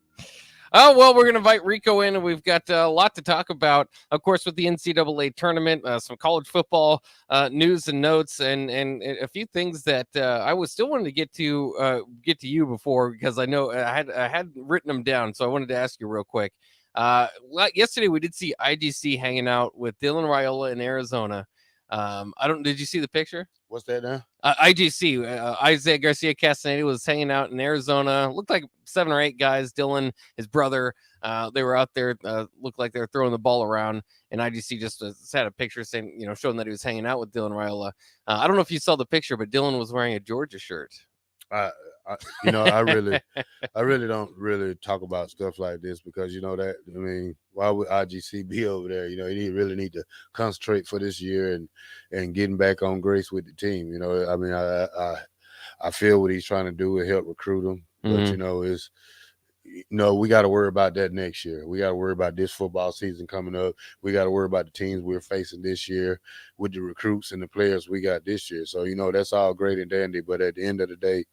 Oh, well, we're going to invite Rico in, and we've got a lot to talk about, of course, with the NCAA tournament, some college football news and notes, and a few things that I was still wanting to get to you before, because I know I had written them down, so I wanted to ask you real quick. Yesterday, we did see IGC hanging out with Dylan Raiola in Arizona. Did you see the picture? What's that now? IGC, Isaiah Garcia Castaneda was hanging out in Arizona. Looked like 7 or 8 guys. Dylan, his brother, they were out there. Looked like they were throwing the ball around. And IGC just had a picture saying, showing that he was hanging out with Dylan Raiola. I don't know if you saw the picture, but Dylan was wearing a Georgia shirt. I really don't really talk about stuff like this because why would IGC be over there? He really need to concentrate for this year and getting back on grace with the team. I feel what he's trying to do will help recruit them, but we got to worry about that next year. We got to worry about this football season coming up. We got to worry about the teams we're facing this year with the recruits and the players we got this year. So that's all great and dandy, but at the end of the day,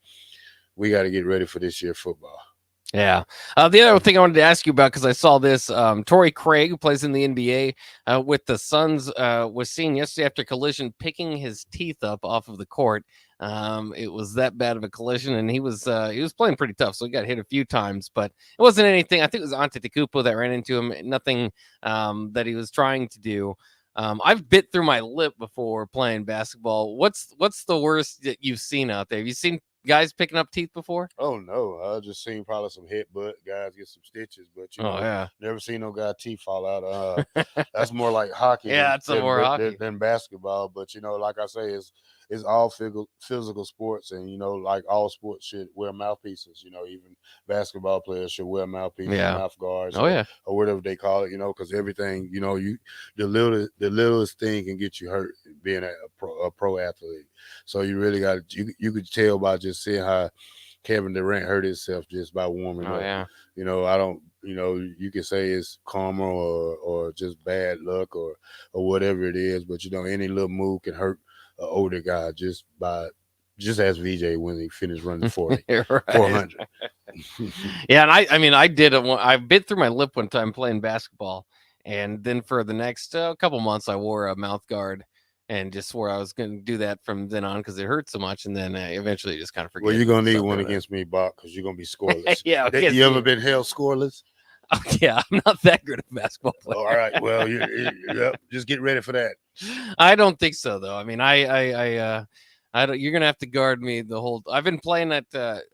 we got to get ready for this year's football. Yeah. The other thing I wanted to ask you about, because I saw this, Torrey Craig, who plays in the NBA with the Suns, was seen yesterday after collision picking his teeth up off of the court. It was that bad of a collision, and he was playing pretty tough, so he got hit a few times, but it wasn't anything. I think it was Antetokounmpo that ran into him. Nothing that he was trying to do. I've bit through my lip before playing basketball. What's the worst that you've seen out there? Have you seen guys picking up teeth before? Oh no, I just seen probably some headbutt guys get some stitches, but never seen no guy teeth fall out. That's more like hockey. Hockey than basketball. But like I say, it's all physical sports, and like all sports should wear mouthpieces. Even basketball players should wear mouthpieces, mouth guards, or whatever they call it. Because everything, the littlest thing can get you hurt being a pro athlete. So you really got you could tell by just seeing how Kevin Durant hurt himself just by warming up. Yeah. I don't. You can say it's karma or just bad luck or whatever it is, but any little move can hurt an older guy just as VJ when he finished running 40, 400. Yeah, and I bit through my lip one time playing basketball, and then for the next couple months I wore a mouth guard and just swore I was going to do that from then on because it hurt so much, and then eventually just kind of forget. Well, you're going to need one against me, Bach, because you're going to be scoreless. Yeah. You ever been held scoreless? Oh, yeah, I'm not that good at basketball player. All right, well, just get ready for that. I don't think so, though. I mean, I don't. You're gonna have to guard me the whole. I've been playing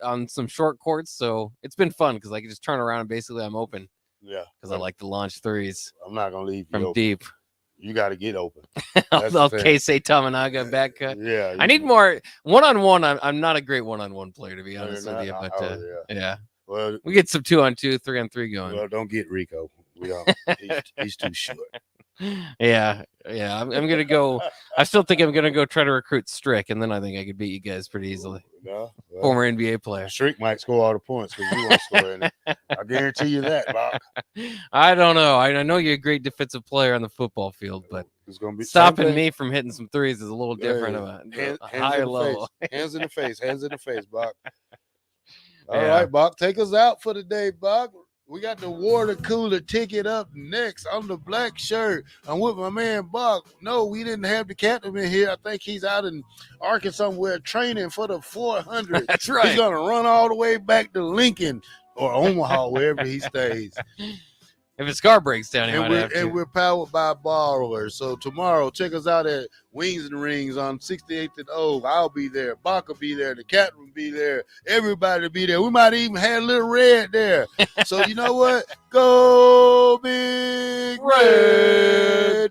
on some short courts, so it's been fun because I can just turn around and basically I'm open. Yeah, because I like to launch threes. I'm not gonna leave you from open. deep. You got to get open. Okay, say Tamanaga back. Yeah. I need more one-on-one. I'm not a great one-on-one player, to be honest with you. But yeah. Well, we get some 2-on-2, 3-on-3 going. Well, don't get Rico. We don't. He's too short. Yeah. I'm gonna go. I still think I'm gonna go try to recruit Strick, and then I think I could beat you guys pretty easily. No, well, former NBA player. Strick might score all the points because you won't score any. I guarantee you that, Bob. I don't know. I know you're a great defensive player on the football field, but it's gonna be stopping me from hitting some threes is a little different of a higher level. Hands in the face, Bob. All right, Bob, take us out for the day, Bob. We got the water cooler ticket up next. I'm the black shirt. I'm with my man, Buck. No, we didn't have the captain in here. I think he's out in Arkansas somewhere training for the 400. That's right. He's going to run all the way back to Lincoln or Omaha, wherever he stays. If his car breaks down, he might have to. And we're powered by borrowers. So tomorrow, check us out at Wings and Rings on 68th and Oak. I'll be there. Bach will be there. The captain will be there. Everybody will be there. We might even have a little red there. So you know what? Go Big Red.